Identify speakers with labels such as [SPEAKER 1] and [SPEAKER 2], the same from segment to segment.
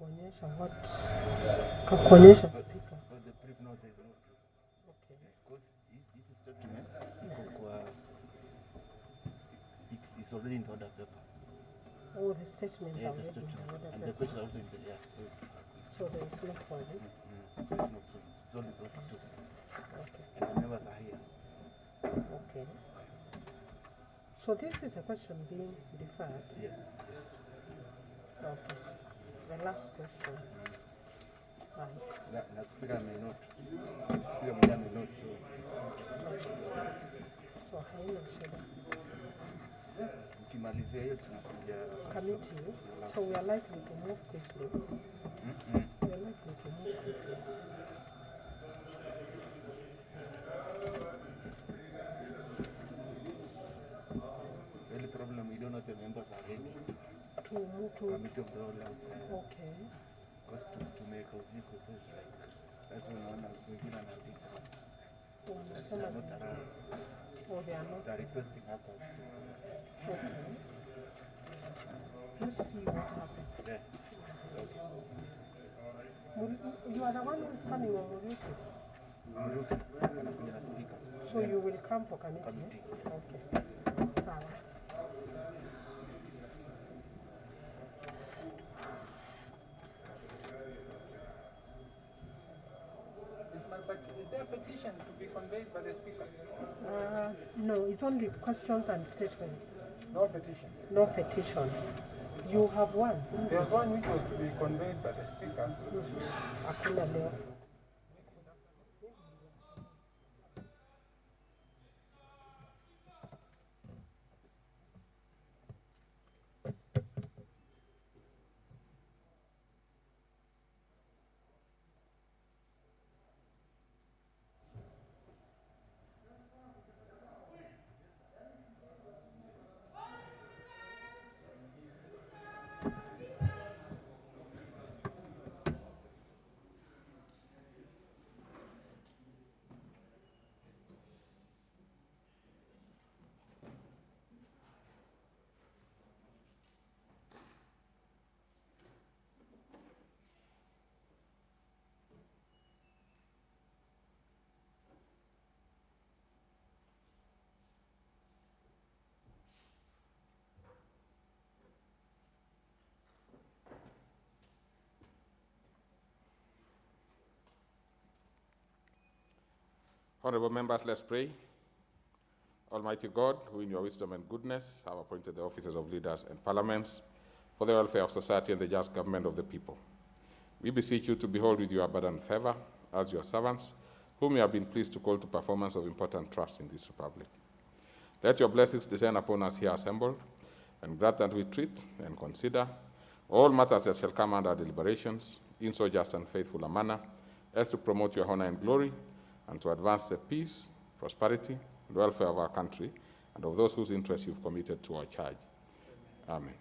[SPEAKER 1] Kakuonyesha what? Kakuonyesha speaker.
[SPEAKER 2] For the brief, no, there's no proof.
[SPEAKER 1] Okay.
[SPEAKER 2] Because this statement it's already in order paper.
[SPEAKER 1] Oh, the statements are
[SPEAKER 2] the
[SPEAKER 1] already in
[SPEAKER 2] statement.
[SPEAKER 1] order
[SPEAKER 2] And
[SPEAKER 1] paper.
[SPEAKER 2] the question also in the
[SPEAKER 1] So there is no for it.
[SPEAKER 2] there's no proof. It's only those two.
[SPEAKER 1] Okay.
[SPEAKER 2] And the members are here.
[SPEAKER 1] Okay. So this is a question being deferred.
[SPEAKER 2] Yes.
[SPEAKER 1] Okay. The last question. Right.
[SPEAKER 2] That speaker may not. Speaker may not.
[SPEAKER 1] So haina shida.
[SPEAKER 2] Ukimalizia hiyo tunakuja
[SPEAKER 1] Committee. So we are likely to move quickly. We are likely to move quickly.
[SPEAKER 2] The only problem, we don't know the members are ready.
[SPEAKER 1] To move to.
[SPEAKER 2] Committee of the whole house.
[SPEAKER 1] Okay.
[SPEAKER 2] Because to make us equal, so it's like, that's when one has to begin and I think they are not around.
[SPEAKER 1] Oh, they are not.
[SPEAKER 2] They are requesting happens.
[SPEAKER 1] Okay. Let's see what happens.
[SPEAKER 2] Yeah.
[SPEAKER 1] You are the one who is coming on Muruki. So you will come for committee? Okay. Sawa.
[SPEAKER 3] Is there a petition to be conveyed by the speaker?
[SPEAKER 1] No, it's only questions and statements.
[SPEAKER 3] No petition.
[SPEAKER 1] No petition. You have one.
[SPEAKER 3] There's one which was to be conveyed by the speaker.
[SPEAKER 1] Hakuna leo.
[SPEAKER 4] Honorable members, let's pray. Almighty God, who in your wisdom and goodness have appointed the offices of leaders and parliaments for the welfare of society and the just government of the people, we beseech you to behold with your abundant favor as your servants, whom you have been pleased to call to performance of important trust in this republic. Let your blessings descend upon us here assembled, and grant that we treat and consider all matters that shall come under deliberations in so just and faithful a manner as to promote your honor and glory, and to advance the peace, prosperity, and welfare of our country and of those whose interests you've committed to our charge. Amen.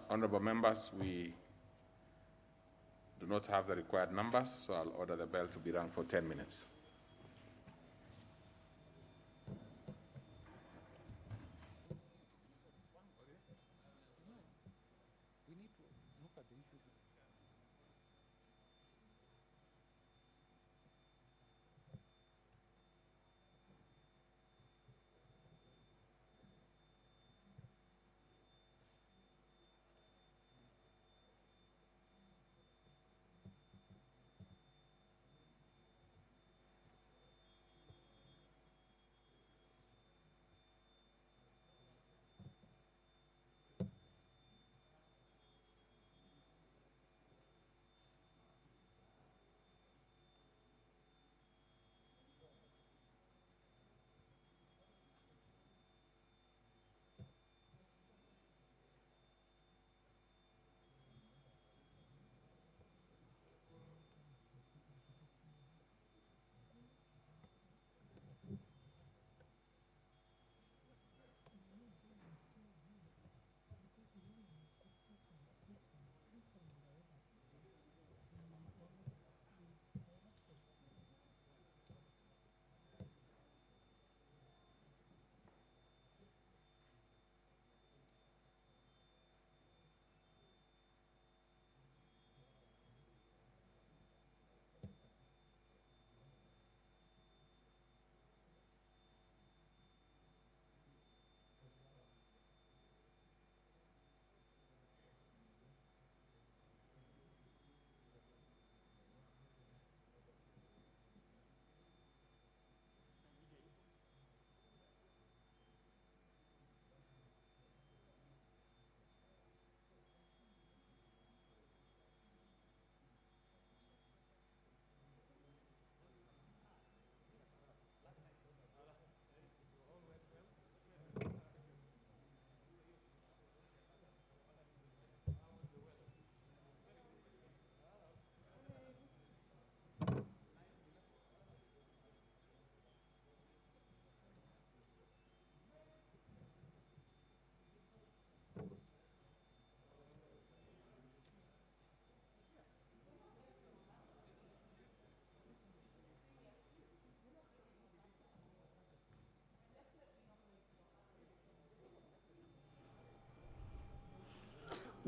[SPEAKER 4] Honorable members, we do not have the required numbers, so I'll order the bell to be rung for 10 minutes.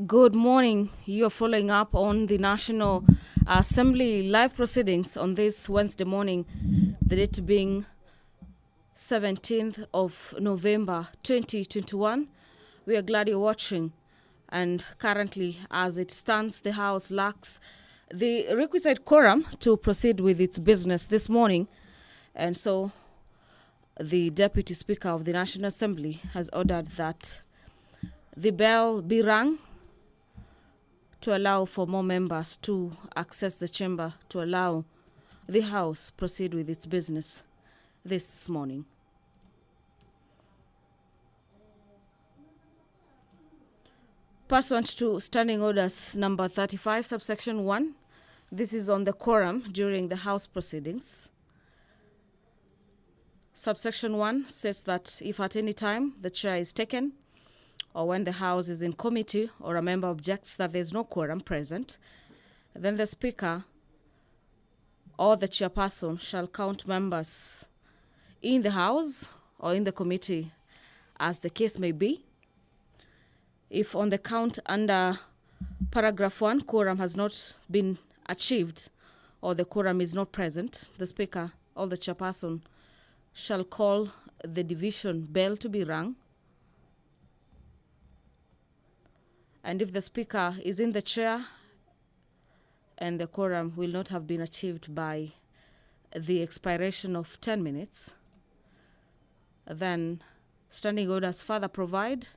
[SPEAKER 5] Good morning. You're following up on the National Assembly live proceedings on this Wednesday morning, the date being 17th of November 2021. We are glad you're watching. And currently, as it stands, the House lacks the requisite quorum to proceed with its business this morning. And so the Deputy Speaker of the National Assembly has ordered that the bell be rung to allow for more members to access the chamber to allow the House proceed with its business this morning. Pursuant to Standing Orders number 35, subsection 1, this is on the quorum during the House proceedings. Subsection 1 says that if at any time the chair is taken, or when the House is in committee or a member objects that there is no quorum present, then the Speaker or the chairperson shall count members in the House or in the committee as the case may be. If on the count under paragraph 1, quorum has not been achieved or the quorum is not present, the Speaker or the chairperson shall call the division bell to be rung. And if the Speaker is in the chair and the quorum will not have been achieved by the expiration of 10 minutes, then Standing Orders further provide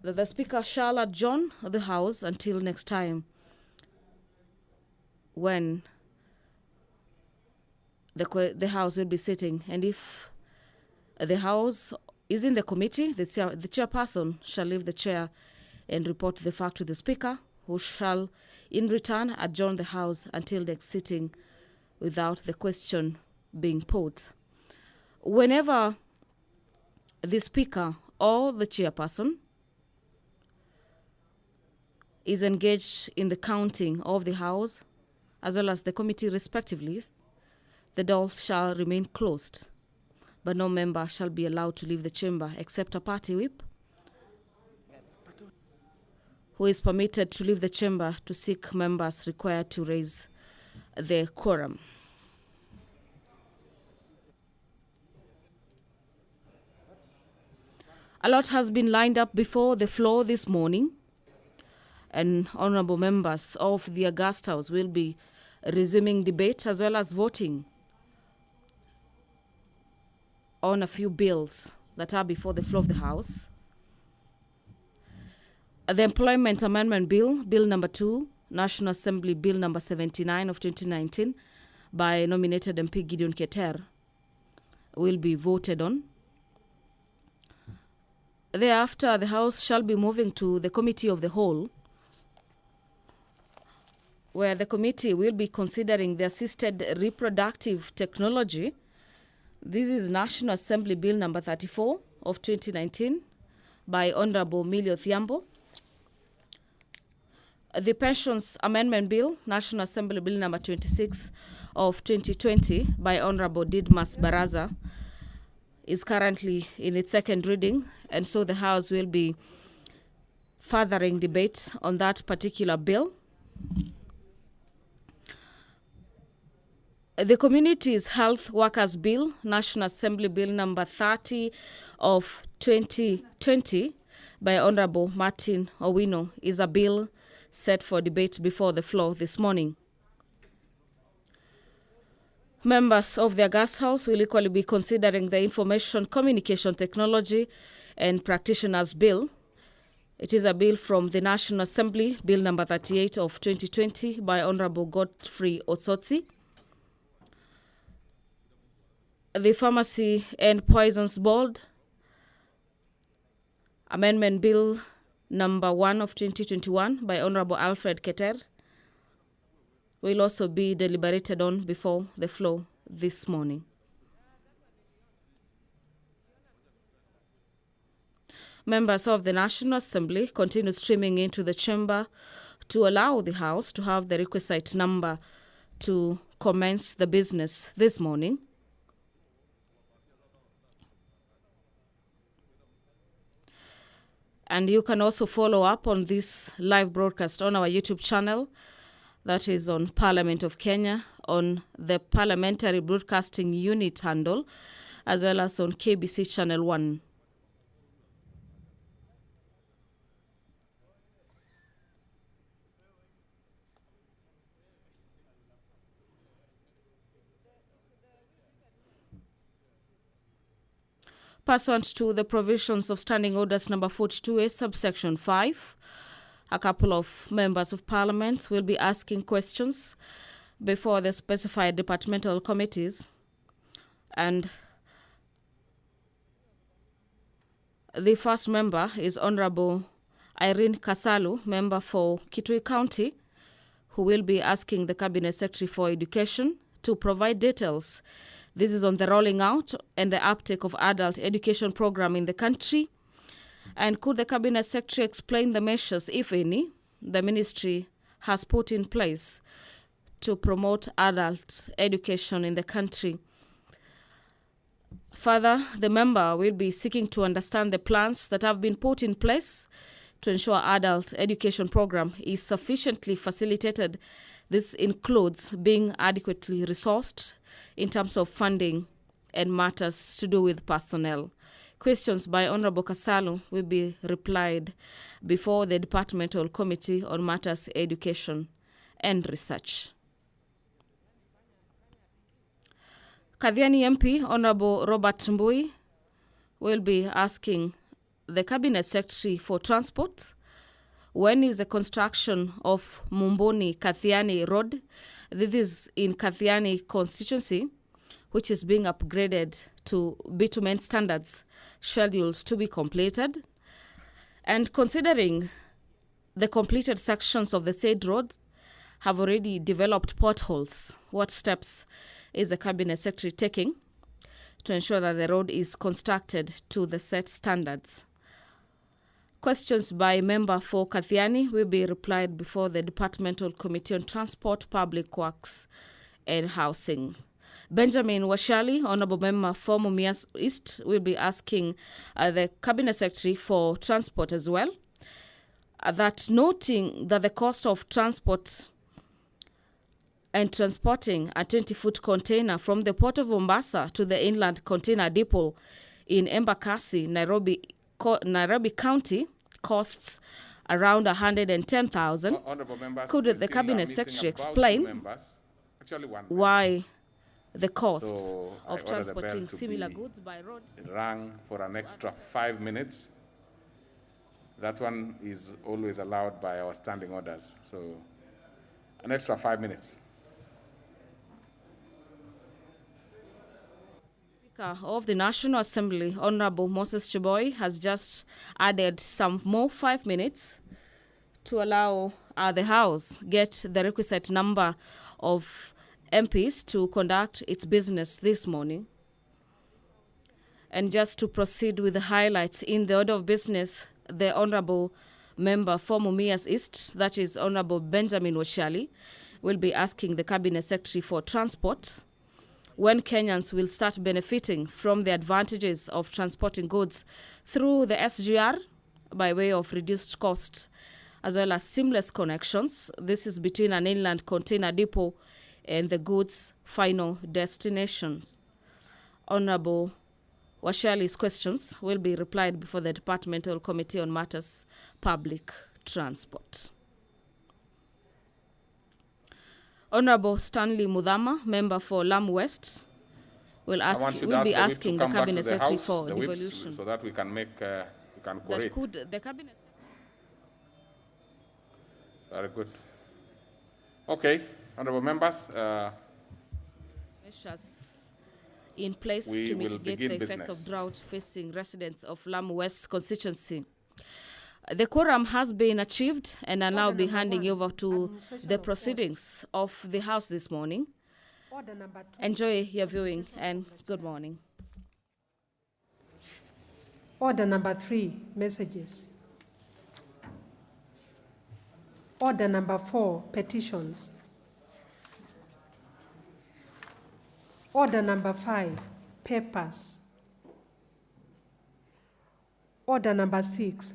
[SPEAKER 5] that the Speaker shall adjourn the House until next time when the House will be sitting. And if the House is in the committee, the chairperson shall leave the chair and report the fact to the Speaker, who shall in return adjourn the House until next sitting without the question being put. Whenever the Speaker or the chairperson is engaged in the counting of the House as well as the committee respectively, the doors shall remain closed, but no member shall be allowed to leave the chamber except a party whip, who is permitted to leave the chamber to seek members required to raise the quorum. A lot has been lined up before the floor this morning, and honorable members of the August House will be resuming debate as well as voting on a few bills that are before the floor of the House. The Employment Amendment Bill, Bill number 2, National Assembly Bill number 79 of 2019 by nominated MP Gideon Keter will be voted on. Thereafter, the House shall be moving to the Committee of the Whole, where the committee will be considering the assisted reproductive technology. This is National Assembly Bill number 34 of 2019 by Honorable Milio Thiambo. The Pensions Amendment Bill, National Assembly Bill number 26 of 2020 by Honorable Didmas Baraza, is currently in its second reading, and so the House will be furthering debate on that particular bill. The Communities Health Workers Bill, National Assembly Bill number 30 of 2020 by Honorable Martin Owino, is a bill set for debate before the floor this morning. Members of the August House will equally be considering the Information Communication Technology and Practitioners Bill. It is a bill from the National Assembly, Bill number 38 of 2020 by Honorable Godfrey Otsotsi. The Pharmacy and Poisons Board, Amendment Bill number 1 of 2021 by Honorable Alfred Keter, will also be deliberated on before the floor this morning. Members of the National Assembly continue streaming into the chamber to allow the House to have the requisite number to commence the business this morning. And you can also follow up on this live broadcast on our YouTube channel, that is on Parliament of Kenya, on the Parliamentary Broadcasting Unit handle, as well as on KBC Channel 1. Pursuant to the provisions of Standing Orders number 42A, subsection 5, a couple of members of Parliament will be asking questions before the specified departmental committees. And the first member is Honorable Irene Kasalu, member for Kitui County, who will be asking the Cabinet Secretary for Education to provide details. This is on the rolling out and the uptake of adult education program in the country. And could the Cabinet Secretary explain the measures, if any, the ministry has put in place to promote adult education in the country? Further, the member will be seeking to understand the plans that have been put in place to ensure adult education program is sufficiently facilitated. This includes being adequately resourced in terms of funding and matters to do with personnel. Questions by Honorable Kasalu will be replied before the Departmental Committee on Matters Education and Research. Kathiani MP Honorable Robert Mbui will be asking the Cabinet Secretary for Transport, when is the construction of Mumboni Kathiani Road, this is in Kathiani constituency, which is being upgraded to bitumen standards, scheduled to be completed? And considering the completed sections of the said road have already developed potholes, what steps is the Cabinet Secretary taking to ensure that the road is constructed to the set standards? Questions by member for Kathiani will be replied before the Departmental Committee on Transport, Public Works and Housing. Benjamin Washali, Honorable Member for Mumias East, will be asking the Cabinet Secretary for Transport as well, that noting that the cost of transport and transporting a 20-foot container from the Port of Mombasa to the inland container depot in Embakasi, Nairobi County, costs around 110,000. Could the Cabinet Secretary explain why the cost of transporting similar goods by road
[SPEAKER 4] rang for an extra 5 minutes? That one is always allowed by our standing orders. So an extra 5 minutes.
[SPEAKER 5] Speaker of the National Assembly, Honorable Moses Cheboy, has just added some more 5 minutes to allow the House get the requisite number of MPs to conduct its business this morning. And just to proceed with the highlights in the order of business, the Honorable Member for Mumias East, that is Honorable Benjamin Washali, will be asking the Cabinet Secretary for Transport when Kenyans will start benefiting from the advantages of transporting goods through the SGR by way of reduced cost, as well as seamless connections. This is between an inland container depot and the goods' final destinations. Honorable Washali's questions will be replied before the Departmental Committee on Matters Public Transport. Honorable Stanley Mudhama, member for Lamu West, will be asking the Cabinet Secretary for devolution.
[SPEAKER 4] So that we can make, we can query.
[SPEAKER 5] Could the Cabinet?
[SPEAKER 4] Very good. Okay, honorable members.
[SPEAKER 5] Measures in place to mitigate the effects of drought facing residents of Lamu West constituency. The quorum has been achieved, and I'll now be handing over to the proceedings of the House this morning. Enjoy your viewing and good morning.
[SPEAKER 1] Order number 3, messages. Order number 4, petitions. Order number 5, papers. Order number 6,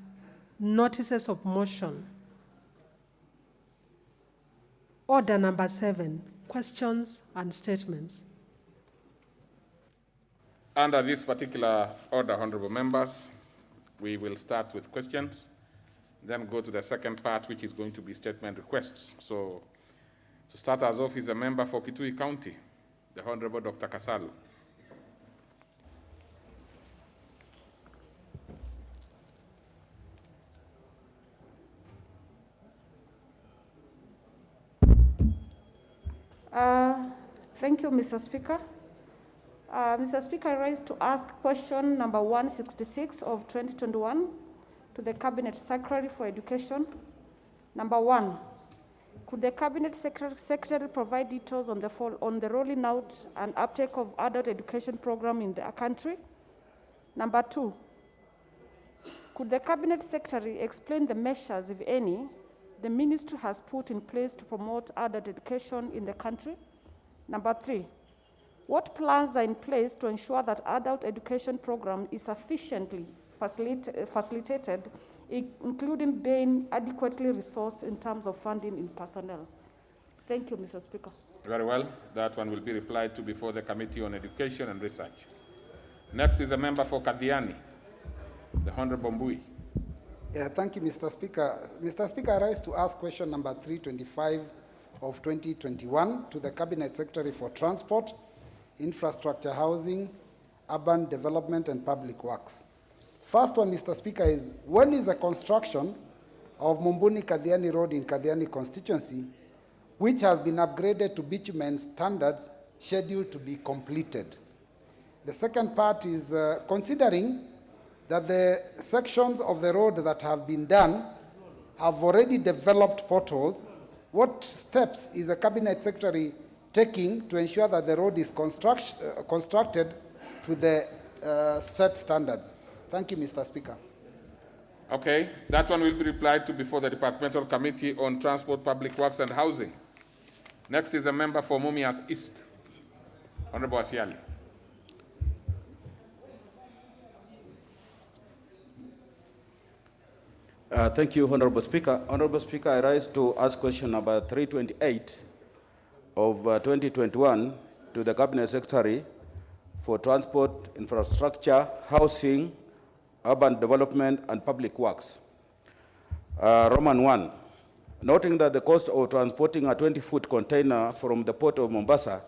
[SPEAKER 1] Notices of motion. Order number 7, questions and statements.
[SPEAKER 4] Under this particular order, honorable members, we will start with questions, then go to the second part, which is going to be statement requests. So, to start us off is a member for Kitui County, the Honorable Dr. Kasalu.
[SPEAKER 6] Thank you, Mr. Speaker. Mr. Speaker, I rise to ask question number 166 of 2021 to the Cabinet Secretary for Education. Number 1, could the Cabinet Secretary provide details on the rolling out and uptake of adult education program in the country? Number 2, could the Cabinet Secretary explain the measures, if any, the Ministry has put in place to promote adult education in the country? Number 3, what plans are in place to ensure that adult education program is sufficiently facilitated, including being adequately resourced in terms of funding in personnel? Thank you, Mr. Speaker.
[SPEAKER 4] Very well. That one will be replied to before the Committee on Education and Research. Next is the member for Kadiani, the Honorable Mbui.
[SPEAKER 7] Yeah, thank you, Mr. Speaker. Mr. Speaker, I rise to ask question number 325 of 2021 to the Cabinet Secretary for Transport, Infrastructure, Housing, Urban Development and Public Works. First one, Mr. Speaker, is when is the construction of Mumbuni Kadiani Road in Kadiani constituency, which has been upgraded to bitumen standards, scheduled to be completed? The second part is considering that the sections of the road that have been done have already developed potholes, what steps is the Cabinet Secretary taking to ensure that the road is constructed to the set standards? Thank you, Mr. Speaker.
[SPEAKER 4] Okay, that one will be replied to before the Departmental Committee on Transport, Public Works and Housing. Next is the member for Mumias East, Honorable Asiali.
[SPEAKER 8] Thank you, Honorable Speaker. Honorable Speaker, I rise to ask question number 328 of 2021 to the Cabinet Secretary for Transport, Infrastructure, Housing, Urban Development and Public Works. Roman 1, noting that the cost of transporting a 20-foot container from the port of Mombasa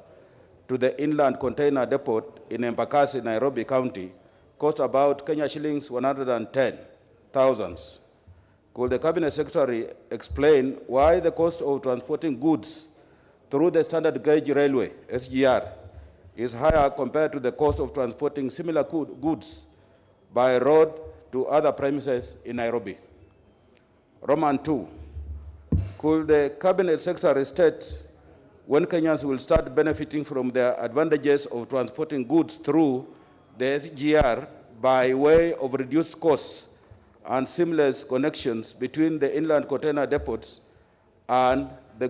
[SPEAKER 8] to the inland container depot in Embakasi, Nairobi County, cost about Kenya shillings 110,000. Could the Cabinet Secretary explain why the cost of transporting goods through the standard gauge railway, SGR, is higher compared to the cost of transporting similar goods by road to other premises in Nairobi? Roman 2, could the Cabinet Secretary state when Kenyans will start benefiting from the advantages of transporting goods through the SGR by way of reduced costs and seamless connections between the inland container depots and the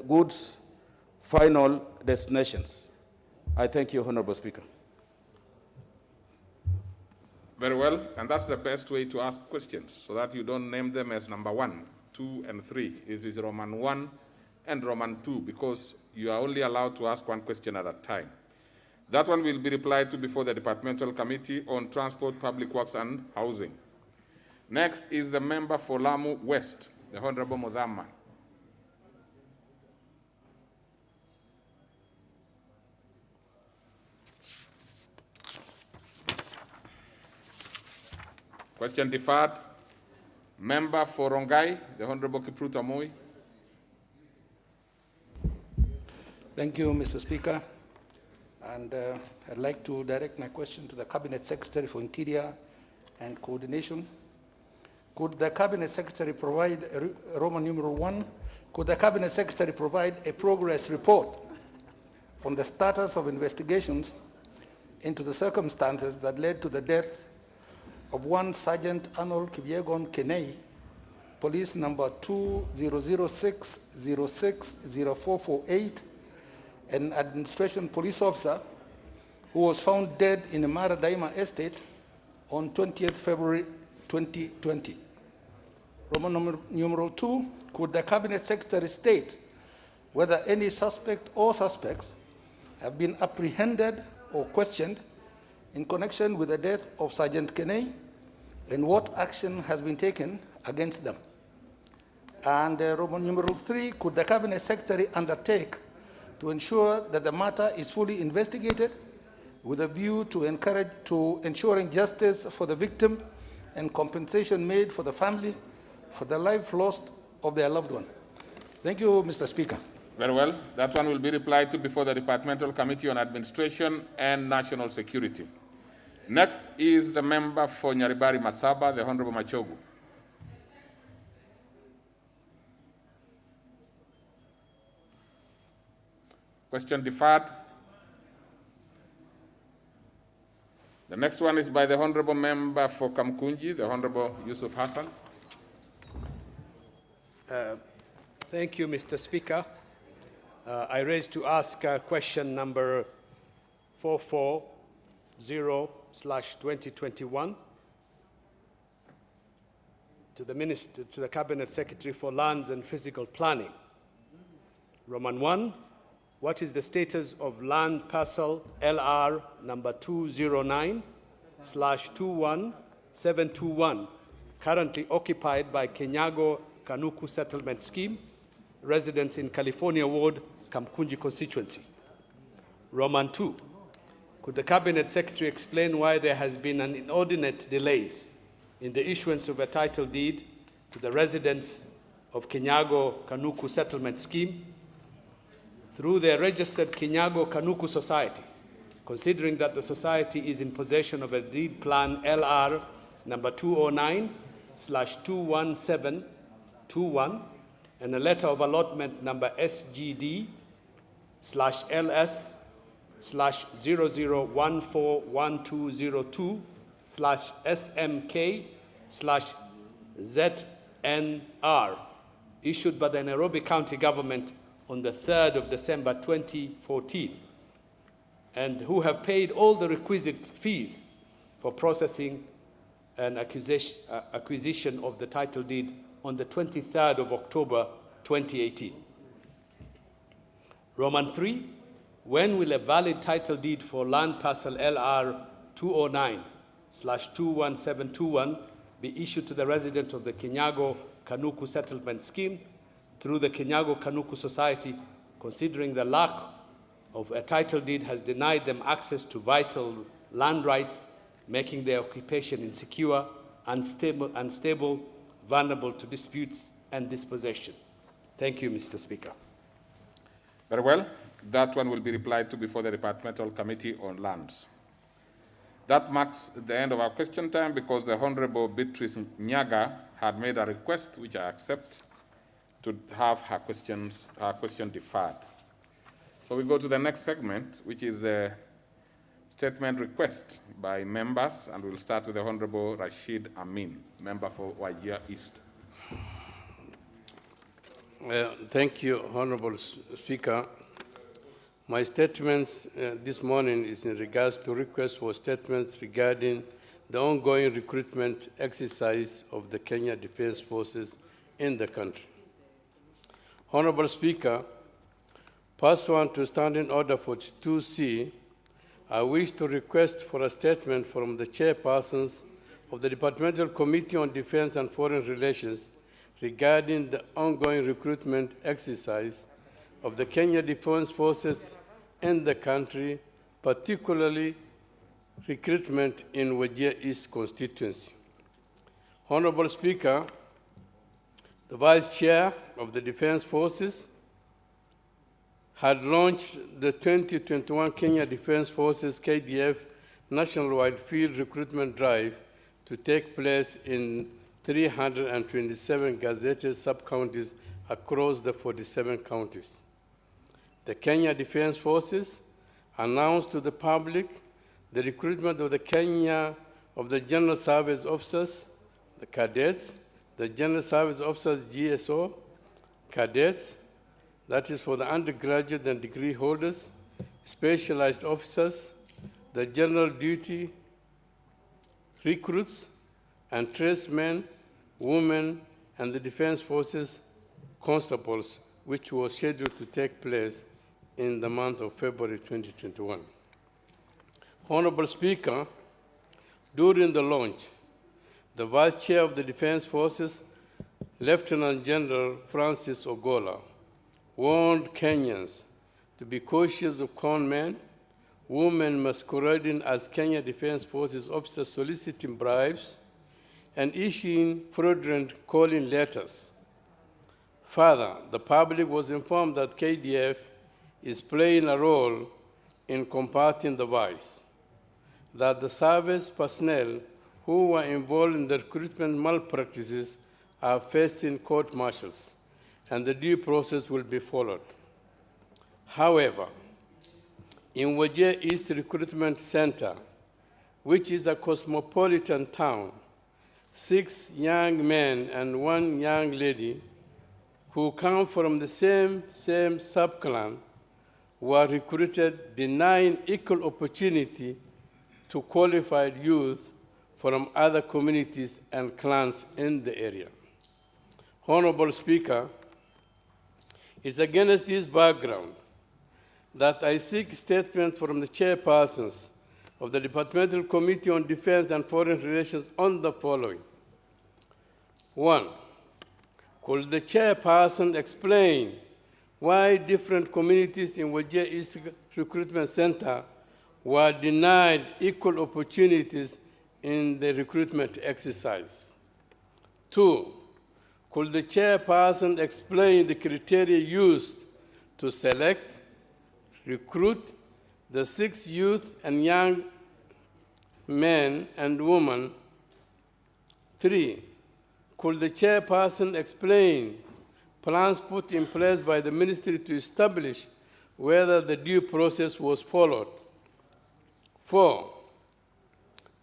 [SPEAKER 8] goods' final destinations? I thank you, Honorable Speaker.
[SPEAKER 4] Very well, and that's the best way to ask questions, so that you don't name them as number 1, 2, and 3. It is Roman 1 and Roman 2, because you are only allowed to ask one question at a time. That one will be replied to before the Departmental Committee on Transport, Public Works and Housing. Next is the member for Lamu West, the Honorable Modama. Question deferred. Member for Rongai, the Honorable Kipruto Moi.
[SPEAKER 9] Thank you, Mr. Speaker. And I'd like to direct my question to the Cabinet Secretary for Interior and Coordination. Could the Cabinet Secretary provide, Roman numeral 1, could the Cabinet Secretary provide a progress report on the status of investigations into the circumstances that led to the death of one Sergeant Arnold Kipyegon Kenei, police number 2006060448, an administration police officer who was found dead in the Maradaima estate on 20th February 2020. Roman numeral 2, could the Cabinet Secretary state whether any suspect or suspects have been apprehended or questioned in connection with the death of Sergeant Kenei, and what action has been taken against them? And Roman numeral 3, could the Cabinet Secretary undertake to ensure that the matter is fully investigated with a view to ensuring justice for the victim and compensation made for the family for the life lost of their loved one? Thank you, Mr. Speaker.
[SPEAKER 4] Very well. That one will be replied to before the Departmental Committee on Administration and National Security. Next is the member for Nyaribari Masaba, the Honorable Machogu. Question deferred. The next one is by the Honorable Member for Kamkunji, the Honorable Yusuf Hassan.
[SPEAKER 10] Thank you, Mr. Speaker. I raise to ask question number 440/2021 to the Cabinet Secretary for Lands and Physical Planning. Roman 1, what is the status of land parcel LR number 209/21721 currently occupied by Kenyago Kanuku Settlement Scheme, residents in California Ward, Kamkunji constituency? Roman 2, could the Cabinet Secretary explain why there has been an inordinate delays in the issuance of a title deed to the residents of Kenyago Kanuku Settlement Scheme through their registered Kenyago Kanuku Society, considering that the society is in possession of a deed plan LR number 209/21721 and a letter of allotment number SGD/LS/001412/SMK/ZNR issued by the Nairobi County Government on the 3rd of December 2014, and who have paid all the requisite fees for processing an acquisition of the title deed on the 23rd of October 2018. Roman 3, when will a valid title deed for land parcel LR 209/21721 be issued to the resident of the Kenyago Kanuku Settlement Scheme through the Kenyago Kanuku Society, considering the lack of a title deed has denied them access to vital land rights, making their occupation insecure, unstable, vulnerable to disputes and dispossession? Thank you, Mr. Speaker.
[SPEAKER 4] Very well. That one will be replied to before the Departmental Committee on Lands. That marks the end of our question time because the Honorable Beatrice Nyaga had made a request, which I accept, to have her question deferred. So we go to the next segment, which is the statement request by members, and we'll start with the Honorable Rashid Amin, member for Wajir East.
[SPEAKER 11] Thank you, Honorable Speaker. My statements this morning is in regards to requests for statements regarding the ongoing recruitment exercise of the Kenya Defense Forces in the country. Honorable Speaker, pursuant to Standing Order 42C, I wish to request for a statement from the chairpersons of the Departmental Committee on Defense and Foreign Relations regarding the ongoing recruitment exercise of the Kenya Defense Forces in the country, particularly recruitment in Wajir East constituency. Honorable Speaker, the Vice Chair of the Defense Forces had launched the 2021 Kenya Defense Forces KDF nationwide field recruitment drive to take place in 327 gazetted sub-counties across the 47 counties. The Kenya Defense Forces announced to the public the recruitment of the General Service Officers, the cadets, the General Service Officers GSO, cadets, that is for the undergraduate and degree holders, specialized officers, the general duty recruits, and tradesmen, women, and the Defense Forces constables, which was scheduled to take place in the month of February 2021. Honorable Speaker, during the launch, the Vice Chair of the Defense Forces, Lieutenant General Francis Ogola, warned Kenyans to be cautious of con men, women masquerading as Kenya Defense Forces officers soliciting bribes, and issuing fraudulent calling letters. Further, the public was informed that KDF is playing a role in combating the vice, that the service personnel who were involved in the recruitment malpractices are facing court-martials, and the due process will be followed. However, in Wajir East Recruitment Center, which is a cosmopolitan town, 6 young men and 1 young lady who come from the same sub-clan were recruited, denying equal opportunity to qualified youth from other communities and clans in the area. Honorable Speaker, it's against this background that I seek statement from the chairpersons of the Departmental Committee on Defense and Foreign Relations on the following. 1, could the chairperson explain why different communities in Wajir East Recruitment Center were denied equal opportunities in the recruitment exercise? 2, could the chairperson explain the criteria used to select, recruit the 6 youth and young men and women? 3, could the chairperson explain plans put in place by the ministry to establish whether the due process was followed? 4,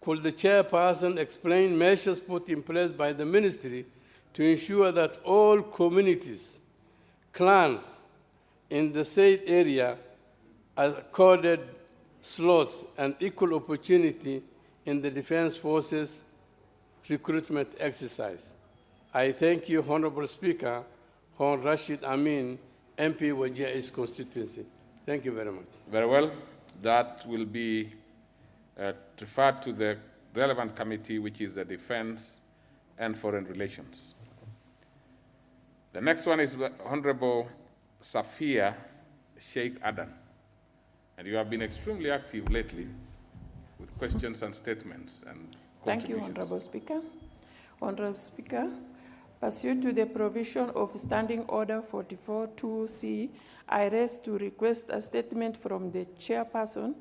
[SPEAKER 11] could the chairperson explain measures put in place by the ministry to ensure that all communities, clans in the said area are accorded slots and equal opportunity in the Defense Forces recruitment exercise? I thank you, Honorable Speaker, Hon Rashid Amin, MP Wajir East constituency. Thank you very much.
[SPEAKER 4] Very well. That will be referred to the relevant committee, which is the Defense and Foreign Relations. The next one is Honorable Safia Sheikh Adan. And you have been extremely active lately with questions and statements and
[SPEAKER 12] Thank you, Honorable Speaker. Honorable Speaker, pursuant to the provision of Standing Order 44-2C, I rise to request a statement from the chairperson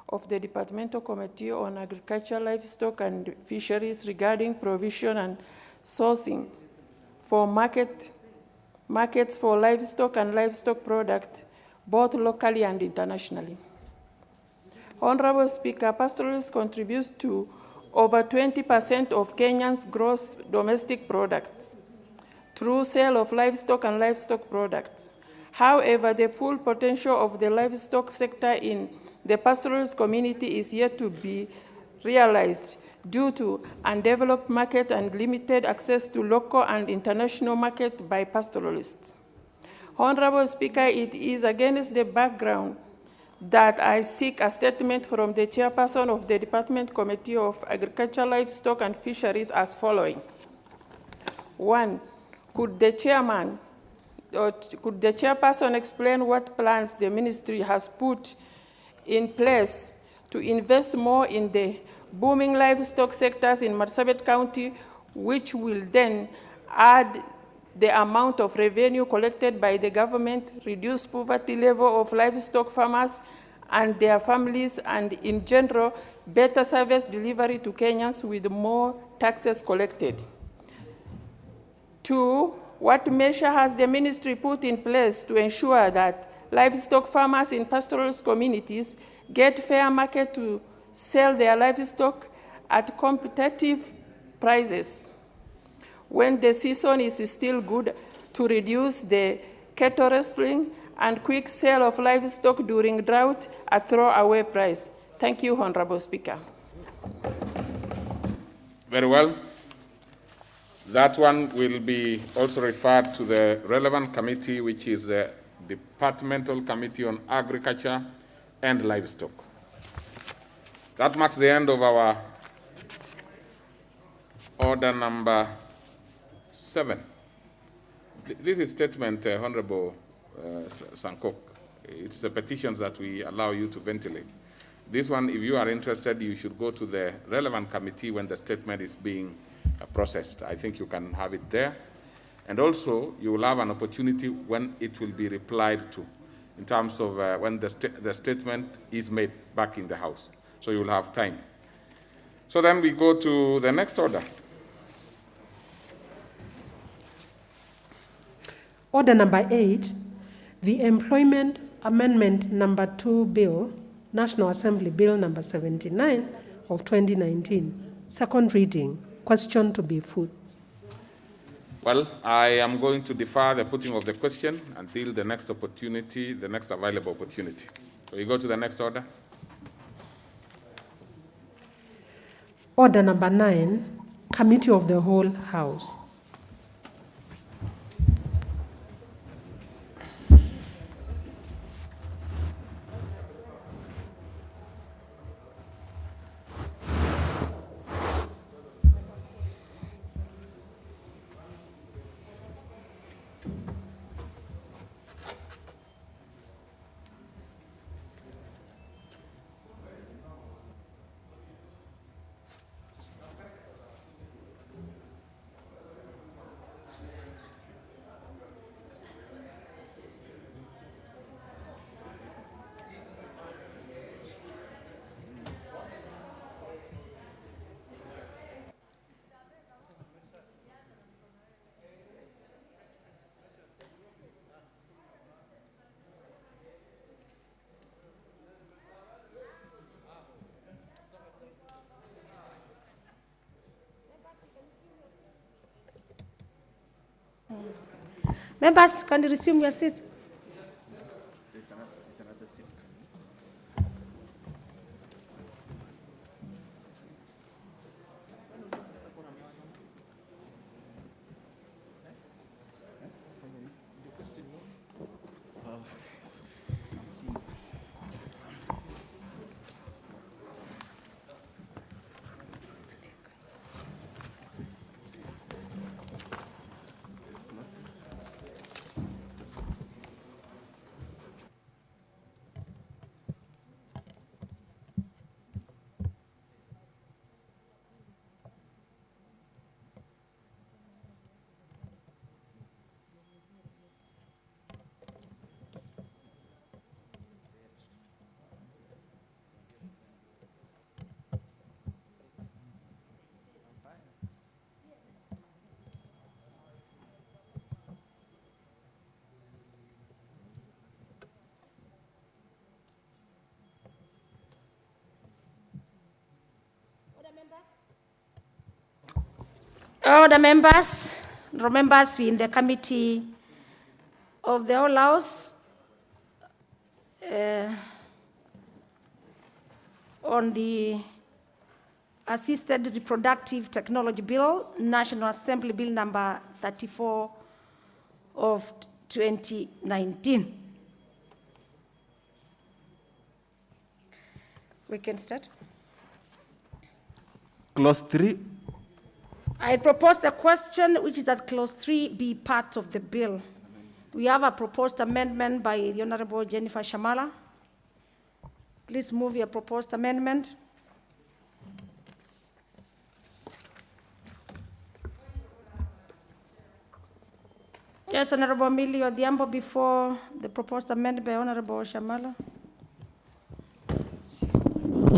[SPEAKER 12] of the Departmental Committee on Agriculture, Livestock and Fisheries regarding provision and sourcing for markets for livestock and livestock products, both locally and internationally. Honorable Speaker, pastoralists contribute to over 20% of Kenyans' gross domestic products through sale of livestock and livestock products. However, the full potential of the livestock sector in the pastoralist community is yet to be realized due to undeveloped market and limited access to local and international market by pastoralists. Honorable Speaker, it is against the background that I seek a statement from the chairperson of the Department Committee of Agriculture, Livestock and Fisheries as following. 1, could the chairperson explain what plans the ministry has put in place to invest more in the booming livestock sectors in Marsabit County, which will then add the amount of revenue collected by the government, reduce poverty level of livestock farmers and their families, and in general, better service delivery to Kenyans with more taxes collected? 2, what measure has the ministry put in place to ensure that livestock farmers in pastoralist communities get fair market to sell their livestock at competitive prices when the season is still good, to reduce the cattle wrestling and quick sale of livestock during drought at throwaway price? Thank you, Honorable Speaker.
[SPEAKER 4] Very well. That one will be also referred to the relevant committee, which is the Departmental Committee on Agriculture and Livestock. That marks the end of our order number 7. This is statement, Honorable Sankok. It's the petitions that we allow you to ventilate. This one, if you are interested, you should go to the relevant committee when the statement is being processed. I think you can have it there. And also, you will have an opportunity when it will be replied to, in terms of when the statement is made back in the House. So you will have time. So then we go to the next order.
[SPEAKER 1] Order number 8, the Employment Amendment number 2 Bill, National Assembly Bill number 79 of 2019, second reading. Question to be put.
[SPEAKER 4] Well, I am going to defer the putting of the question until the next opportunity, the next available opportunity. So we go to the next order.
[SPEAKER 1] Order number 9, Committee of the Whole House.
[SPEAKER 6] Members, can you resume your seats? All the members, we in the Committee of the Whole House on the Assisted Reproductive Technology Bill, National Assembly Bill number 34 of 2019. We can start.
[SPEAKER 13] Clause 3.
[SPEAKER 6] I propose a question which is that clause 3 be part of the bill. We have a proposed amendment by the Honorable Jennifer Shamala. Please move your proposed amendment. Yes, Honorable Millie Odhiambo, before the proposed amendment by Honorable Shamala.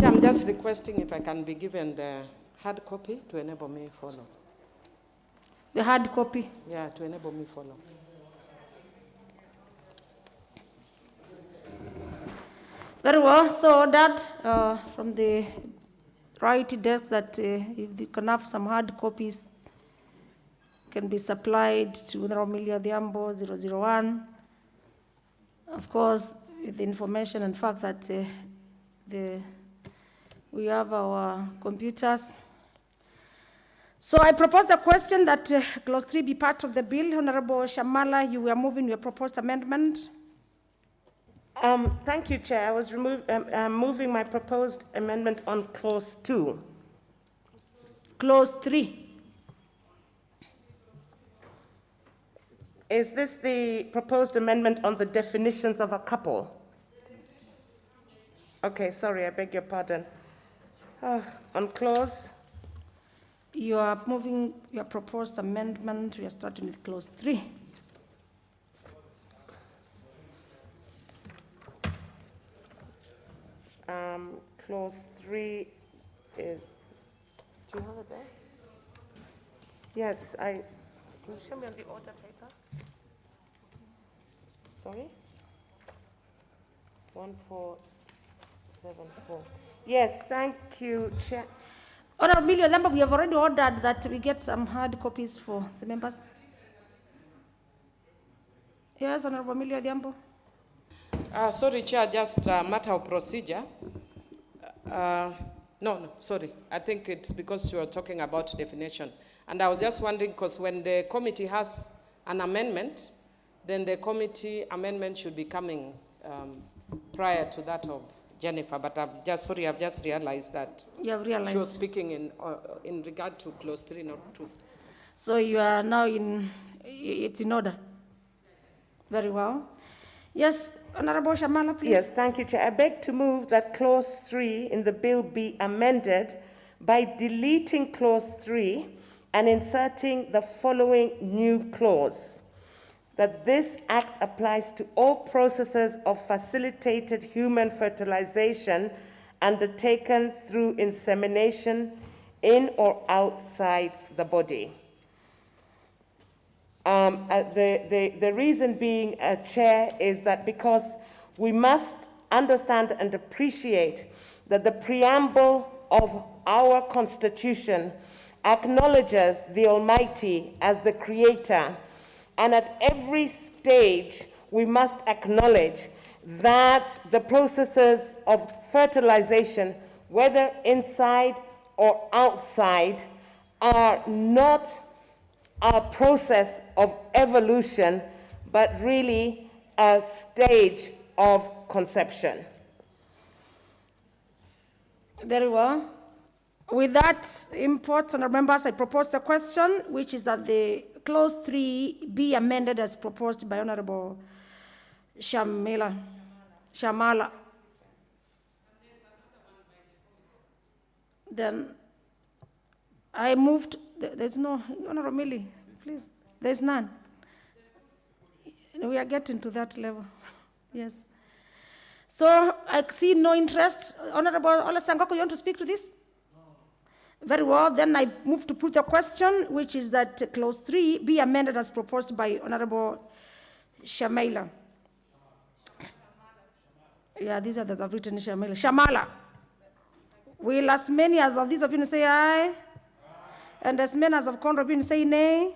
[SPEAKER 14] Chair, I'm just requesting if I can be given the hard copy to enable me follow.
[SPEAKER 6] The hard copy?
[SPEAKER 14] Yeah, to enable me follow.
[SPEAKER 6] Very well. So that from the right desk that if you can have some hard copies can be supplied to Honorable Millie Odhiambo 001. Of course, with the information and fact that we have our computers. So I propose the question that clause 3 be part of the bill. Honorable Shamala, you were moving your proposed amendment.
[SPEAKER 14] Thank you, Chair. I was moving my proposed amendment on clause 2.
[SPEAKER 6] Clause 3.
[SPEAKER 14] Is this the proposed amendment on the definitions of a couple? Okay, sorry, I beg your pardon. On clause?
[SPEAKER 6] You are moving your proposed amendment. We are starting with clause 3.
[SPEAKER 14] Clause 3 is, do you have it there? Yes, can you show me on the order paper? Sorry? 1474. Yes, thank you, Chair.
[SPEAKER 6] Honorable Millie Odhiambo, we have already ordered that we get some hard copies for the members. Yes, Honorable Millie Odhiambo.
[SPEAKER 14] Sorry, Chair, just a matter of procedure. No, sorry. I think it's because you are talking about definition. And I was just wondering, because when the committee has an amendment, then the committee amendment should be coming prior to that of Jennifer. But I've just realized that
[SPEAKER 6] You have realized.
[SPEAKER 14] she was speaking in regard to clause 3, not 2.
[SPEAKER 6] So you are now it's in order. Very well. Yes, Honorable Shamala, please.
[SPEAKER 14] Yes, thank you, Chair. I beg to move that clause 3 in the bill be amended by deleting clause 3 and inserting the following new clause. That this act applies to all processes of facilitated human fertilization undertaken through insemination in or outside the body. The reason being, Chair, is that because we must understand and appreciate that the preamble of our Constitution acknowledges the Almighty as the Creator, and at every stage we must acknowledge that the processes of fertilization, whether inside or outside, are not a process of evolution, but really a stage of conception.
[SPEAKER 6] Very well. With that import, honourable members, I propose a question, which is that the clause 3 be amended as proposed by Honourable Shamala. Then I moved. There's no, Honourable Millie, please. There's none. We are getting to that level. Yes. So I see no interest. Honourable Ola Sangoko, you want to speak to this? Very well. Then I move to put a question, which is that clause 3 be amended as proposed by Honourable Shamala. Yeah, these are the I've written Shamala. Shamala. Will as many as of these opinions say aye? And as many as of contrary opinion say nay?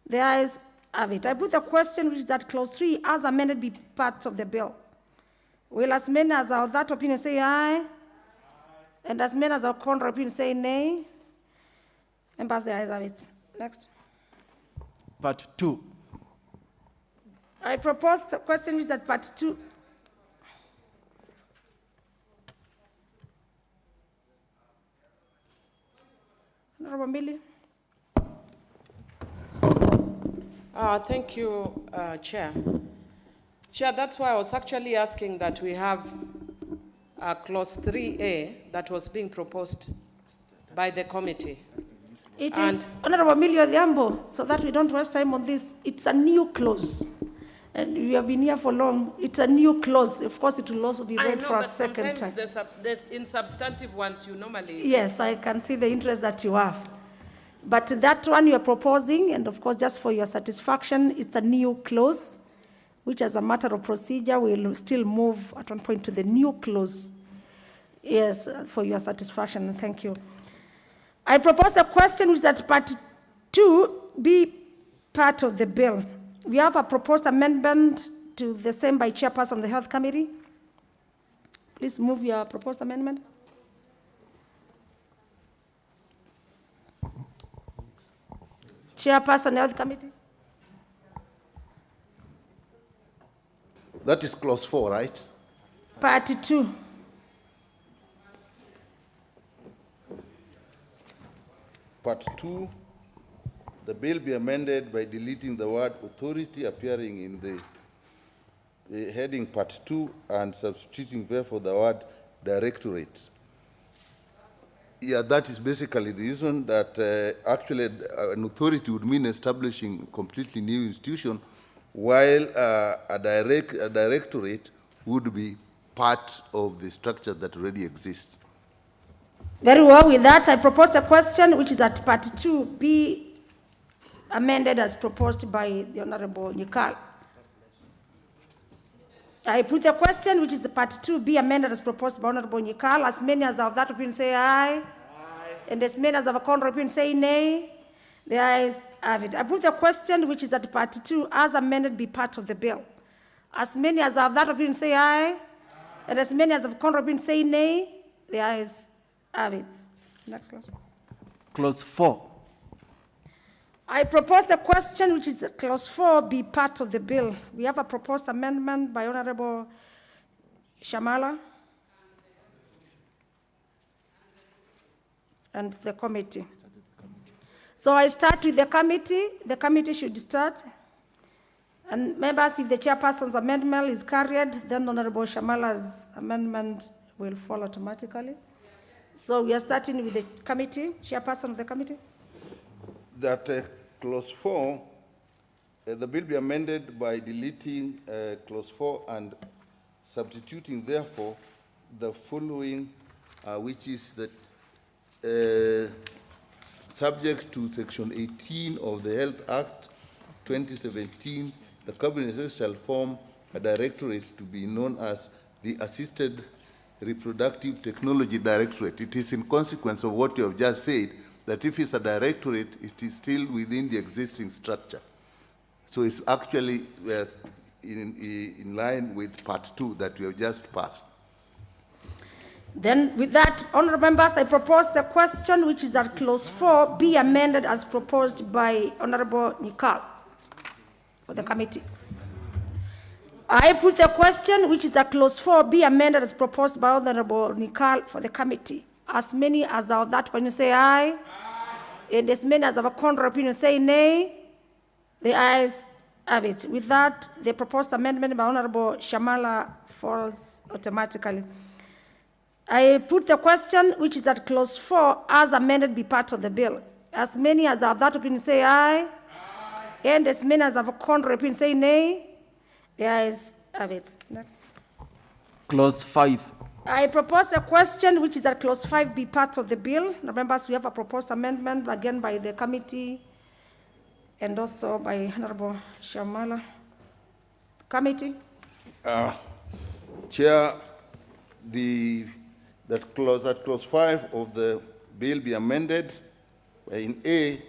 [SPEAKER 6] The ayes have it. I put the question, which is that clause 3 as amended be part of the bill. Will as many as of that opinion say aye? And as many as of contrary opinion say nay? And pass the ayes have it. Next.
[SPEAKER 2] Part 2.
[SPEAKER 6] I propose a question, which is that part 2. Honourable Millie.
[SPEAKER 14] Thank you, Chair. Chair, that's why I was actually asking that we have clause 3A that was being proposed by the committee.
[SPEAKER 6] It is, Honourable Millie Odhiambo, so that we don't waste time on this, it's a new clause. And we have been here for long. It's a new clause. Of course, it will also be read for a second time.
[SPEAKER 14] There's in substantive ones you normally...
[SPEAKER 6] Yes, I can see the interest that you have. But that one you are proposing, and of course, just for your satisfaction, it's a new clause, which as a matter of procedure, will still move at one point to the new clause. Yes, for your satisfaction, thank you. I propose a question, which that part 2 be part of the bill. We have a proposed amendment to the same by Chairperson of the Health Committee. Please move your proposed amendment. Chairperson, Health Committee.
[SPEAKER 13] That is clause 4, right?
[SPEAKER 6] Part 2.
[SPEAKER 13] Part 2, the bill be amended by deleting the word authority appearing in the heading Part 2 and substituting therefore the word directorate. Yeah, that is basically the reason that actually an authority would mean establishing a completely new institution, while a directorate would be part of the structure that already exists.
[SPEAKER 6] Very well. With that, I propose a question which is at Part 2 be amended as proposed by the Honorable Nikal. I put the question which is Part 2 be amended as proposed by Honorable Nikal. As many as of that opinion say aye. Aye. And as many as of a contrary opinion say nay. The ayes have it. I put the question which is at Part 2 as amended be part of the bill. As many as of that opinion say aye. Aye. And as many as of contrary opinion say nay. The ayes have it. Next clause.
[SPEAKER 2] Clause 4.
[SPEAKER 6] I propose the question which is clause 4 be part of the bill. We have a proposed amendment by Honorable Shamala and the committee. So I start with the committee. The committee should start. And members, if the chairperson's amendment is carried, then Honorable Shamala's amendment will fall automatically. So we are starting with the committee, chairperson of the committee.
[SPEAKER 13] That clause 4, the bill be amended by deleting clause 4 and substituting therefore the following, which is that subject to section 18 of the Health Act 2017, the Cabinet shall form a directorate to be known as the Assisted Reproductive Technology Directorate. It is in consequence of what you have just said that if it's a directorate, it is still within the existing structure. So it's actually in line with Part 2 that we have just passed.
[SPEAKER 6] Then with that, honorable members, I propose the question which is at clause 4 be amended as proposed by Honorable Nikal for the committee. I put the question which is at clause 4 be amended as proposed by Honorable Nikal for the committee. As many as are that opinion say aye. Aye. And as many as have a contrary opinion say nay. The ayes have it. With that, the proposed amendment by Honorable Shamala falls automatically. I put the question which is at clause 4 as amended be part of the bill. As many as have that opinion say aye. Aye. And as many as have a contrary opinion say nay. The ayes have it. Next.
[SPEAKER 2] Clause 5.
[SPEAKER 6] I propose a question which is at clause 5 be part of the bill. Now, members, we have a proposed amendment again by the committee and also by Honorable Shamala. Committee.
[SPEAKER 13] Chair, that clause 5 of the bill be amended in A,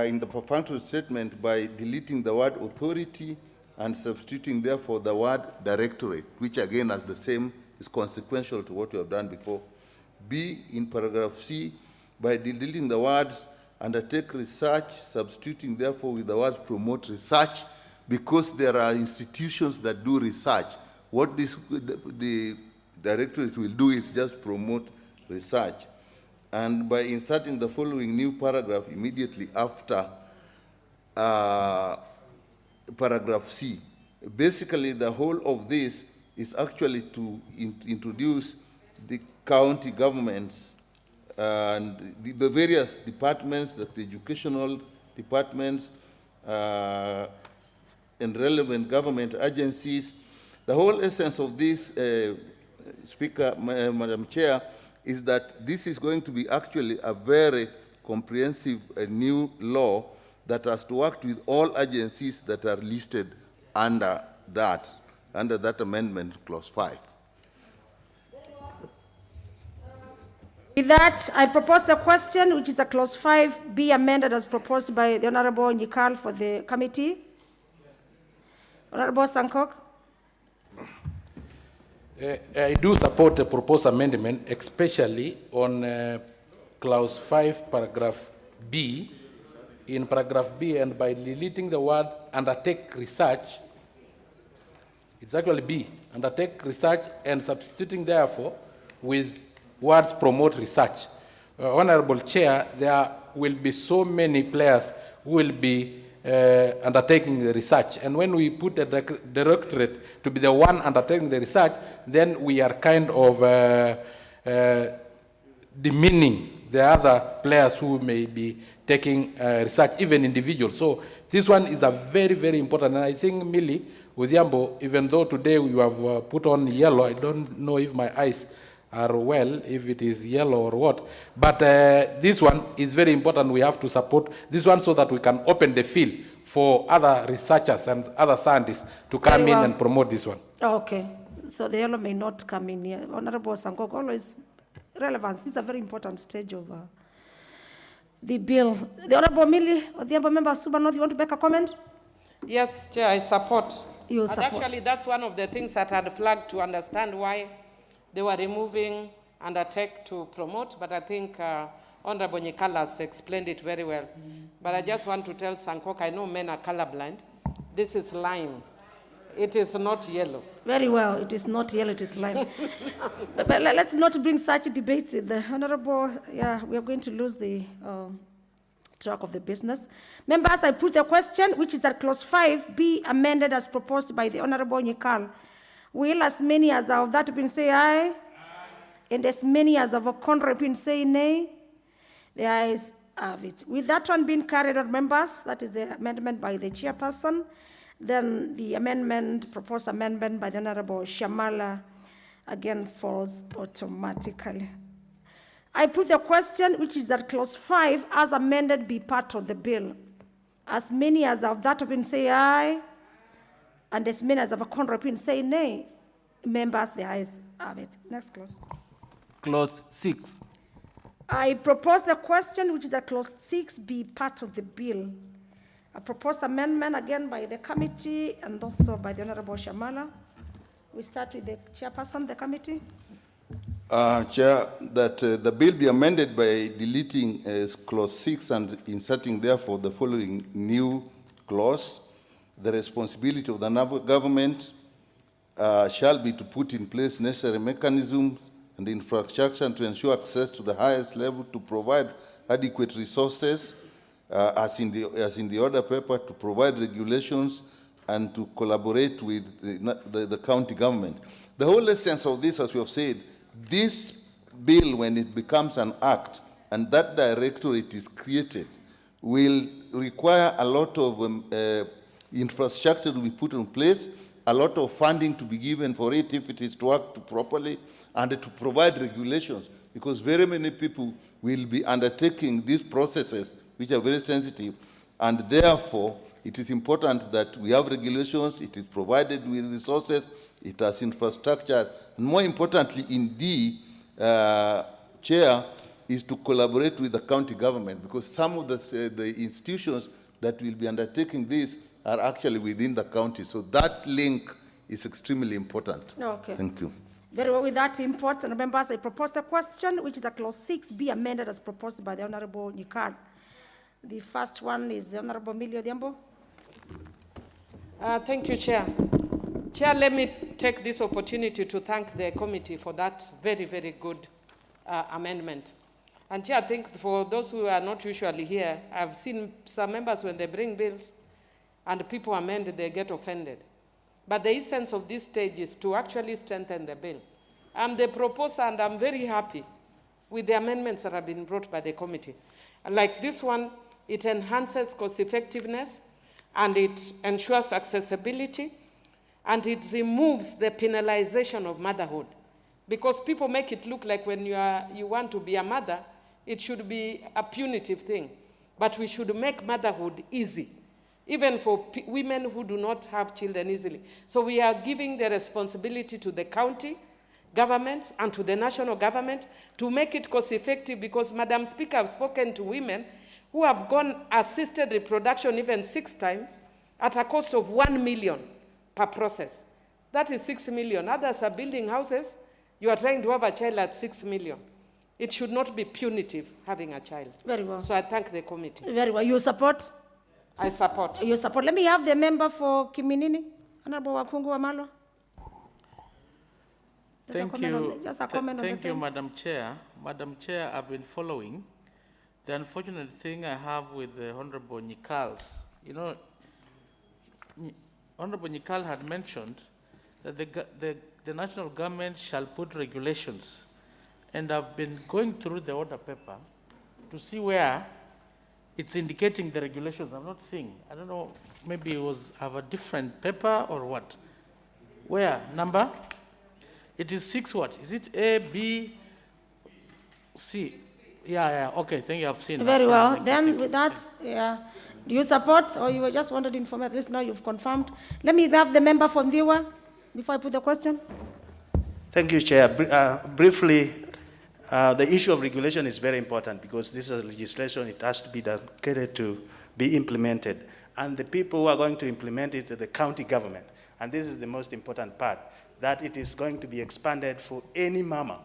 [SPEAKER 13] in the perfunctory statement by deleting the word authority and substituting therefore the word directorate, which again as the same is consequential to what we have done before. B, in paragraph C, by deleting the words undertake research, substituting therefore with the words promote research, because there are institutions that do research. What the directorate will do is just promote research. And by inserting the following new paragraph immediately after paragraph C. Basically, the whole of this is actually to introduce the county governments and the various departments, the educational departments, and relevant government agencies. The whole essence of this, Speaker, Madam Chair, is that this is going to be actually a very comprehensive new law that has to work with all agencies that are listed under that amendment, clause 5.
[SPEAKER 6] With that, I propose the question, which is a clause 5, be amended as proposed by the Honorable Nikal for the committee. Honorable Sankok.
[SPEAKER 10] I do support the proposed amendment, especially on clause 5, paragraph B, in paragraph B, and by deleting the word undertake research, it's actually B, undertake research, and substituting therefore with words promote research. Honorable Chair, there will be so many players who will be undertaking the research. And when we put the directorate to be the one undertaking the research, then we are kind of demeaning the other players who may be taking research, even individuals. So this one is a very, very important. And I think, Millie Udhiambo, even though today you have put on yellow, I don't know if my eyes are well, if it is yellow or what. But this one is very important. We have to support this one so that we can open the field for other researchers and other scientists to come in and promote this one.
[SPEAKER 6] Okay. So the yellow may not come in here. Honorable Sankok, always relevance. This is a very important stage of the bill. The Honorable Millie, or the other member Subanoth, you want to make a comment?
[SPEAKER 15] Yes, Chair, I support.
[SPEAKER 6] You
[SPEAKER 15] And
[SPEAKER 6] support.
[SPEAKER 15] actually, that's one of the things that I had flagged to understand why they were removing undertake to promote, but I think Honorable Nyikala has explained it very well. But I just want to tell Sankok, I know men are colorblind. This is lime. It is not yellow.
[SPEAKER 6] Very well. It is not yellow, it is lime. but let's not bring such debates. The Honorable, yeah, we are going to lose the track of the business. Members, I put the question, which is at clause 5, be amended as proposed by the Honorable Nyikal. Will as many as are of that opinion say aye? And as many as of a contrary opinion say nay? The ayes have it. With that one being carried on, members, that is the amendment by the chairperson. Then the amendment, proposed amendment by the Honorable Shamala, again falls automatically. I put the question, which is that clause 5, as amended, be part of the bill. As many as of that opinion say aye, and as many as of a contrary opinion say nay. Members, the ayes have it. Next clause.
[SPEAKER 10] Clause 6.
[SPEAKER 6] I propose the question, which is that clause 6 be part of the bill. A proposed amendment again by the committee and also by the Honorable Shamala. We start with the chairperson of the committee.
[SPEAKER 13] Chair, that the bill be amended by deleting clause 6 and inserting therefore the following new clause. The responsibility of the government shall be to put in place necessary mechanisms and infrastructure to ensure access to the highest level, to provide adequate resources, as in the order paper, to provide regulations and to collaborate with the county government. The whole essence of this, as we have said, this bill, when it becomes an act and that directorate is created, will require a lot of infrastructure to be put in place, a lot of funding to be given for it if it is to work properly, and to provide regulations, because very many people will be undertaking these processes which are very sensitive, and therefore it is important that we have regulations, it is provided with resources, it has infrastructure, and more importantly, in D, Chair, is to collaborate with the county government, because some of the institutions that will be undertaking this are actually within the county. So that link is extremely important.
[SPEAKER 6] Okay.
[SPEAKER 13] Thank you.
[SPEAKER 6] Very well, with that import, and members, I propose a question, which is a clause 6 be amended as proposed by the Honorable Nyikal. The first one is the Honorable Millie Odhiambo.
[SPEAKER 15] Thank you, Chair. Chair, let me take this opportunity to thank the committee for that very, very good amendment. And Chair, I think for those who are not usually here, I've seen some members when they bring bills and people amend, they get offended. But the essence of this stage is to actually strengthen the bill. I'm the proposer and I'm very happy with the amendments that have been brought by the committee. Like this one, it enhances cost effectiveness and it ensures accessibility and it removes the penalization of motherhood. Because people make it look like when you want to be a mother, it should be a punitive thing. But we should make motherhood easy, even for women who do not have children easily. So we are giving the responsibility to the county governments and to the national government to make it cost effective, because, Madam Speaker, I've spoken to women who have gone assisted reproduction even 6 times at a cost of 1 million per process. That is 6 million. Others are building houses. You are trying to have a child at 6 million. It should not be punitive having a child.
[SPEAKER 6] Very well.
[SPEAKER 15] So I thank the committee.
[SPEAKER 6] Very well. You support?
[SPEAKER 15] I support.
[SPEAKER 6] You support. Let me have the member for Kiminini, Honorable Wakungu Wamalo.
[SPEAKER 16] Thank you.
[SPEAKER 6] Just a comment on the
[SPEAKER 16] Thank you,
[SPEAKER 6] same.
[SPEAKER 16] Madam Chair. Madam Chair, I've been following. The unfortunate thing I have with the Honorable Nikals, you know, Honorable Nikal had mentioned that the national government shall put regulations. And I've been going through the order paper to see where it's indicating the regulations. I'm not seeing. I don't know, maybe it was have a different paper or what. Where? Number? It is 6 what? Is it A, B, C? Yeah, okay, thank you, I've seen.
[SPEAKER 6] Very well.
[SPEAKER 16] Thank
[SPEAKER 6] Then
[SPEAKER 16] you.
[SPEAKER 6] with that, do you support or you just wanted to inform? At least now you've confirmed. Let me have the member from Ndiwa before I put the question.
[SPEAKER 17] Thank you, Chair. Briefly, the issue of regulation is very important because this is legislation. It has to be dedicated to be implemented. And the people who are going to implement it are the county government. And this is the most important part, that it is going to be expanded for any mama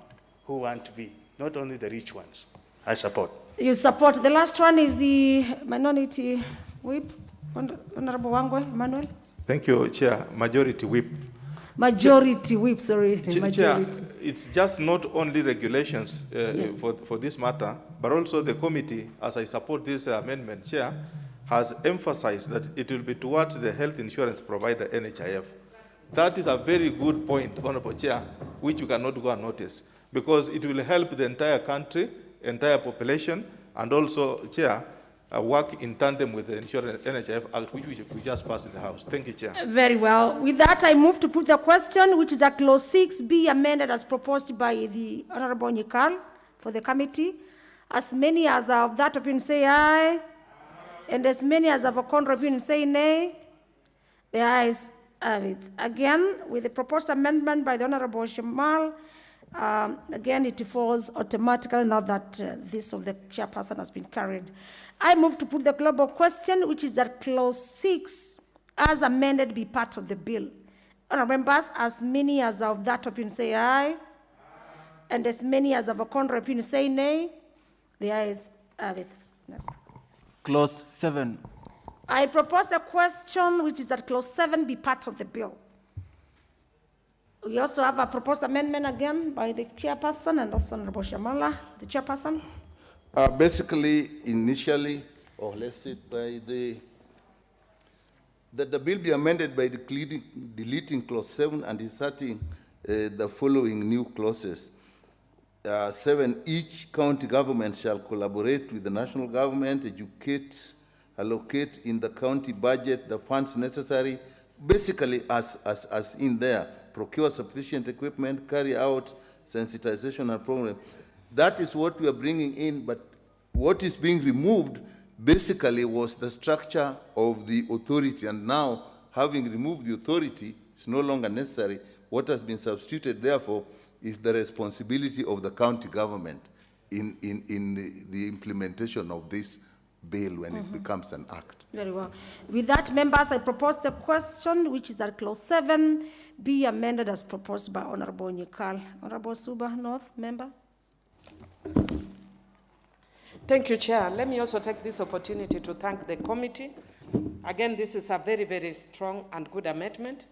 [SPEAKER 17] who want to be, not only the rich ones. I support.
[SPEAKER 6] You support. The last one is the minority whip. Honorable Wangwe, Emmanuel.
[SPEAKER 18] Thank you, Chair. Majority whip.
[SPEAKER 6] Majority whip, sorry. Majority.
[SPEAKER 18] Chair, it's just not only regulations
[SPEAKER 6] Yes.
[SPEAKER 18] for this matter, but also the committee, as I support this amendment, Chair, has emphasized that it will be towards the health insurance provider, NHIF. That is a very good point, Honorable Chair, which you cannot go unnoticed, because it will help the entire country, entire population, and also, Chair, work in tandem with the Insurance NHIF Act, which we just passed in the House. Thank you, Chair.
[SPEAKER 6] Very well. With that, I move to put the question, which is that clause 6 be amended as proposed by the Honorable Nikal for the committee. As many as are of that opinion say aye, and as many as have a contrary opinion say nay. The ayes have it. Again, with the proposed amendment by the Honorable Shamal, again, it falls automatically now that this of the chairperson has been carried. I move to put the global question, which is that clause 6, as amended, be part of the bill. Honorable members, as many as of that opinion say aye, and as many as of a contrary opinion say nay. The ayes have it. Yes.
[SPEAKER 2] Clause 7.
[SPEAKER 6] I propose a question, which is that clause 7 be part of the bill. We also have a proposed amendment again by the chairperson and also Honorable Shamala, the chairperson.
[SPEAKER 13] Basically, initially, or let's say that the bill be amended by deleting clause 7 and inserting the following new clauses. 7, each county government shall collaborate with the national government, allocate in the county budget the funds necessary, basically as in there, procure sufficient equipment, carry out sensitization and program. That is what we are bringing in, but what is being removed basically was the structure of the authority, and now having removed the authority, it's no longer necessary. What has been substituted, therefore, is the responsibility of the county government in the implementation of this bill when it becomes an act.
[SPEAKER 6] Very well. With that, members, I propose the question, which is that clause 7 be amended as proposed by Honorable Nikal. Honorable Suba North, member.
[SPEAKER 15] Thank you, Chair. Let me also take this opportunity to thank the committee. Again, this is a very, very strong and good amendment.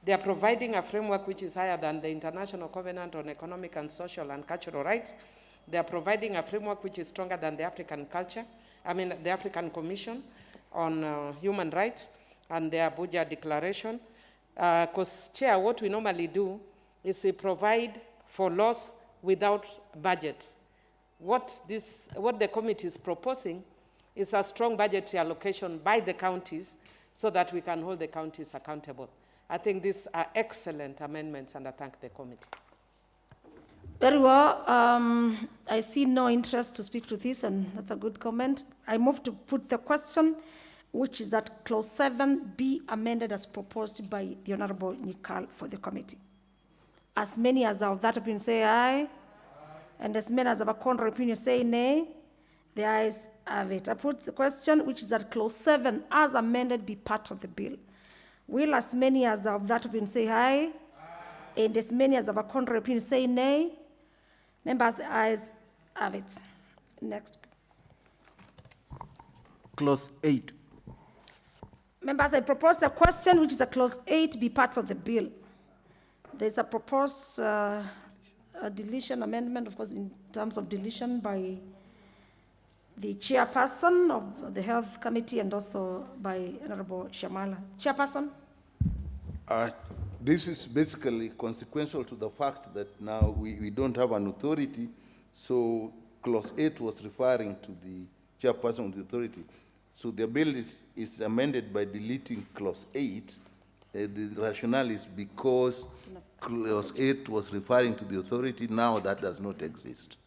[SPEAKER 15] They are providing a framework which is higher than the International Covenant on Economic and Social and Cultural Rights. They are providing a framework which is stronger than the African the African Commission on Human Rights and the Abuja Declaration. Because, Chair, what we normally do is we provide for laws without budgets. What the committee is proposing is a strong budgetary allocation by the counties so that we can hold the counties accountable. I think these are excellent amendments, and I thank the committee.
[SPEAKER 6] Very well. I see no interest to speak to this, and that's a good comment. I move to put the question, which is that clause 7 be amended as proposed by the Honorable Nikal for the committee. As many as of that opinion say aye, and as many as of a contrary opinion say nay. The ayes have it. I put the question, which is that clause 7 as amended be part of the bill. Will as many as of that opinion say aye, and as many as of a contrary opinion say nay. Members, the ayes have it. Next.
[SPEAKER 2] Clause 8.
[SPEAKER 6] Members, I propose the question, which is a clause 8, be part of the bill. There's a proposed a deletion amendment, of course, in terms of deletion by the chairperson of the Health Committee and also by Honorable Shamala. Chairperson?
[SPEAKER 13] This is basically consequential to the fact that now we don't have an authority, so clause 8 was referring to the chairperson of the authority. So the bill is amended by deleting clause 8. The rationale is because clause 8 was referring to the authority, now that does not exist.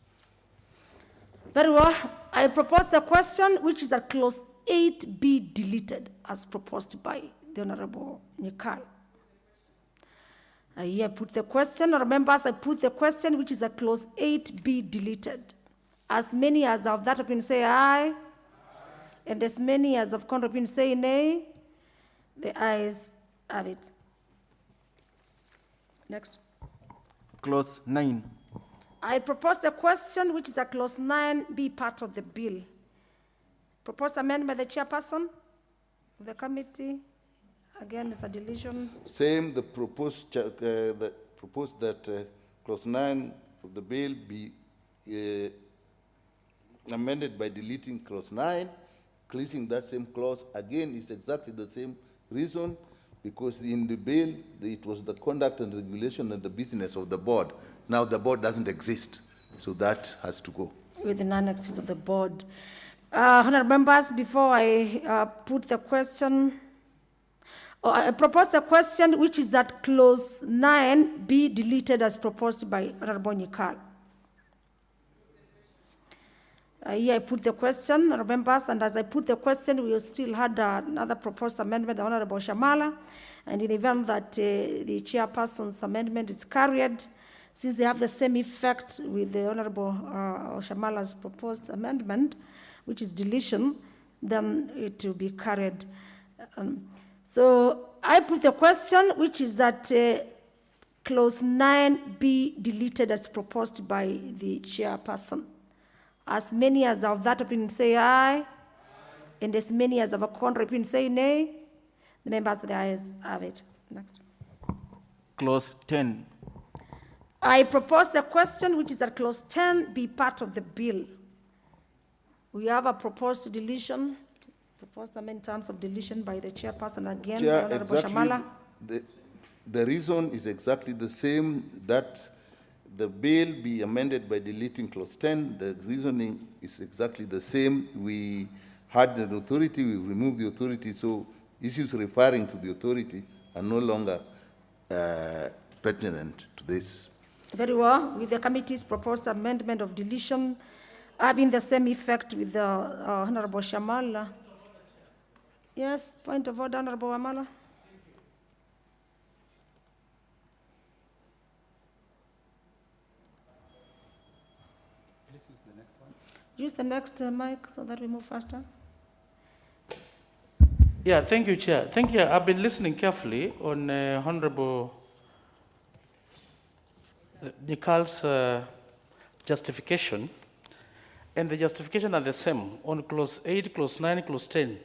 [SPEAKER 6] Very well. I propose the question, which is that clause 8 be deleted as proposed by the Honorable Nyikal. I here put the question, or members, I put the question, which is that clause 8 be deleted. As many as of that opinion say aye, and as many as of contrary opinion say nay, the ayes have it. Next.
[SPEAKER 2] Clause 9.
[SPEAKER 6] I propose the question, which is that clause 9 be part of the bill. Proposed amendment by the chairperson of the committee. Again, it's a deletion.
[SPEAKER 13] Same, the proposed that clause 9 of the bill be amended by deleting clause 9. Increasing that same clause, again, is exactly the same reason, because in the bill, it was the conduct and regulation and the business of the board. Now the board doesn't exist, so that has to go.
[SPEAKER 6] With the non-access of the board. Honourable members, before I put the question, I propose the question, which is that clause 9 be deleted as proposed by Honourable Nyikal. Here I put the question, Honourable members, and as I put the question, we still had another proposed amendment, the Honourable Shamala, and in the event that the chairperson's amendment is carried, since they have the same effect with the Honourable Shamala's proposed amendment, which is deletion, then it will be carried. So I put the question, which is that clause 9 be deleted as proposed by the chairperson. As many as of that opinion say aye, and as many as of a contrary opinion say nay, the members of the ayes have it. Next.
[SPEAKER 2] Clause 10.
[SPEAKER 6] I propose the question, which is that clause 10 be part of the bill. We have a proposed deletion, proposed amendment in terms of deletion by the chairperson again,
[SPEAKER 13] Chair,
[SPEAKER 6] Honorable Shamala.
[SPEAKER 13] The reason is exactly the same, that the bill be amended by deleting clause 10. The reasoning is exactly the same. We had an authority, we removed the authority, so issues referring to the authority are no longer pertinent to this.
[SPEAKER 6] Very well. With the committee's proposed amendment of deletion having the same effect with the Honorable Shamala. Yes, point of order, Honorable Amala. Use the next mic so that we move faster.
[SPEAKER 16] Yeah, thank you, Chair. Thank you. I've been listening carefully on Honorable Nyikal's justification, and the justification are the same on clause 8, clause 9, clause 10.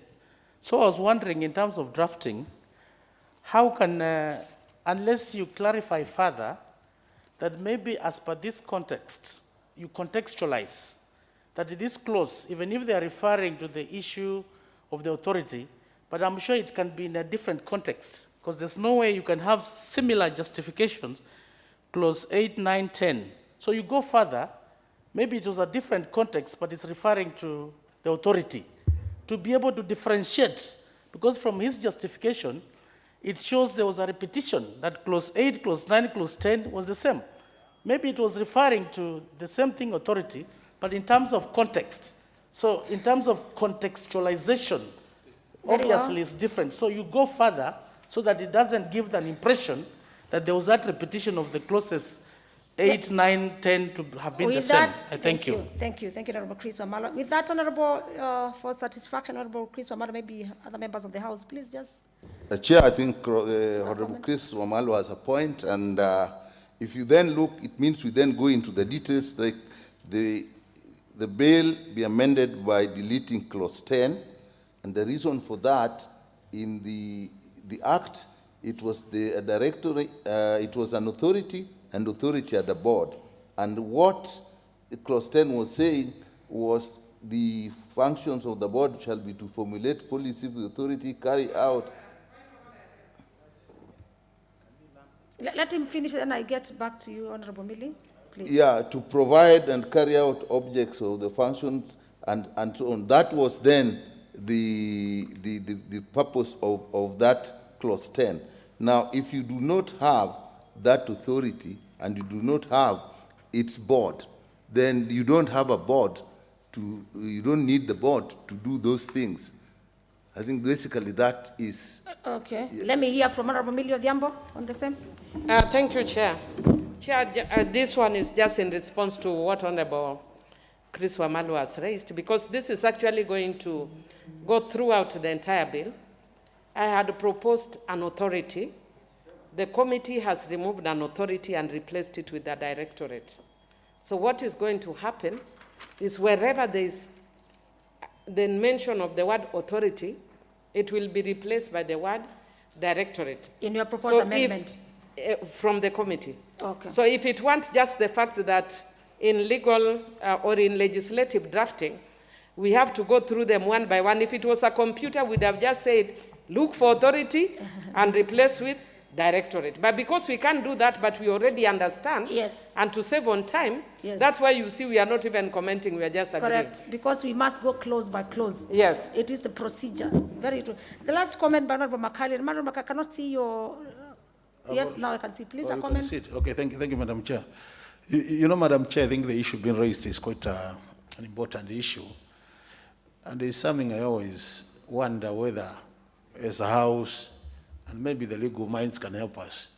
[SPEAKER 16] So I was wondering, in terms of drafting, how can, unless you clarify further, that maybe as per this context, you contextualize that this clause, even if they are referring to the issue of the authority, but I'm sure it can be in a different context, because there's no way you can have similar justifications, clause 8, 9, 10. So you go further, maybe it was a different context, but it's referring to the authority, to be able to differentiate, because from his justification, it shows there was a repetition, that clause 8, clause 9, clause 10 was the same. Maybe it was referring to the same thing, authority, but in terms of context. So in terms of contextualization, obviously it's different. So you go further so that it doesn't give an impression that there was that repetition of the clauses 8, 9, 10 to have been the same. Thank you.
[SPEAKER 6] Thank you, Honorable Chris Wamala. With that, Honorable, for satisfaction, Honorable Chris Wamala, maybe other members of the House, please just.
[SPEAKER 13] Chair, I think Honorable Chris Wamala has a point, and if you then look, it means we then go into the details, like the bill be amended by deleting clause 10, and the reason for that, in the act, it was the directory, it was an authority, and authority at the board. And what clause 10 was saying was the functions of the board shall be to formulate policy for the authority, carry out.
[SPEAKER 6] Let him finish, then I get back to you, Honorable Millie, please.
[SPEAKER 13] Yeah, to provide and carry out objects of the functions and so on. That was then the purpose of that clause 10. Now, if you do not have that authority and you do not have its board, then you don't have a board to, you don't need the board to do those things. I think basically that is.
[SPEAKER 6] Okay. Yeah. Let me hear from Honorable Millie Odhiambo on the same.
[SPEAKER 15] Thank you, Chair. Chair, this one is just in response to what Honorable Chris Wamalu has raised, because this is actually going to go throughout the entire bill. I had proposed an authority. The committee has removed an authority and replaced it with a directorate. So what is going to happen is wherever there is the mention of the word authority, it will be replaced by the word directorate.
[SPEAKER 6] In your proposed amendment?
[SPEAKER 15] From the committee.
[SPEAKER 6] Okay.
[SPEAKER 15] So if it weren't just the fact that in legal or in legislative drafting, we have to go through them one by one. If it was a computer, we'd have just said, look for authority and replace with directorate. But because we can't do that, but we already understand,
[SPEAKER 6] yes,
[SPEAKER 15] and to save on time,
[SPEAKER 6] yes,
[SPEAKER 15] that's why you see we are not even commenting, we are just agreeing.
[SPEAKER 6] Correct, because we must go clause by clause.
[SPEAKER 15] Yes.
[SPEAKER 6] It is the procedure. Very true. The last comment by Honorable Makali. Honorable Makali, I cannot see your... Yes, now I can see. Please, a comment.
[SPEAKER 9] Okay, thank you, Madam Chair. You know, Madam Chair, I think the issue being raised is quite an important issue. And it's something I always wonder whether, as a House, and maybe the legal minds can help us.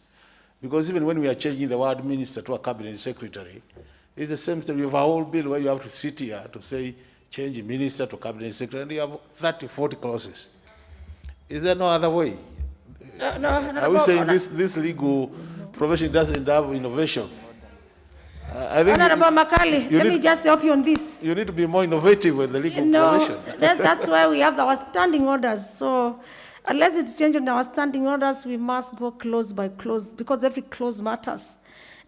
[SPEAKER 9] Because even when we are changing the word minister to a cabinet secretary, it's the same thing. You have a whole bill where you have to sit here to say, change minister to cabinet secretary, and you have 30, 40 clauses. Is there no other way?
[SPEAKER 6] No,
[SPEAKER 9] are we saying this legal profession doesn't have innovation? I think
[SPEAKER 6] Honorable Makali, let me just help you on this.
[SPEAKER 9] You need to be more innovative with the legal profession.
[SPEAKER 6] That's why we have our standing orders. So unless it's changed in our standing orders, we must go clause by clause, because every clause matters.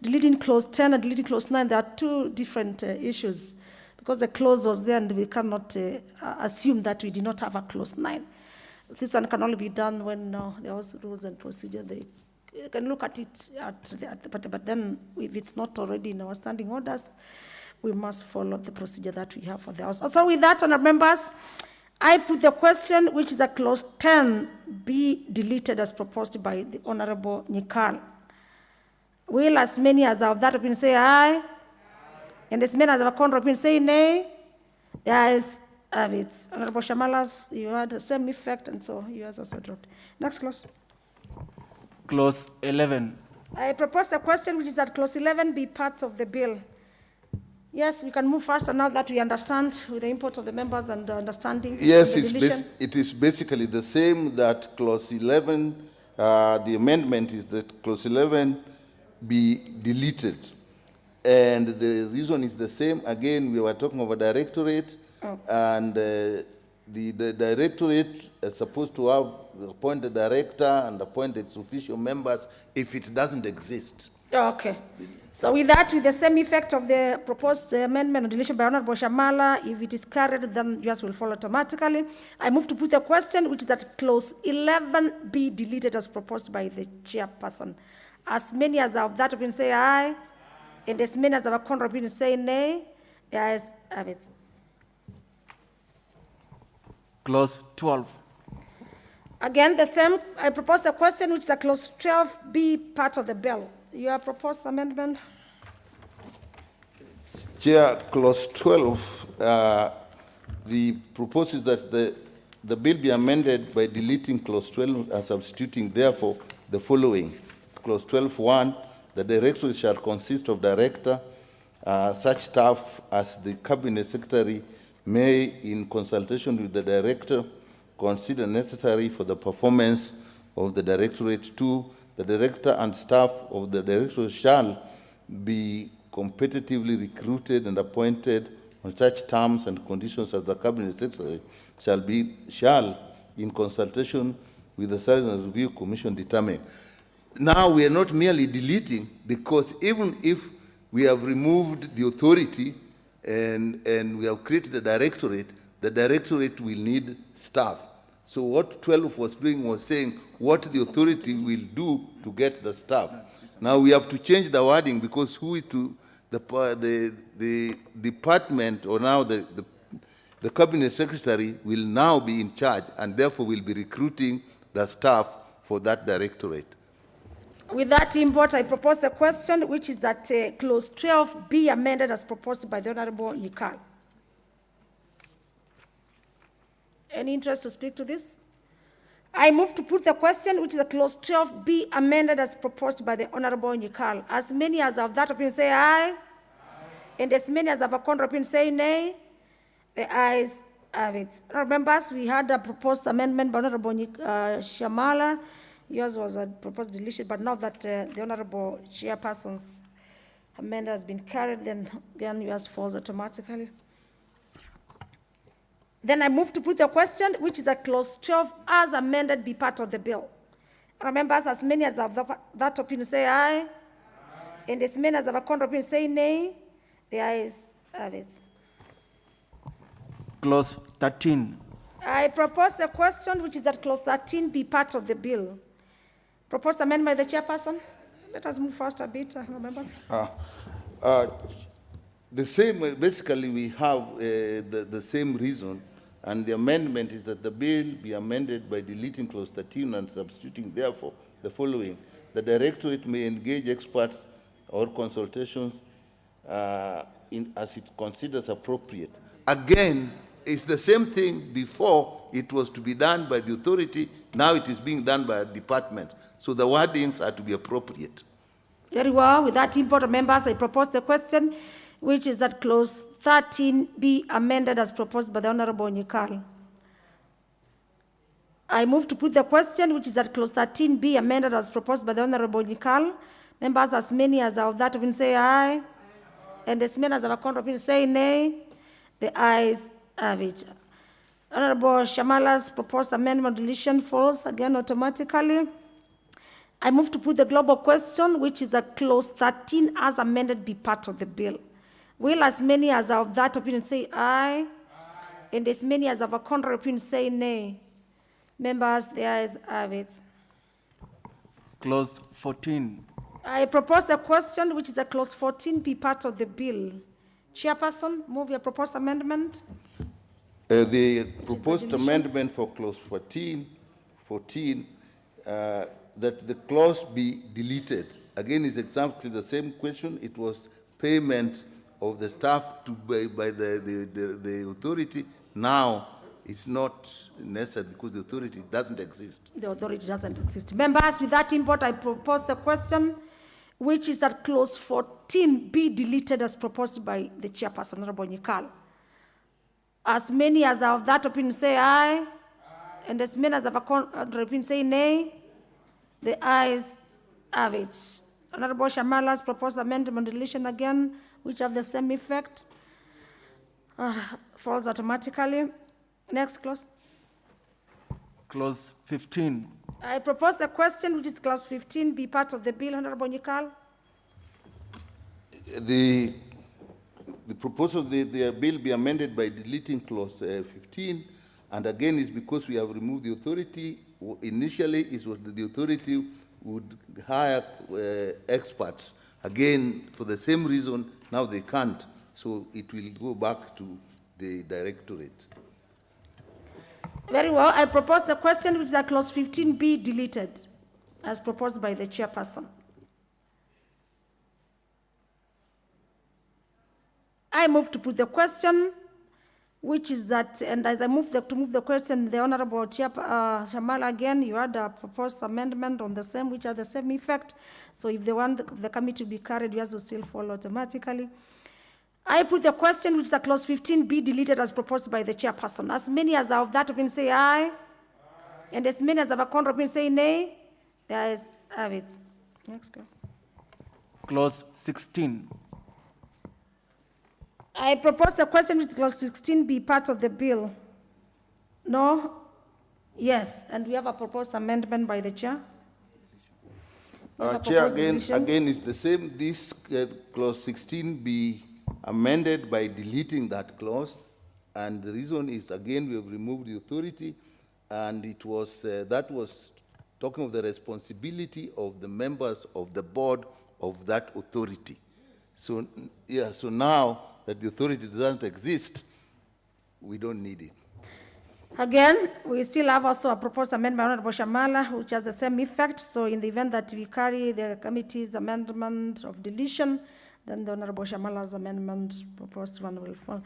[SPEAKER 6] Deleting clause 10 and deleting clause 9, there are two different issues, because the clause was there and we cannot assume that we did not have a clause 9. This one can only be done when there was rules and procedure. They can look at it, but then if it's not already in our standing orders, we must follow the procedure that we have for the House. Also with that, honourable members, I put the question, which is that clause 10 be deleted as proposed by the Honourable Nyikal. Will as many as have that opinion say aye? And as many as have a contrary opinion say nay? The ayes have it. Honourable Shamalas, you had the same effect, and so yours also dropped. Next clause.
[SPEAKER 19] Clause 11.
[SPEAKER 6] I propose a question, which is that clause 11 be part of the bill. Yes, we can move faster now that we understand with the input of the members and understanding.
[SPEAKER 13] Yes, it is basically the same that clause 11, the amendment is that clause 11 be deleted. And the reason is the same. Again, we were talking of a directorate, and the directorate is supposed to have appoint a director and appoint ex officio members if it doesn't exist.
[SPEAKER 6] Okay. So with that, with the same effect of the proposed amendment or deletion by Honorable Shamala, if it is carried, then yours will follow automatically. I move to put the question, which is that clause 11 be deleted as proposed by the chairperson. As many as have that opinion say aye, and as many as have a contrary opinion say nay. The ayes have it.
[SPEAKER 19] Clause 12.
[SPEAKER 6] Again, the same. I propose the question, which is that clause 12 be part of the bill. Your proposed amendment?
[SPEAKER 13] Chair, clause 12, the proposes that the bill be amended by deleting clause 12 and substituting, therefore, the following. Clause 12.1, the directorate shall consist of director, such staff as the cabinet secretary may, in consultation with the director, consider necessary for the performance of the directorate. 2, the director and staff of the directorate shall be competitively recruited and appointed on such terms and conditions as the Cabinet Secretary shall, in consultation with the Silent Review Commission, determine. Now we are not merely deleting, because even if we have removed the authority and we have created a directorate, the directorate will need staff. So what 12 was doing was saying what the authority will do to get the staff. Now we have to change the wording, because who is to the department, or now the Cabinet Secretary will now be in charge, and therefore will be recruiting the staff for that directorate.
[SPEAKER 6] With that import, I propose a question, which is that clause 12 be amended as proposed by the Honorable Nikal. Any interest to speak to this? I move to put the question, which is that clause 12 be amended as proposed by the Honorable Nikal. As many as of that opinion say aye, and as many as of a contrary opinion say nay. The ayes have it. Members, we had a proposed amendment by Honorable Shamala. Yours was a proposed deletion, but now that the Honorable Chairperson's amendment has been carried, then yours falls automatically. Then I move to put the question, which is that clause 12 as amended be part of the bill. Members, as many as of that opinion say aye, and as many as of a contrary opinion say nay. The ayes have it.
[SPEAKER 19] Clause 13.
[SPEAKER 6] I propose a question, which is that clause 13 be part of the bill. Proposed amendment by the chairperson. Let us move fast a bit, members.
[SPEAKER 13] The same, basically we have the same reason, and the amendment is that the bill be amended by deleting clause 13 and substituting therefore the following. The directorate may engage experts or consultations as it considers appropriate. Again, it's the same thing. Before it was to be done by the authority, now it is being done by a department. So the wordings are to be appropriate.
[SPEAKER 6] Very well. With that import, members, I propose the question, which is that clause 13 be amended as proposed by the Honorable Nikal. I move to put the question, which is that clause 13 be amended as proposed by the Honorable Nikal. Members, as many as of that opinion say aye, and as many as of a contrary opinion say nay. The ayes have it. Honorable Shamala's proposed amendment deletion falls again automatically. I move to put the global question, which is that clause 13 as amended be part of the bill. Will as many as of that opinion say aye, and as many as of a contrary opinion say nay. Members, the ayes have it.
[SPEAKER 19] Clause 14.
[SPEAKER 6] I propose a question, which is that clause 14 be part of the bill. Chairperson, move your proposed amendment.
[SPEAKER 13] The proposed amendment for clause 14, that the clause be deleted. Again, is exactly the same question. It was payment of the staff by the authority. Now, it's not necessary because the authority doesn't exist.
[SPEAKER 6] The authority doesn't exist. Members, with that import, I propose the question, which is that clause 14 be deleted as proposed by the chairperson, Honorable Nikal. As many as of that opinion say aye, and as many as of a contrary opinion say nay. The ayes have it. Honorable Shamala's proposed amendment deletion again, which have the same effect, falls automatically. Next clause.
[SPEAKER 19] Clause 15.
[SPEAKER 6] I propose the question, which is clause 15, be part of the bill, Honorable Nikal.
[SPEAKER 13] The proposal, the bill be amended by deleting clause 15, and again it's because we have removed the authority. Initially, it was the authority would hire experts. Again, for the same reason, now they can't. So it will go back to the directorate.
[SPEAKER 6] Very well. I propose the question, which is that clause 15 be deleted, as proposed by the chairperson. I move to put the question, which is that, and as I move to move the question, the Honorable Shamala again, you had a proposed amendment on the same, which are the same effect. So if the one the committee to be carried, yours will still follow automatically. I put the question, which is that clause 15 be deleted as proposed by the chairperson. As many as of that opinion say aye, and as many as of a contrary opinion say nay. The ayes have it. Next clause.
[SPEAKER 19] Clause 16.
[SPEAKER 6] I propose the question which clause 16 be part of the bill. No? Yes. And we have a proposed amendment by the chair. We have a
[SPEAKER 13] Chair,
[SPEAKER 6] proposed addition.
[SPEAKER 13] again, it's the same. This clause 16 be amended by deleting that clause. And the reason is, again, we have removed the authority, and it was, that was talking of the responsibility of the members of the board of that authority. So, yeah, so now that the authority doesn't exist, we don't need it.
[SPEAKER 6] Again, we still have also a proposed amendment by Honorable Shamala, which has the same effect. So in the event that we carry the committee's amendment of deletion, then the Honorable Shamala's amendment proposed one will fall.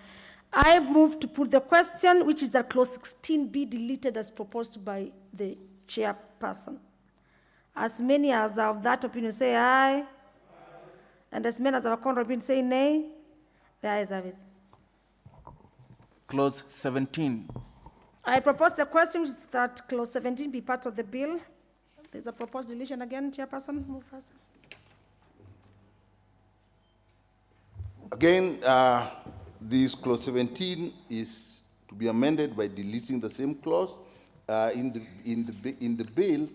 [SPEAKER 6] I move to put the question, which is that clause 16 be deleted as proposed by the chairperson. As many as are of that opinion say aye, and as many as are of contrary opinion say nay. The ayes have it.
[SPEAKER 19] Clause 17.
[SPEAKER 6] I propose the question which is that clause 17 be part of the bill. There's a proposed deletion again, chairperson. Move first.
[SPEAKER 13] Again, this clause 17 is to be amended by deleting the same clause. In the bill,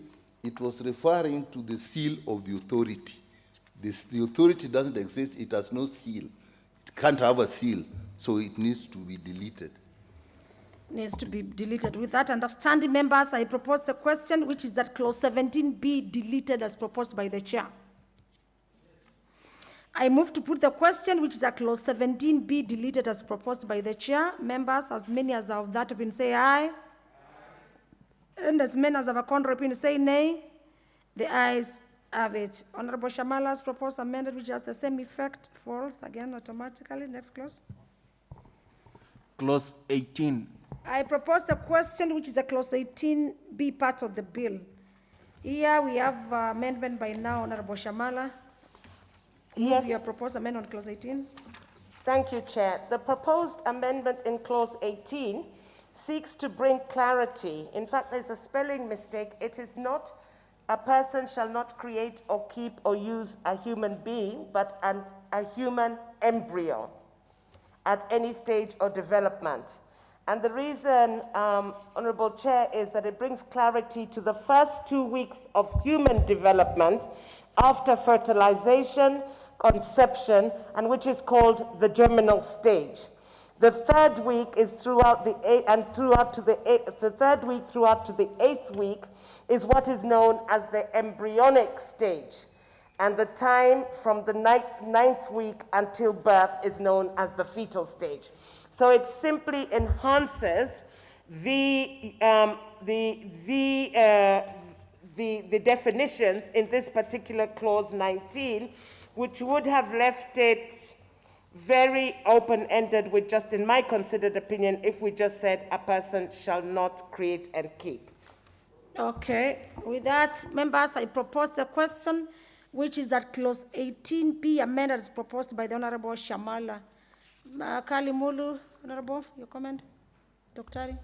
[SPEAKER 13] it was referring to the seal of the authority. The authority doesn't exist, it has no seal. It can't have a seal, so it needs to be deleted.
[SPEAKER 6] Needs to be deleted. With that understanding, members, I propose the question, which is that clause 17 be deleted as proposed by the chair. I move to put the question, which is that clause 17 be deleted as proposed by the chair. Members, as many as are of that opinion say aye. And as many as have a contrary opinion say nay. The ayes have it. Honorable Shamala's proposed amendment, which has the same effect, falls again automatically. Next clause.
[SPEAKER 19] Clause 18.
[SPEAKER 6] I propose the question, which is a clause 18 be part of the bill. Here we have amendment by now, Honorable Shamala.
[SPEAKER 14] Yes.
[SPEAKER 6] Move your proposed amendment on clause 18.
[SPEAKER 14] Thank you, Chair. The proposed amendment in clause 18 seeks to bring clarity. In fact, there's a spelling mistake. It is not a person shall not create or keep or use a human being, but a human embryo at any stage or development. And the reason, Honorable Chair, is that it brings clarity to the first 2 weeks of human development after fertilization, conception, and which is called the germinal stage. The third week is throughout the third week throughout to the 8th week is what is known as the embryonic stage. And the time from the 9th week until birth is known as the fetal stage. So it simply enhances the definitions in this particular clause 19, which would have left it very open-ended with just, in my considered opinion, if we just said a person shall not create and keep.
[SPEAKER 6] Okay. With that, members, I propose the question, which is that clause 18 be amended as proposed by the Honorable Shamala. Kali Mulu, Honorable, your comment? Dr.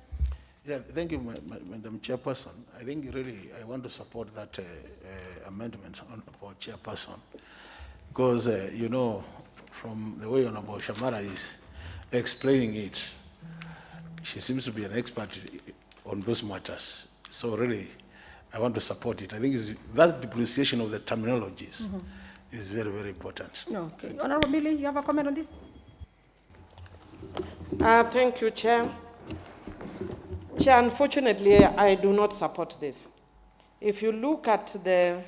[SPEAKER 9] Yeah, thank you, Madam Chairperson. I think really I want to support that amendment for Chairperson because, you know, from the way Honorable Shamara is explaining it, she seems to be an expert on those matters. So really, I want to support it. I think that depreciation of the terminologies is very, very important.
[SPEAKER 6] Okay. Honorable Billy, you have a comment on this?
[SPEAKER 15] Thank you, Chair. Chair, unfortunately, I do not support this. If you look at the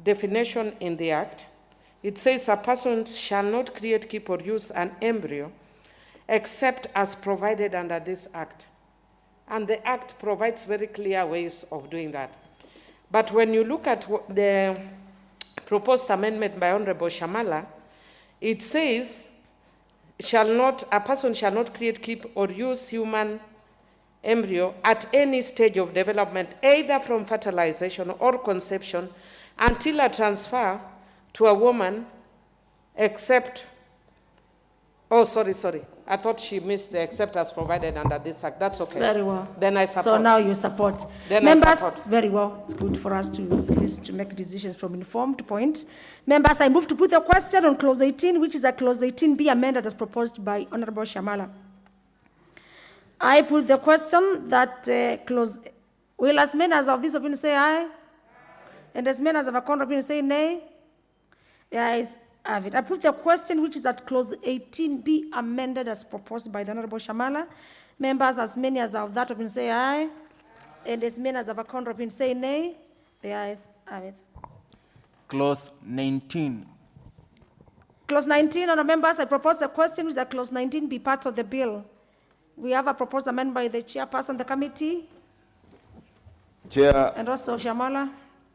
[SPEAKER 15] definition in the Act, it says a person shall not create, keep, or use an embryo except as provided under this Act. And the Act provides very clear ways of doing that. But when you look at the proposed amendment by Honorable Shamala, it says a person shall not create, keep, or use human embryo at any stage of development, either from fertilization or conception, until a transfer to a woman, except, I thought she missed the except as provided under this act. That's okay.
[SPEAKER 6] Very well.
[SPEAKER 15] Then I support.
[SPEAKER 6] So now you support.
[SPEAKER 15] Then
[SPEAKER 6] Members,
[SPEAKER 15] I support.
[SPEAKER 6] very well. It's good for us to at least to make decisions from informed points. Members, I move to put the question on clause 18, which is a clause 18B amended as proposed by Honorable Shamala. I put the question that clause, will as many as of this opinion say aye? And as many as of a contrary opinion say nay? The ayes have it. I put the question which is at clause 18B amended as proposed by the Honorable Shamala. Members, as many as of that opinion say aye, and as many as of a contrary opinion say nay. The ayes have it.
[SPEAKER 19] Clause 19.
[SPEAKER 6] Clause 19, Honourable Members, I propose the question which is that clause 19 be part of the bill. We have a proposed amendment by the chairperson of the committee.
[SPEAKER 13] Chair,
[SPEAKER 6] and also Shamala.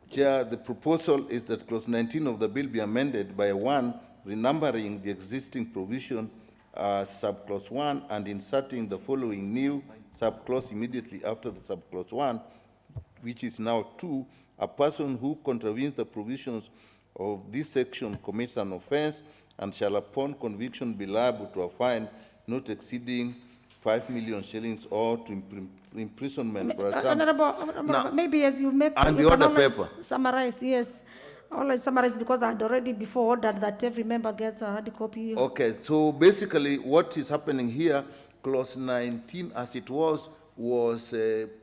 [SPEAKER 13] Chair, the proposal is that clause 19 of the bill be amended by 1, renumbering the existing provision subclause 1 and inserting the following new subclause immediately after the subclause 1, which is now 2. A person who contravenes the provisions of this section commits an offense and shall upon conviction be liable to a fine not exceeding 5 million shillings or to imprisonment for a term.
[SPEAKER 6] Honorable, maybe as you make
[SPEAKER 13] and
[SPEAKER 6] you
[SPEAKER 13] the order
[SPEAKER 6] always
[SPEAKER 13] paper.
[SPEAKER 6] Summarize, yes. Always summarize because I had already before ordered that every member gets a hard copy.
[SPEAKER 13] Okay, so basically what is happening here, clause 19 as it was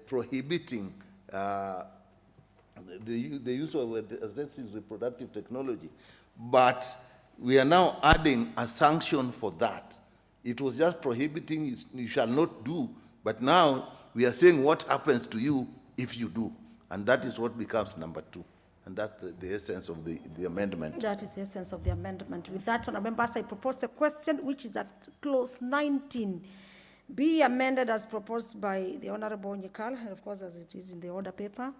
[SPEAKER 13] prohibiting the use of assistive reproductive technology. But we are now adding a sanction for that. It was just prohibiting, you shall not do, but now we are saying what happens to you if you do. And that is what becomes number 2. And that's the essence of the amendment.
[SPEAKER 6] That is the essence of the amendment. With that, Honourable Members, I propose the question, which is at clause 19, be amended as proposed by the Honourable Nyekal, and of course as it is in the order paper.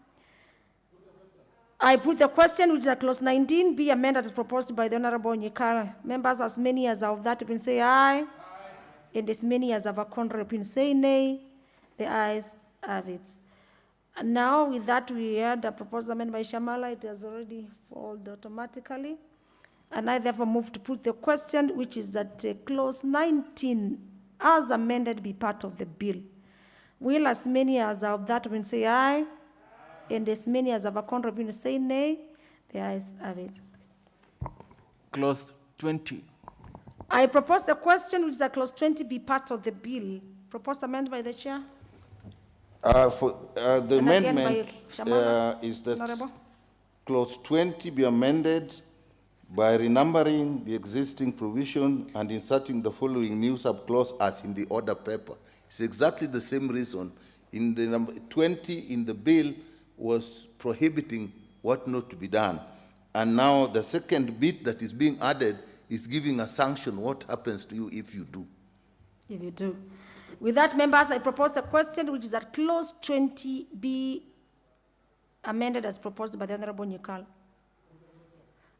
[SPEAKER 6] I put the question, which is at clause 19, be amended as proposed by the Honourable Nyekal. Members, as many as of that opinion say aye, and as many as of a contrary opinion say nay. The ayes have it. And now, with that, we had a proposed amendment by Shamala. It has already followed automatically. And I therefore move to put the question, which is that clause 19, as amended, be part of the bill. Will as many as of that opinion say aye, and as many as of a contrary opinion say nay. The ayes have it.
[SPEAKER 19] Clause 20.
[SPEAKER 6] I propose the question, which is that clause 20 be part of the bill. Proposed amendment by the chair.
[SPEAKER 13] The amendment is that
[SPEAKER 6] Honorable.
[SPEAKER 13] clause 20 be amended by renumbering the existing provision and inserting the following new subclause as in the order paper. It's exactly the same reason. In the number 20 in the bill was prohibiting what not to be done. And now the second bit that is being added is giving a sanction what happens to you if you do.
[SPEAKER 6] If you do. With that, members, I propose a question, which is that clause 20 be amended as proposed by the Honourable Nyekal.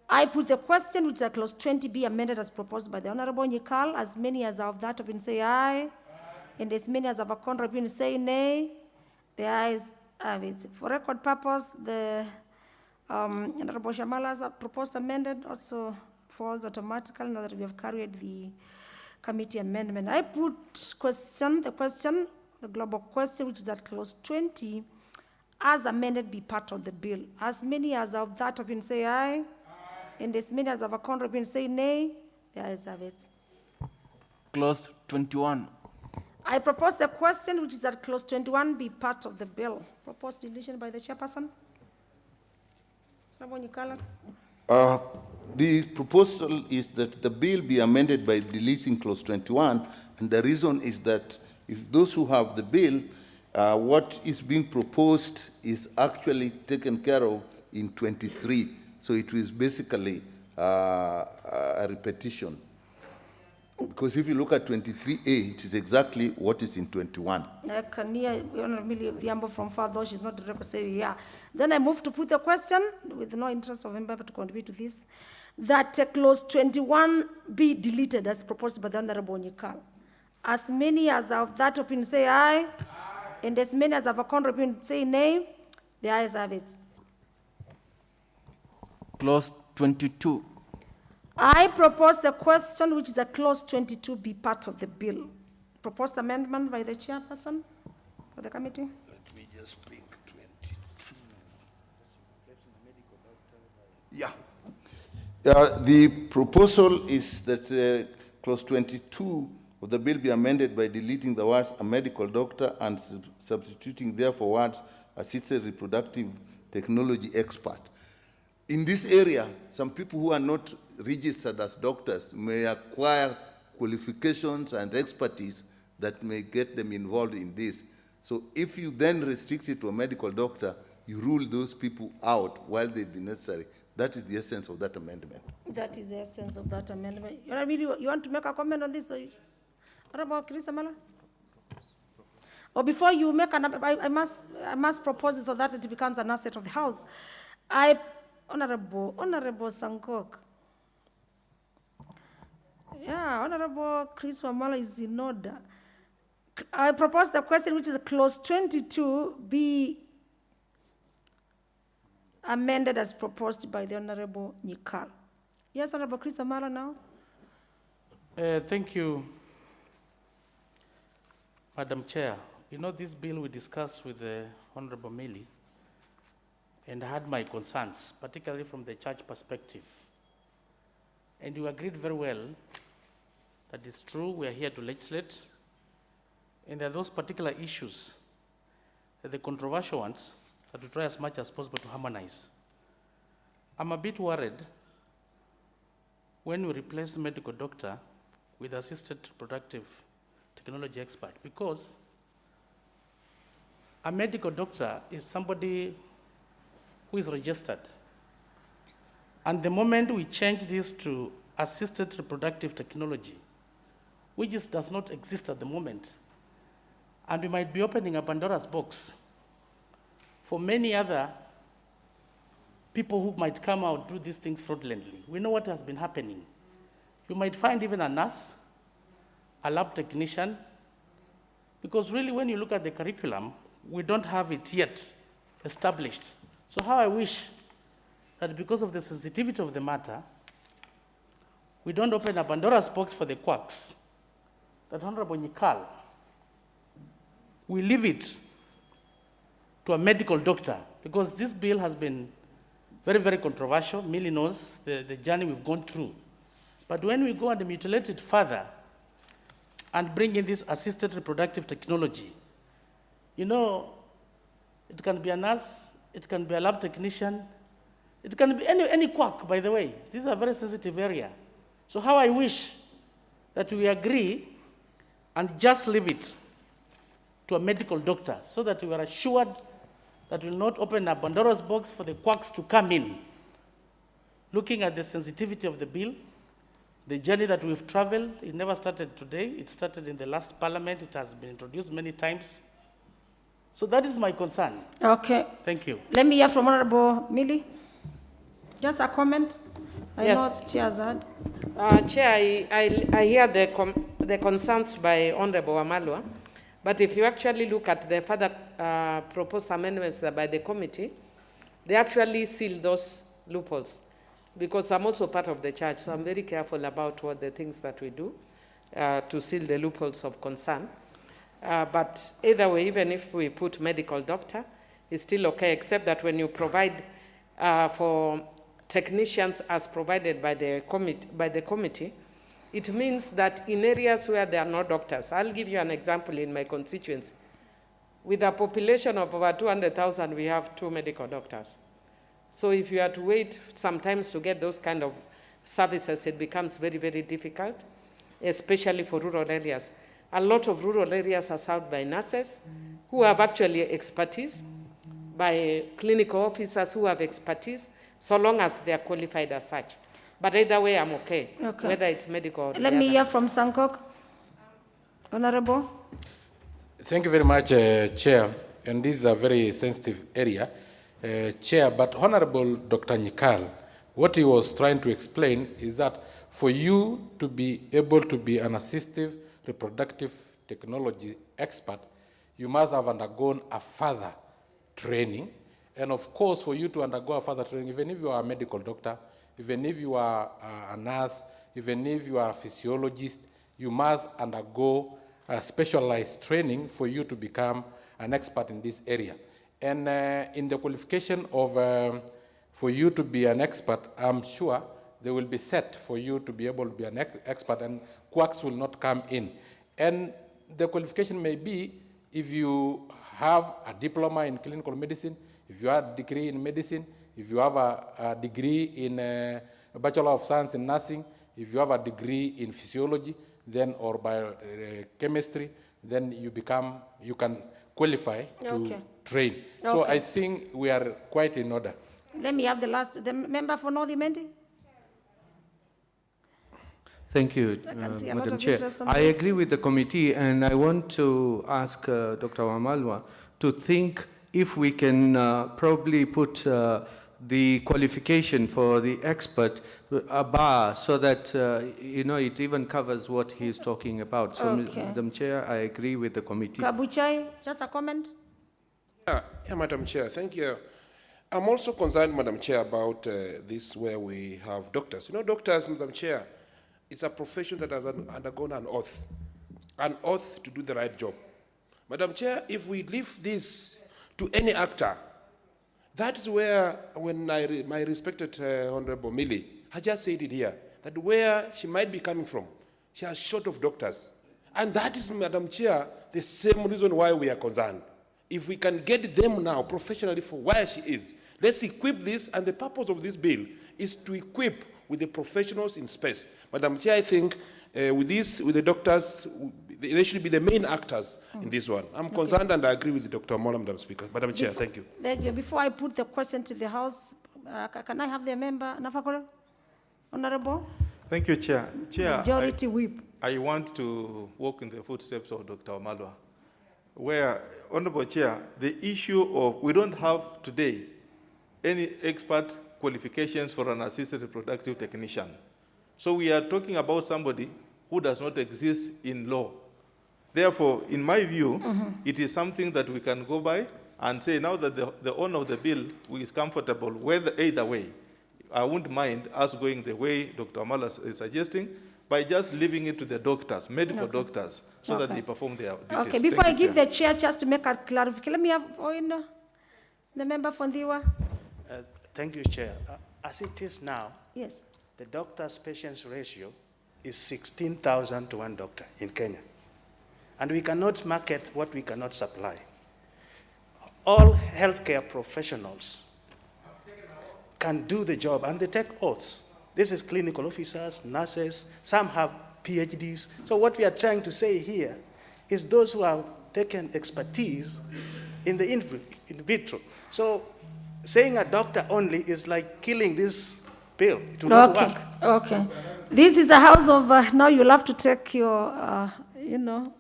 [SPEAKER 6] I put the question, which is that clause 20 be amended as proposed by the Honourable Nyekal. As many as of that opinion say aye, and as many as of a contrary opinion say nay. The ayes have it. For record purpose, the Honourable Shamala's proposed amendment also falls automatically now that we have carried the committee amendment. I put the global question, which is at clause 20, as amended be part of the bill. As many as of that opinion say aye, and as many as of a contrary opinion say nay. The ayes have it.
[SPEAKER 19] Clause 21.
[SPEAKER 6] I propose the question, which is at clause 21, be part of the bill. Proposed deletion by the chairperson.
[SPEAKER 13] The proposal is that the bill be amended by deleting clause 21, and the reason is that if those who have the bill, what is being proposed is actually taken care of in 23. So it was basically a repetition. Because if you look at 23A, it is exactly what is in 21.
[SPEAKER 6] I can hear the amber from far, though she's not directly saying, yeah. Then I move to put the question, with no interest of member to contribute to this, that clause 21 be deleted as proposed by the Honourable Nyekal. As many as of that opinion say aye, and as many as of a contrary opinion say nay. The ayes have it.
[SPEAKER 19] Clause 22.
[SPEAKER 6] I propose the question, which is a clause 22, be part of the bill. Proposed amendment by the chairperson for the committee.
[SPEAKER 13] Let me just pick 22. Yeah. The proposal is that clause 22 of the bill be amended by deleting the words a medical doctor and substituting therefore words assisted reproductive technology expert. In this area, some people who are not registered as doctors may acquire qualifications and expertise that may get them involved in this. So if you then restrict it to a medical doctor, you rule those people out while they be necessary. That is the essence of that amendment.
[SPEAKER 6] That is the essence of that amendment. You want to make a comment on this? What about Chris Amala? Or before you make an, I must propose it so that it becomes an asset of the House. Honorable Sankok. Yeah, Honorable Chris Wamala is in order. I propose the question, which is clause 22, be amended as proposed by the Honorable Nyikal. Yes, Honorable Chris Wamala now.
[SPEAKER 16] Thank you, Madam Chair. You know, this bill we discussed with the Honorable Millie, and I had my concerns, particularly from the church perspective. And you agreed very well that it's true, we are here to legislate, and there are those particular issues, the controversial ones, that we try as much as possible to harmonize. I'm a bit worried when we replace the medical doctor with assisted reproductive technology expert, because a medical doctor is somebody who is registered. And the moment we change this to assisted reproductive technology, which does not exist at the moment, and we might be opening a Pandora's box for many other people who might come out do these things fraudulently. We know what has been happening. You might find even a nurse, a lab technician, because really when you look at the curriculum, we don't have it yet established. So how I wish that because of the sensitivity of the matter, we don't open a Pandora's box for the quacks, that Honorable Nyikal, we leave it to a medical doctor, because this bill has been very, very controversial. Millie knows the journey we've gone through. But when we go and mutilate it further and bring in this assisted reproductive technology, you know, it can be a nurse, it can be a lab technician, it can be any quack, by the way. This is a very sensitive area. So how I wish that we agree and just leave it to a medical doctor so that we are assured that we will not open a Pandora's box for the quacks to come in. Looking at the sensitivity of the bill, the journey that we've traveled, it never started today. It started in the last parliament. It has been introduced many times. So that is my concern.
[SPEAKER 6] Okay.
[SPEAKER 16] Thank you.
[SPEAKER 6] Let me hear from Honorable Millie. Just a comment. I
[SPEAKER 15] Yes.
[SPEAKER 6] know Chair's had.
[SPEAKER 15] Chair, I hear the concerns by Honorable Wamalwa, but if you actually look at the further proposed amendments by the committee, they actually seal those loopholes, because I'm also part of the church, so I'm very careful about what the things that we do to seal the loopholes of concern. But either way, even if we put medical doctor, it's still okay, except that when you provide for technicians as provided by the committee, it means that in areas where there are no doctors, I'll give you an example in my constituency. With a population of over 200,000, we have 2 medical doctors. So if you have to wait sometimes to get those kind of services, it becomes very, very difficult, especially for rural areas. A lot of rural areas are served by nurses who have actually expertise, by clinical officers who have expertise, so long as they are qualified as such. But either way, I'm okay, whether it's medical or
[SPEAKER 6] Let me hear from Sankok. Honorable.
[SPEAKER 20] Thank you very much, Chair. And this is a very sensitive area, Chair. But Honorable Dr. Nyikal, what he was trying to explain is that for you to be able to be an assistive reproductive technology expert, you must have undergone a further training. And of course, for you to undergo a further training, even if you are a medical doctor, even if you are a nurse, even if you are a physiologist, you must undergo specialized training for you to become an expert in this area. And in the qualification of, for you to be an expert, I'm sure they will be set for you to be able to be an expert, and quacks will not come in. And the qualification may be if you have a diploma in clinical medicine, if you have a degree in medicine, if you have a degree in a Bachelor of Science in nursing, if you have a degree in physiology, then or biochemistry, then you can qualify to train. So I think we are quite in order.
[SPEAKER 6] Let me have the member for North Imenti.
[SPEAKER 21] Thank you, Madam Chair. I agree with the committee, and I want to ask Dr. Wamalwa to think if we can probably put the qualification for the expert a bar so that, it even covers what he's talking about. So, Madam Chair, I agree with the committee.
[SPEAKER 6] Kabuchai, just a comment?
[SPEAKER 22] Yeah, Madam Chair, thank you. I'm also concerned, Madam Chair, about this where we have doctors. Doctors, Madam Chair, it's a profession that has undergone an oath to do the right job. Madam Chair, if we leave this to any actor, that's where, when my respected Honorable Millie has just said it here, that where she might be coming from, she has short of doctors. And that is, Madam Chair, the same reason why we are concerned. If we can get them now professionally for where she is, let's equip this, and the purpose of this bill is to equip with the professionals in space. Madam Chair, I think with the doctors, they should be the main actors in this one. I'm concerned and I agree with Dr. Mola, Madam Speaker. Madam Chair, thank you.
[SPEAKER 6] Thank you. Before I put the question to the House, can I have the member, Nafakolo? Honorable?
[SPEAKER 18] Thank you, Chair.
[SPEAKER 6] Majority Whip.
[SPEAKER 18] I want to walk in the footsteps of Dr. Omalwa, where, Honorable Chair, the issue of, we don't have today any expert qualifications for an assisted reproductive technician. So we are talking about somebody who does not exist in law. Therefore, in my view, it is something that we can go by and say now that the owner of the bill is comfortable, either way. I wouldn't mind us going the way Dr. Amala is suggesting, by just leaving it to the doctors, medical doctors, so that they perform their duties.
[SPEAKER 6] Okay, before I give the chair just to make a clarification, let me have the member from Diwa.
[SPEAKER 17] Thank you, Chair. As it is now,
[SPEAKER 6] yes,
[SPEAKER 17] the doctor's-patients ratio is 16,000 to 1 doctor in Kenya. And we cannot market what we cannot supply. All healthcare professionals can do the job, and they take oaths. This is clinical officers, nurses, some have PhDs. So what we are trying to say here is those who have taken expertise in the in vitro. So saying a doctor only is like killing this bill. It will not work.
[SPEAKER 6] Okay. This is a house of, now you'll have to take your,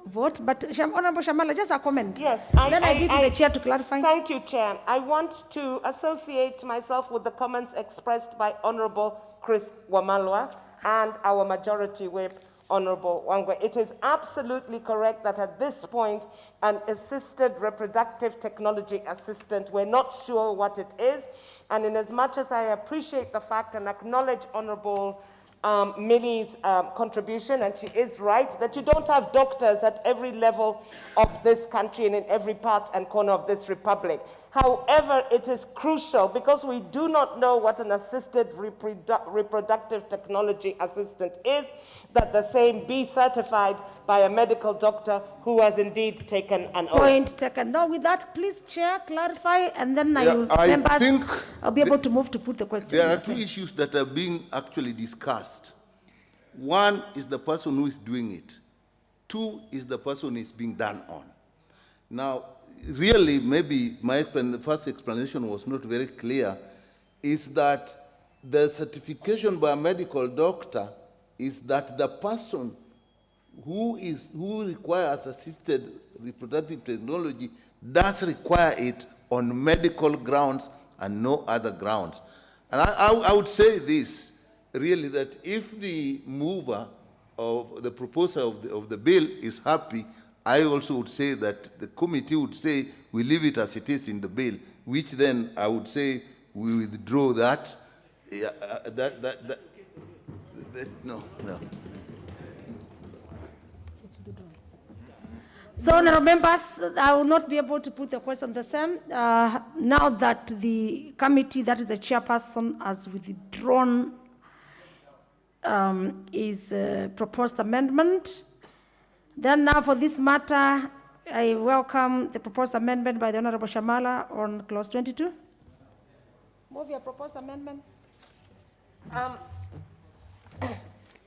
[SPEAKER 6] vote. But Honorable Shamala, just a comment.
[SPEAKER 14] Yes.
[SPEAKER 6] Then I give you the chair to clarify.
[SPEAKER 14] Thank you, Chair. I want to associate myself with the comments expressed by Honorable Chris Wamalwa and our Majority Whip, Honorable Wangwe. It is absolutely correct that at this point, an assisted reproductive technology assistant, we're not sure what it is. And in as much as I appreciate the fact and acknowledge Honorable Millie's contribution, and she is right, that you don't have doctors at every level of this country and in every part and corner of this republic. However, it is crucial, because we do not know what an assisted reproductive technology assistant is, that the same be certified by a medical doctor who has indeed taken an oath.
[SPEAKER 6] Point taken. Now, with that, please, Chair, clarify, and then I'll be able to move to put the question.
[SPEAKER 13] There are two issues that are being actually discussed. One is the person who is doing it. Two is the person who is being done on. Now, really, maybe the first explanation was not very clear, is that the certification by a medical doctor is that the person who requires assisted reproductive technology does require it on medical grounds and no other grounds. And I would say this, really, that if the mover of the proposer of the bill is happy, I also would say that the committee would say we leave it as it is in the bill, which then I would say we withdraw that. Yeah, no.
[SPEAKER 6] So, honorable members, I will not be able to put the question the same. Now that the committee, that is the chairperson, has withdrawn his proposed amendment, then now for this matter, I welcome the proposed amendment by the Honorable Shamala on clause 22. Move your proposed amendment.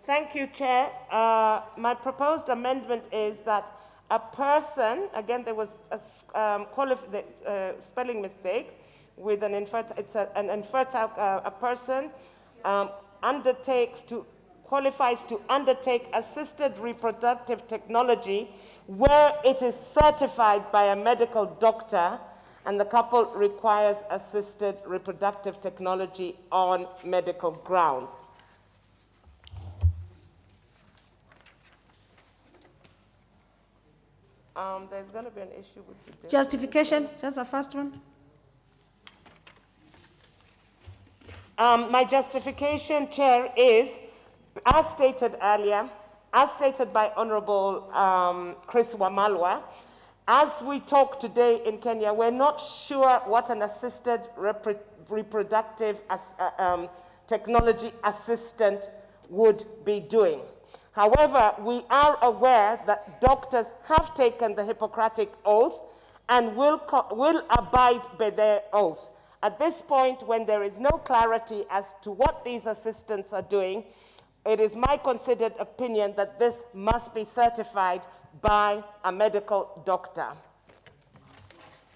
[SPEAKER 14] Thank you, Chair. My proposed amendment is that a person, again, there was a spelling mistake with an infertile, a person qualifies to undertake assisted reproductive technology where it is certified by a medical doctor and the couple requires assisted reproductive technology on medical grounds. There's going to be an issue with the
[SPEAKER 6] Justification, just the first one.
[SPEAKER 14] My justification, Chair, is, as stated earlier, as stated by Honorable Chris Wamalwa, as we talk today in Kenya, we're not sure what an assisted reproductive technology assistant would be doing. However, we are aware that doctors have taken the Hippocratic Oath and will abide by their oath. At this point, when there is no clarity as to what these assistants are doing, it is my considered opinion that this must be certified by a medical doctor.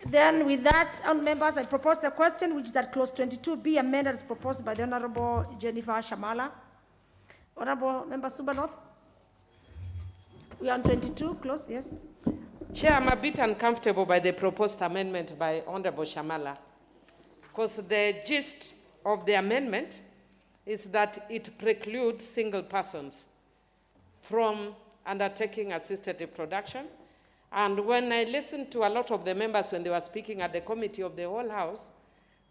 [SPEAKER 6] Then with that, members, I propose a question, which is that clause 22 be amended as proposed by the Honorable Jennifer Shamala. Honorable Member Subanoth. We are on 22, close, yes.
[SPEAKER 15] Chair, I'm a bit uncomfortable by the proposed amendment by Honorable Shamala, because the gist of the amendment is that it precludes single persons from undertaking assisted reproduction. And when I listened to a lot of the members when they were speaking at the committee of the whole House,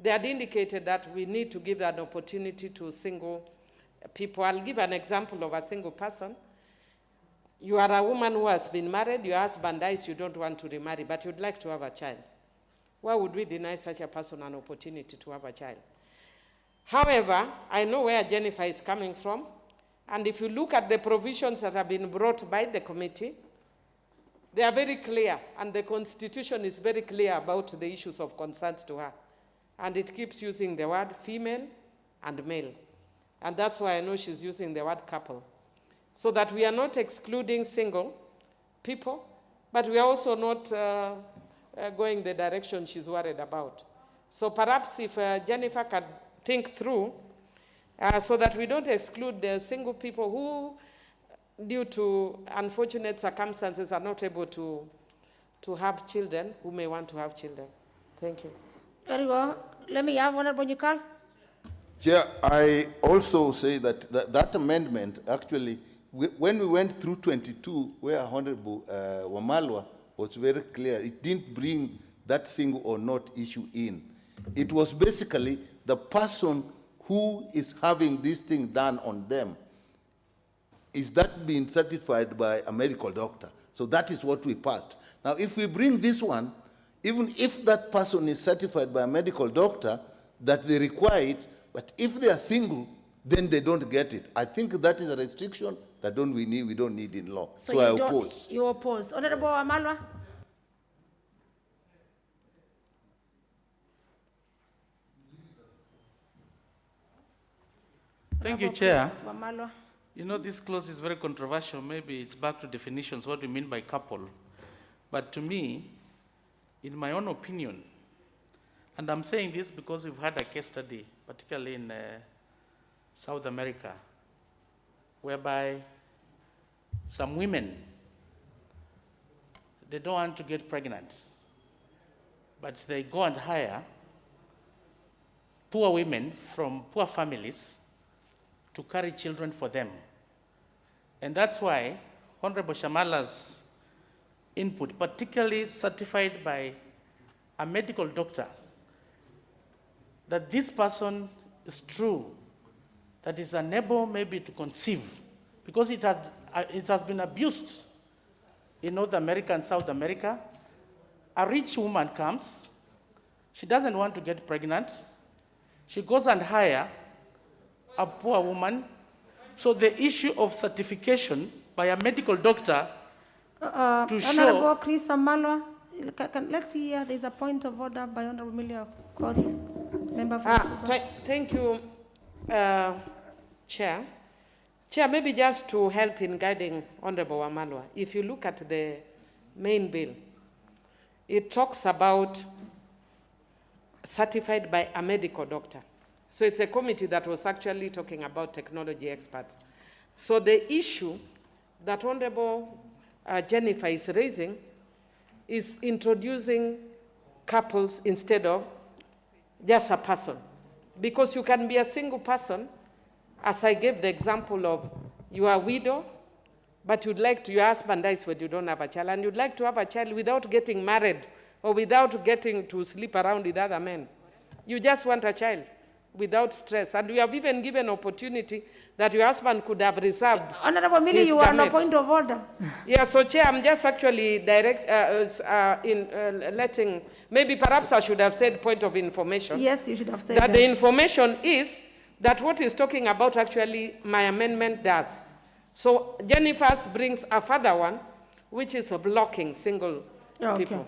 [SPEAKER 15] they had indicated that we need to give an opportunity to single people. I'll give an example of a single person. You are a woman who has been married, your husband dies, you don't want to remarry, but you'd like to have a child. Why would we deny such a person an opportunity to have a child? However, I know where Jennifer is coming from, and if you look at the provisions that have been brought by the committee, they are very clear, and the Constitution is very clear about the issues of concerns to her. And it keeps using the word female and male. And that's why I know she's using the word couple. So that we are not excluding single people, but we are also not going the direction she's worried about. So perhaps if Jennifer can think through, so that we don't exclude the single people who, due to unfortunate circumstances, are not able to have children, who may want to have children. Thank you.
[SPEAKER 6] Very well. Let me have Honorable Nyikal.
[SPEAKER 13] Chair, I also say that that amendment, actually, when we went through 22, where Honorable Wamalwa was very clear, it didn't bring that single or not issue in. It was basically the person who is having this thing done on them, is that being certified by a medical doctor? So that is what we passed. Now, if we bring this one, even if that person is certified by a medical doctor, that they require it, but if they are single, then they don't get it. I think that is a restriction that we don't need in law. So I oppose.
[SPEAKER 6] You oppose. Honorable Wamalwa.
[SPEAKER 16] Thank you, Chair. You know, this clause is very controversial. Maybe it's back to definitions, what we mean by couple. But to me, in my own opinion, and I'm saying this because we've had a case study, particularly in South America, whereby some women, they don't want to get pregnant, but they go and hire poor women from poor families to carry children for them. And that's why Honorable Shamala's input, particularly certified by a medical doctor, that this person is true that is unable maybe to conceive, because it has been abused in North America and South America. A rich woman comes, she doesn't want to get pregnant, she goes and hires a poor woman. So the issue of certification by a medical doctor to show...
[SPEAKER 6] Honorable Chris Amalwa, let's see here, there's a point of order by Honorable Milia Koth, member for
[SPEAKER 15] Thank you, Chair. Chair, maybe just to help in guiding Honorable Amalwa, if you look at the main bill, it talks about certified by a medical doctor. So it's a committee that was actually talking about technology experts. So the issue that Honorable Jennifer is raising is introducing couples instead of just a person. Because you can be a single person, as I gave the example of you are a widow, but you'd like to, your husband dies when you don't have a child, and you'd like to have a child without getting married or without getting to sleep around with other men. You just want a child without stress. And we have even given opportunity that your husband could have reserved.
[SPEAKER 6] Honorable Mili, you are on a point of order.
[SPEAKER 15] Yeah, so Chair, I'm just actually letting, maybe perhaps I should have said point of information.
[SPEAKER 6] Yes, you should have said
[SPEAKER 15] that. The information is that what he's talking about actually my amendment does. So Jennifer's brings a further one, which is blocking single people.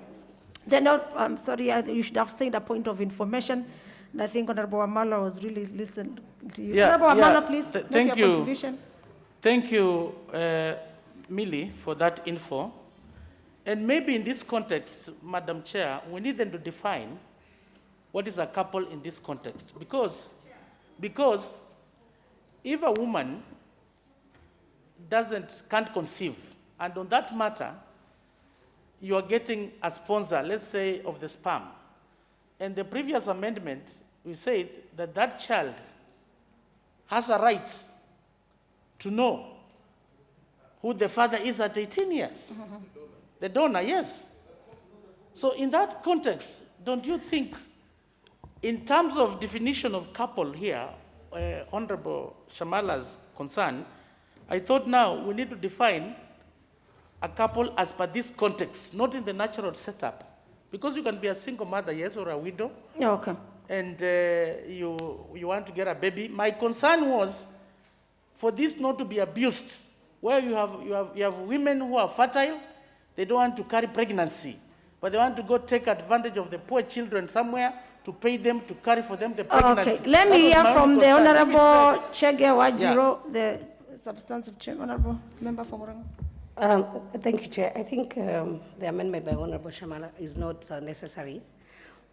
[SPEAKER 6] Then, I'm sorry, you should have said a point of information. And I think Honorable Amala was really listening to you. Honorable Amala, please,
[SPEAKER 16] thank
[SPEAKER 6] make your contribution.
[SPEAKER 16] Thank you, Millie, for that info. And maybe in this context, Madam Chair, we need them to define what is a couple in this context. Because if a woman can't conceive, and on that matter, you are getting a sponsor, let's say, of the sperm. And the previous amendment, we said that that child has a right to know who the father is at 18 years. The donor, yes. So in that context, don't you think, in terms of definition of couple here, Honorable Shamala's concern, I thought now we need to define a couple as per this context, not in the natural setup. Because you can be a single mother, yes, or a widow.
[SPEAKER 6] Okay.
[SPEAKER 16] And you want to get a baby. My concern was for this not to be abused, where you have women who are fertile, they don't want to carry pregnancy, but they want to go take advantage of the poor children somewhere to pay them to carry for them the pregnancy.
[SPEAKER 6] Okay, let me hear from the Honorable Chege Wajiro, the substantive chair, Honorable Member for Morango.
[SPEAKER 3] Thank you, Chair. I think the amendment by Honorable Shamala is not necessary.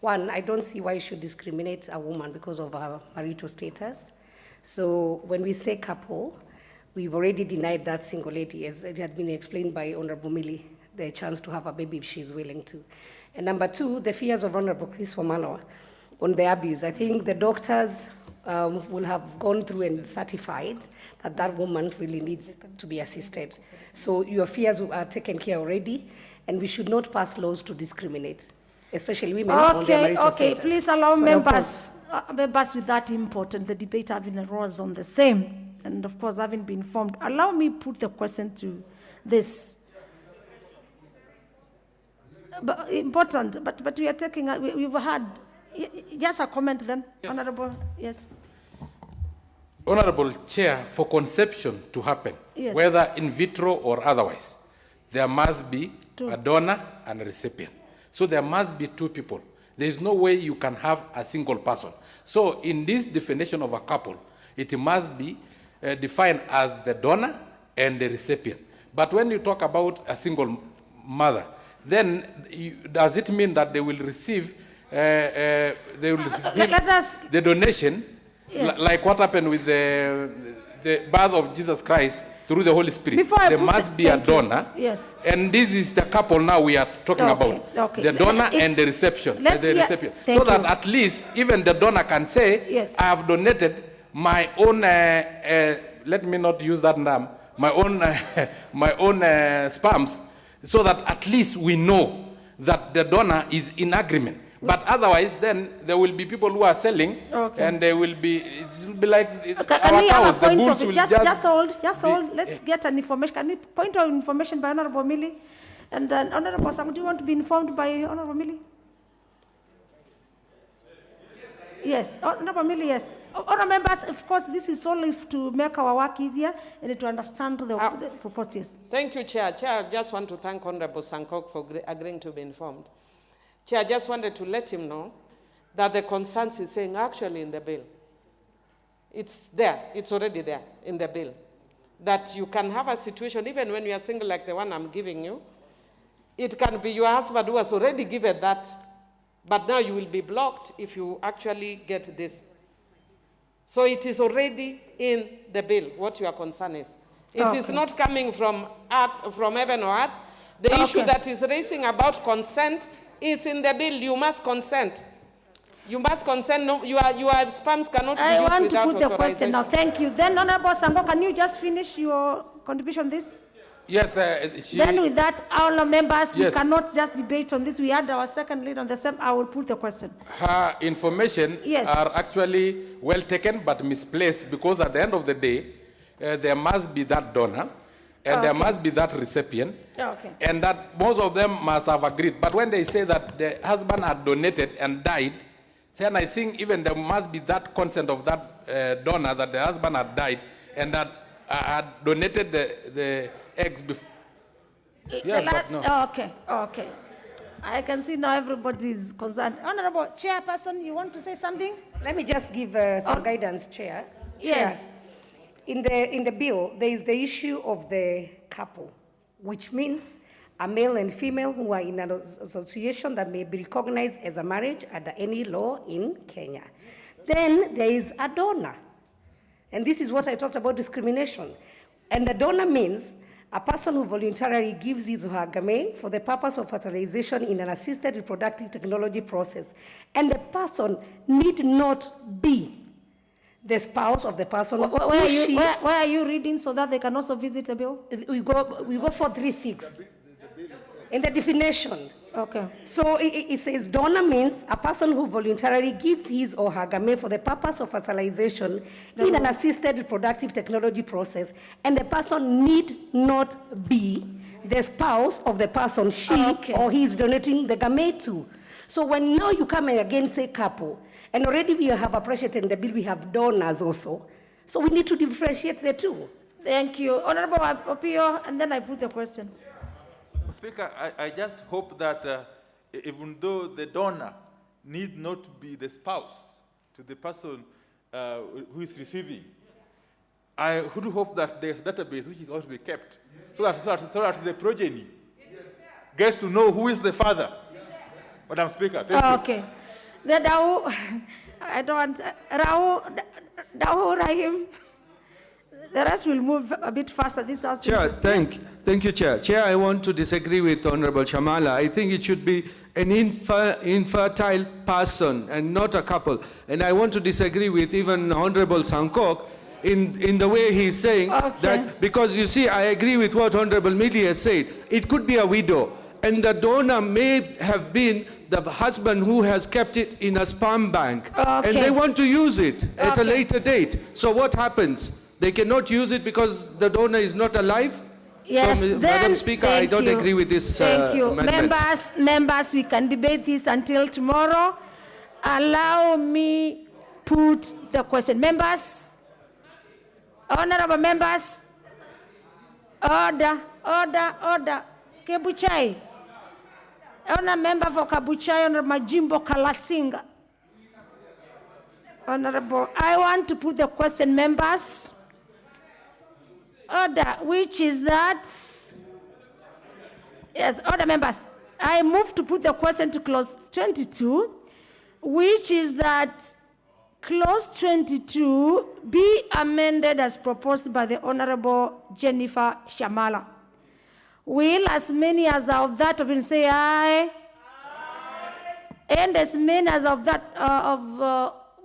[SPEAKER 3] One, I don't see why you should discriminate a woman because of her marital status. So when we say couple, we've already denied that single lady, as it had been explained by Honorable Millie, the chance to have a baby if she's willing to. And number two, the fears of Honorable Chris Wamalawa on the abuse. I think the doctors will have gone through and certified that that woman really needs to be assisted. So your fears are taken care already, and we should not pass laws to discriminate, especially women on their marital status.
[SPEAKER 6] Okay, please allow members with that important, the debate having arose on the same, and of course having been informed. Allow me put the question to this. But important, but we are taking, we've had, just a comment then, yes. Honorable, yes.
[SPEAKER 20] Honorable Chair, for conception to happen, yes, whether in vitro or otherwise, there must be a donor and a recipient. So there must be two people. There is no way you can have a single person. So in this definition of a couple, it must be defined as the donor and the recipient. But when you talk about a single mother, then does it mean that they will receive, the donation, yes, like what happened with the birth of Jesus Christ through the Holy Spirit? There must be a donor,
[SPEAKER 6] yes, and
[SPEAKER 20] this is the couple now we are talking about, the donor and the recipient, so that at least even the donor can say, yes, I have donated my own, let me not use that name, my own sperms, so that at least we know that the donor is in agreement. But otherwise, then there will be people who are selling, and it will be like
[SPEAKER 6] Can
[SPEAKER 20] our
[SPEAKER 6] we have
[SPEAKER 20] cows.
[SPEAKER 6] a
[SPEAKER 20] The
[SPEAKER 6] point
[SPEAKER 20] bulls
[SPEAKER 6] of
[SPEAKER 20] will
[SPEAKER 6] just hold. Let's get an information. Can we point of information by Honorable Millie? And then Honorable Sang, do you want to be informed by Honorable Millie? Yes, Honorable Millie, yes. Honorable members, of course, this is only to make our work easier and to understand the proposed. Yes.
[SPEAKER 15] Thank you, Chair. Chair, I just want to thank Honorable Sankok for agreeing to be informed. Chair, I just wanted to let him know that the concerns he's saying actually in the bill. It's there. It's already there in the bill. That you can have a situation, even when you are single like the one I'm giving you, it can be your husband who has already given that, but now you will be blocked if you actually get this. So it is already in the bill, what your concern is. It is not coming from heaven or earth. The issue that is raising about consent is in the bill. You must consent. You must consent. No, your sperms cannot be used without authorization. I want to put the question now.
[SPEAKER 6] Thank you. Then, Honorable Sango, can you just finish your contribution on this?
[SPEAKER 20] Yes.
[SPEAKER 6] Then with that, all members, we cannot just debate on this. We had our second lead on the same. I will put the question.
[SPEAKER 20] Her information are actually well taken but misplaced, because at the end of the day, there must be that donor and there must be that recipient, and that most of them must have agreed. But when they say that the husband had donated and died, then I think even there must be that consent of that donor, that the husband had died and that had donated the eggs before. Yes, but no.
[SPEAKER 6] Okay. I can see now everybody is concerned. Honorable Chairperson, you want to say something?
[SPEAKER 3] Let me just give some guidance, Chair.
[SPEAKER 6] Yes.
[SPEAKER 3] Chair, in the bill, there is the issue of the couple, which means a male and female who are in an association that may be recognized as a marriage under any law in Kenya. Then there is a donor. And this is what I talked about, discrimination. And the donor means a person who voluntarily gives his or her gamete for the purpose of fertilization in an assisted reproductive technology process. And the person need not be the spouse of the person.
[SPEAKER 6] Where are you reading so that they can also visit the bill?
[SPEAKER 3] We go 436. In the definition.
[SPEAKER 6] Okay.
[SPEAKER 3] So it says donor means a person who voluntarily gives his or her gamete for the purpose of fertilization in an assisted reproductive technology process, and the person need not be the spouse of the person she or he is donating the gamete to. So when now you come and again say couple, and already we have appreciated in the bill, we have donors also. So we need to differentiate the two.
[SPEAKER 6] Thank you. Honorable Opio, and then I put the question.
[SPEAKER 18] Speaker, I just hope that even though the donor need not be the spouse to the person who is receiving, I would hope that there's a database which is also be kept, so that the progeny gets to know who is the father. Madam Speaker, thank you.
[SPEAKER 6] Okay. The Dawu, I don't want, Dawu Rahim. The rest will move a bit faster. This is
[SPEAKER 21] Chair, thank you, Chair. Chair, I want to disagree with Honorable Shamala. I think it should be an infertile person and not a couple. And I want to disagree with even Honorable Sankok in the way he's saying that, because you see, I agree with what Honorable Millie has said. It could be a widow, and the donor may have been the husband who has kept it in a sperm bank, and they want to use it at a later date. So what happens? They cannot use it because the donor is not alive?
[SPEAKER 6] Yes,
[SPEAKER 21] so, Madam Speaker, I don't agree with this amendment.
[SPEAKER 6] Members, we can debate this until tomorrow. Allow me put the question. Members, honorable members, order. Kebuchai. Honorable member for Kabuchai, Honorable Majimbo Kalasinga. Honorable, I want to put the question, members. Order, which is that? Yes, order, members. I move to put the question to clause 22, which is that clause 22 be amended as proposed by the Honorable Jennifer Shamala. Will as many as of that opinion say aye? And as many as of that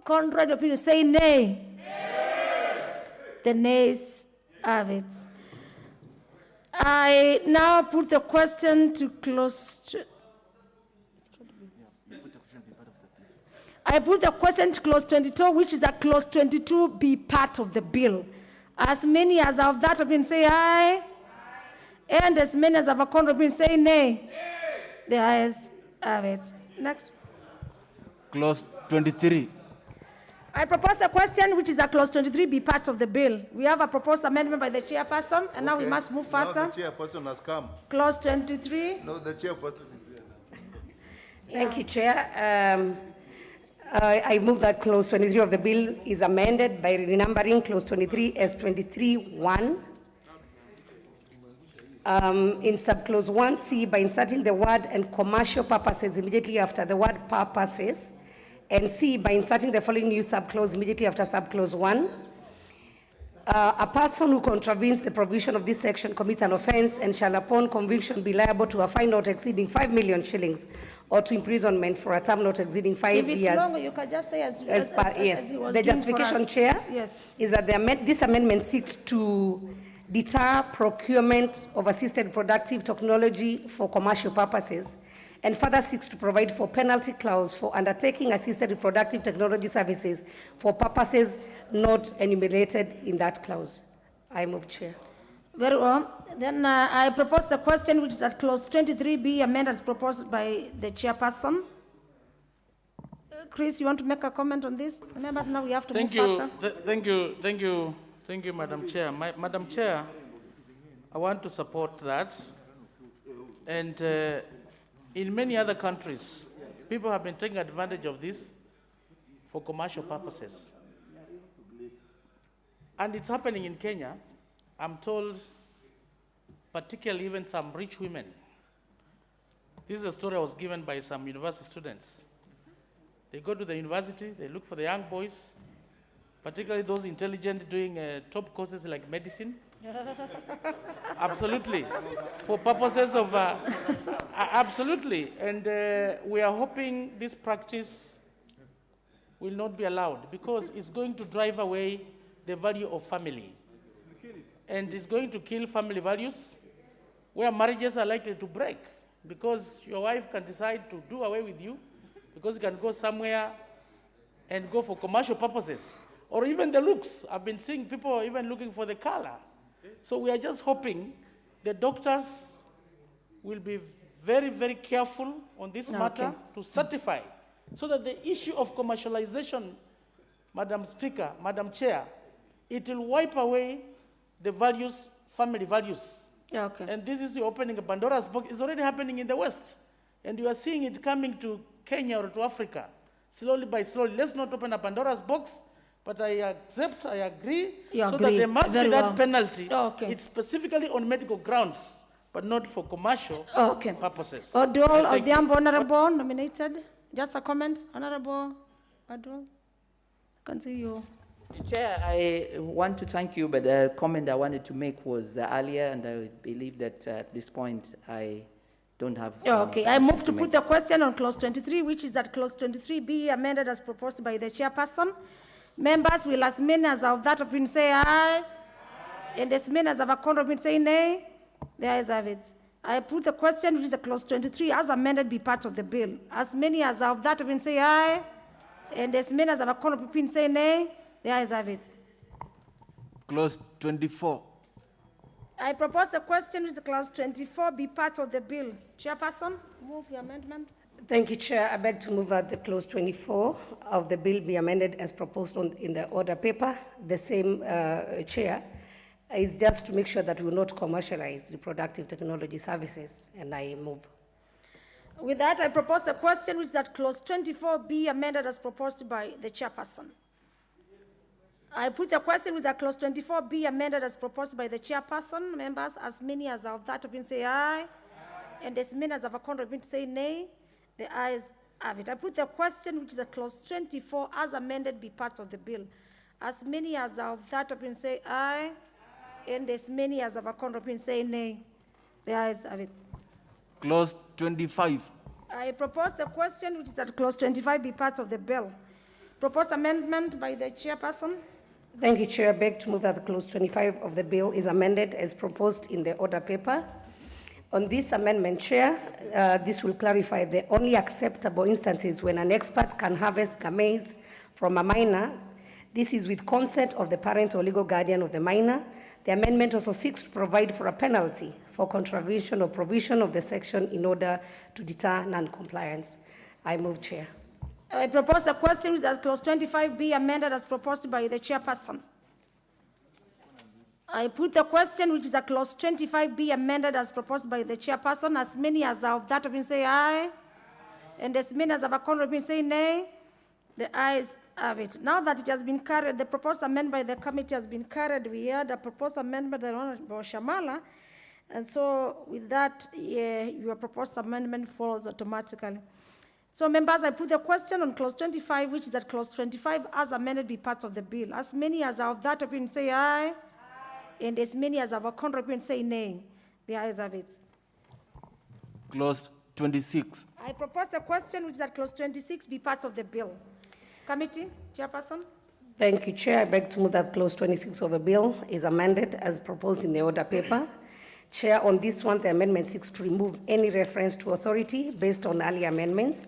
[SPEAKER 6] contrary opinion say nay? The nays have it. I now put the question to close.
[SPEAKER 5] I put the question to clause 22, which is that clause 22 be part of the bill. As many as of that have been say aye, and as many as have a contrary been say nay. The ayes have it. Next.
[SPEAKER 19] Clause 23.
[SPEAKER 5] I propose the question, which is that clause 23 be part of the bill. We have a proposed amendment by the chairperson, and now we must move faster.
[SPEAKER 13] Now the chairperson has come.
[SPEAKER 5] Clause 23.
[SPEAKER 13] No, the chairperson is here.
[SPEAKER 3] Thank you, Chair. I move that clause 23 of the bill is amended by renumbering clause 23 as 23(1). In subclause 1C by inserting the word "and commercial purposes" immediately after the word "purposes", and C by inserting the following new subclause immediately after subclause 1. A person who contravenes the provision of this section commits an offense and shall upon conviction be liable to a fine not exceeding 5 million shillings or to imprisonment for a term not exceeding 5
[SPEAKER 5] If it's
[SPEAKER 3] years.
[SPEAKER 5] longer, you can just say
[SPEAKER 3] Yes,
[SPEAKER 5] as he was
[SPEAKER 3] the
[SPEAKER 5] doing for
[SPEAKER 3] justification,
[SPEAKER 5] us.
[SPEAKER 3] Chair,
[SPEAKER 5] Yes.
[SPEAKER 3] is that this amendment seeks to deter procurement of assisted reproductive technology for commercial purposes, and further seeks to provide for penalty clause for undertaking assisted reproductive technology services for purposes not enumerated in that clause. I move, Chair.
[SPEAKER 5] Very well. Then I propose the question, which is that clause 23 be amended as proposed by the chairperson. Chris, you want to make a comment on this? Members, now we have to move faster.
[SPEAKER 16] Thank you, Madam Chair. Madam Chair, I want to support that. And in many other countries, people have been taking advantage of this for commercial purposes. And it's happening in Kenya. I'm told, particularly even some rich women. This is a story I was given by some university students. They go to the university, they look for the young boys, particularly those intelligent doing top courses like medicine. Absolutely. For purposes of, absolutely. And we are hoping this practice will not be allowed because it's going to drive away the value of family. And it's going to kill family values where marriages are likely to break because your wife can decide to do away with you because you can go somewhere and go for commercial purposes. Or even the looks. I've been seeing people even looking for the color. So we are just hoping the doctors will be very, very careful on this matter to certify so that the issue of commercialization, Madam Speaker, Madam Chair, it will wipe away the values, family values. And this is the opening of Pandora's box. It's already happening in the West. And you are seeing it coming to Kenya or to Africa, slowly by slowly. Let's not open a Pandora's box, but I accept, I agree, so that there must be that penalty. It's specifically on medical grounds, but not for commercial purposes.
[SPEAKER 5] Odol Odhiambo, Honorable, nominated. Just a comment, Honorable Odol. I can see you.
[SPEAKER 7] Chair, I want to thank you, but the comment I wanted to make was earlier, and I believe that at this point I don't have.
[SPEAKER 5] I move to put the question on clause 23, which is that clause 23 be amended as proposed by the chairperson. Members will, as many as of that opinion, say aye, and as many as of a contrary opinion, say nay. The ayes have it. I put the question, which is a clause 23, as amended, be part of the bill. As many as of that opinion, say aye, and as many as of a contrary opinion, say nay. The ayes have it.
[SPEAKER 19] Clause 24.
[SPEAKER 5] I propose the question, which is clause 24, be part of the bill. Chairperson, move the amendment.
[SPEAKER 3] Thank you, Chair. I beg to move that the clause 24 of the bill be amended as proposed in the order paper. The same, Chair, is just to make sure that we will not commercialize reproductive technology services, and I move.
[SPEAKER 5] With that, I propose the question, which is that clause 24 be amended as proposed by the chairperson. I put the question with that clause 24 be amended as proposed by the chairperson. Members, as many as of that opinion say aye, and as many as of a contrary opinion say nay. The ayes have it. I put the question, which is a clause 24, as amended, be part of the bill. As many as of that opinion say aye, and as many as of a contrary opinion say nay. The ayes have it.
[SPEAKER 19] Clause 25.
[SPEAKER 5] I propose the question, which is that clause 25 be part of the bill. Proposed amendment by the chairperson.
[SPEAKER 3] Thank you, Chair. I beg to move that the clause 25 of the bill is amended as proposed in the order paper. On this amendment, Chair, this will clarify the only acceptable instances when an expert can harvest gametes from a minor. This is with consent of the parent or legal guardian of the minor. The amendment also seeks to provide for a penalty for contravention or provision of the section in order to deter non-compliance. I move, Chair.
[SPEAKER 5] I propose a question that clause 25 be amended as proposed by the chairperson. I put the question which is that clause 25 be amended as proposed by the chairperson. As many as are of that opinion say aye, and as many as have a contrary opinion say nay. The ayes have it. Now that it has been carried, the proposed amendment by the committee has been carried. We had a proposed amendment by the Honorable Shamala, and so with that, your proposed amendment falls automatically. So, members, I put the question on clause 25, which is that clause 25 as amended be part of the bill. As many as are of that opinion say aye, and as many as have a contrary opinion say nay. The ayes have it.
[SPEAKER 19] Clause 26.
[SPEAKER 5] I propose the question which is that clause 26 be part of the bill. Committee, Chairperson.
[SPEAKER 3] Thank you, Chair. I beg to move that clause 26 of the bill is amended as proposed in the order paper. Chair, on this one, the amendment seeks to remove any reference to authority based on earlier amendments,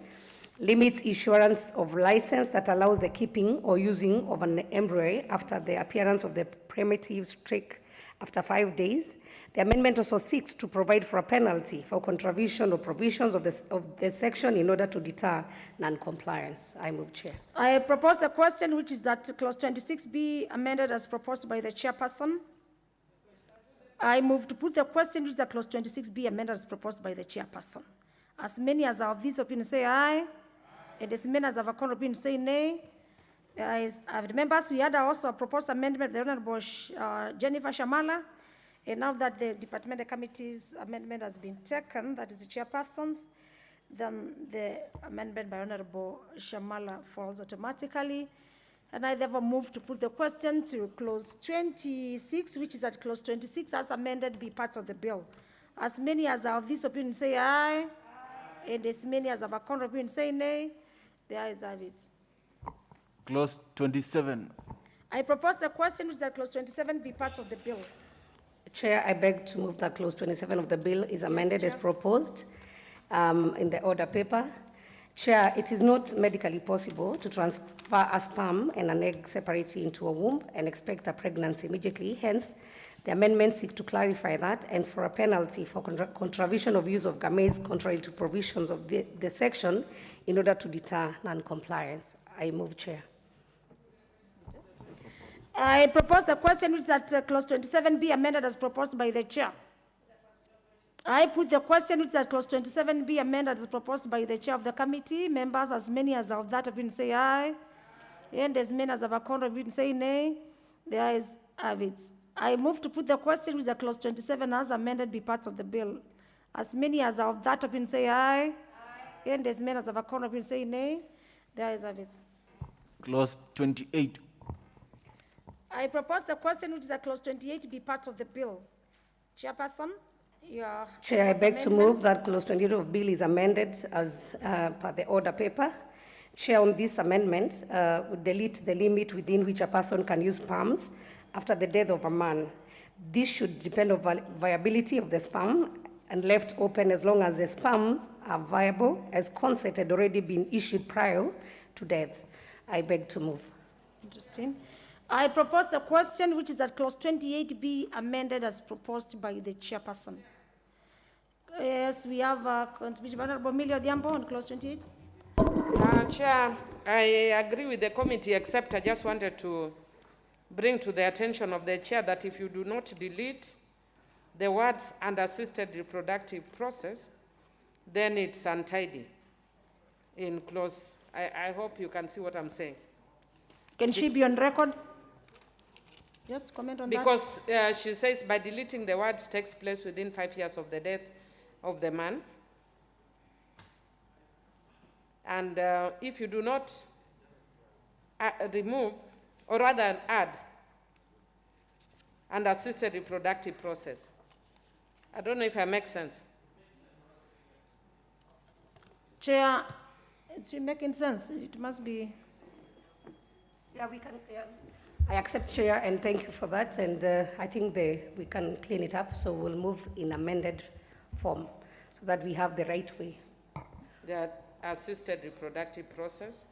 [SPEAKER 3] limits issuance of license that allows the keeping or using of an embryo after the appearance of the primitive streak after 5 days. The amendment also seeks to provide for a penalty for contravention or provisions of the section in order to deter non-compliance. I move, Chair.
[SPEAKER 5] I propose the question which is that clause 26 be amended as proposed by the chairperson. I move to put the question which is that clause 26 be amended as proposed by the chairperson. As many as are of this opinion say aye, and as many as have a contrary opinion say nay. As members, we had also a proposed amendment by the Honorable Jennifer Shamala. And now that the departmental committee's amendment has been taken, that is the chairperson's, then the amendment by Honorable Shamala falls automatically. And I therefore move to put the question to clause 26, which is at clause 26 as amended be part of the bill. As many as are of this opinion say aye, and as many as have a contrary opinion say nay. The ayes have it.
[SPEAKER 19] Clause 27.
[SPEAKER 5] I propose the question which is at clause 27 be part of the bill.
[SPEAKER 3] Chair, I beg to move that clause 27 of the bill is amended as proposed in the order paper. Chair, it is not medically possible to transfer a sperm and an egg separately into a womb and expect a pregnancy immediately. Hence, the amendment seeks to clarify that and for a penalty for contravention of use of gametes contrary to provisions of the section in order to deter non-compliance. I move, Chair.
[SPEAKER 5] I propose a question which is that clause 27 be amended as proposed by the chair. I put the question which is that clause 27 be amended as proposed by the chair of the committee. Members, as many as are of that opinion say aye, and as many as have a contrary opinion say nay. The ayes have it. I move to put the question which is that clause 27 as amended be part of the bill. As many as are of that opinion say aye, and as many as have a contrary opinion say nay. The ayes have it.
[SPEAKER 19] Clause 28.
[SPEAKER 5] I propose the question which is at clause 28 be part of the bill. Chairperson, your
[SPEAKER 3] Chair, I beg to
[SPEAKER 5] amendment.
[SPEAKER 3] move that clause 28 of bill is amended as per the order paper. Chair, on this amendment, would delete the limit within which a person can use sperms after the death of a man. This should depend on viability of the sperm and left open as long as the sperms are viable, as consent had already been issued prior to death. I beg to move.
[SPEAKER 5] Interesting. I propose the question which is at clause 28 be amended as proposed by the chairperson. Yes, we have a contribution by Honorable Millie Odhiambo on clause 28.
[SPEAKER 15] Chair, I agree with the committee, except I just wanted to bring to the attention of the chair that if you do not delete the words "and assisted reproductive process," then it's untidy in clause. I hope you can see what I'm saying.
[SPEAKER 5] Can she be on record? Just comment on that.
[SPEAKER 15] Because she says by deleting the words takes place within 5 years of the death of the man. And if you do not remove, or rather add, and assisted reproductive process. I don't know if I make sense.
[SPEAKER 5] Chair, it's making sense. It must be.
[SPEAKER 3] Yeah, we can. Yeah. I accept, Chair, and thank you for that. And I think we can clean it up. So we'll move in amended form so that we have the right way.
[SPEAKER 15] The assisted reproductive process.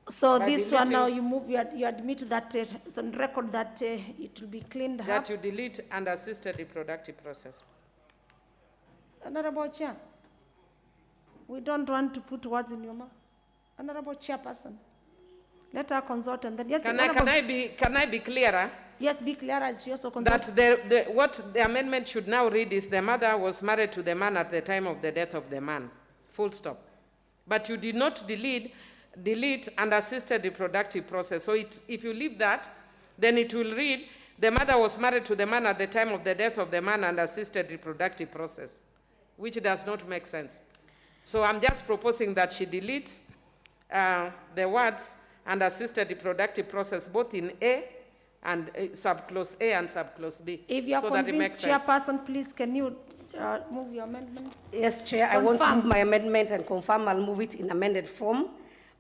[SPEAKER 5] So
[SPEAKER 15] By
[SPEAKER 5] this one now
[SPEAKER 15] deleting-
[SPEAKER 5] you move, you admit that it's on record that it will be cleaned up.
[SPEAKER 15] That you delete and assisted reproductive process.
[SPEAKER 5] Honorable Chair, we don't want to put words in your mouth. Honorable Chairperson, let her consult and then, yes,
[SPEAKER 15] Can
[SPEAKER 5] Honorable-
[SPEAKER 15] I be clearer?
[SPEAKER 5] Yes, be clear as she also consult.
[SPEAKER 15] That what the amendment should now read is the mother was married to the man at the time of the death of the man. Full stop. But you did not delete and assisted reproductive process. So if you leave that, then it will read, the mother was married to the man at the time of the death of the man and assisted reproductive process, which does not make sense. So I'm just proposing that she deletes the words and assisted reproductive process both in A and subclause A and subclause B.
[SPEAKER 5] If you are
[SPEAKER 15] so that it makes
[SPEAKER 5] convinced,
[SPEAKER 15] sense.
[SPEAKER 5] Chairperson, please can you move your amendment?
[SPEAKER 3] Yes, Chair, I want to
[SPEAKER 5] Confirm.
[SPEAKER 3] move my amendment and confirm I'll move it in amended form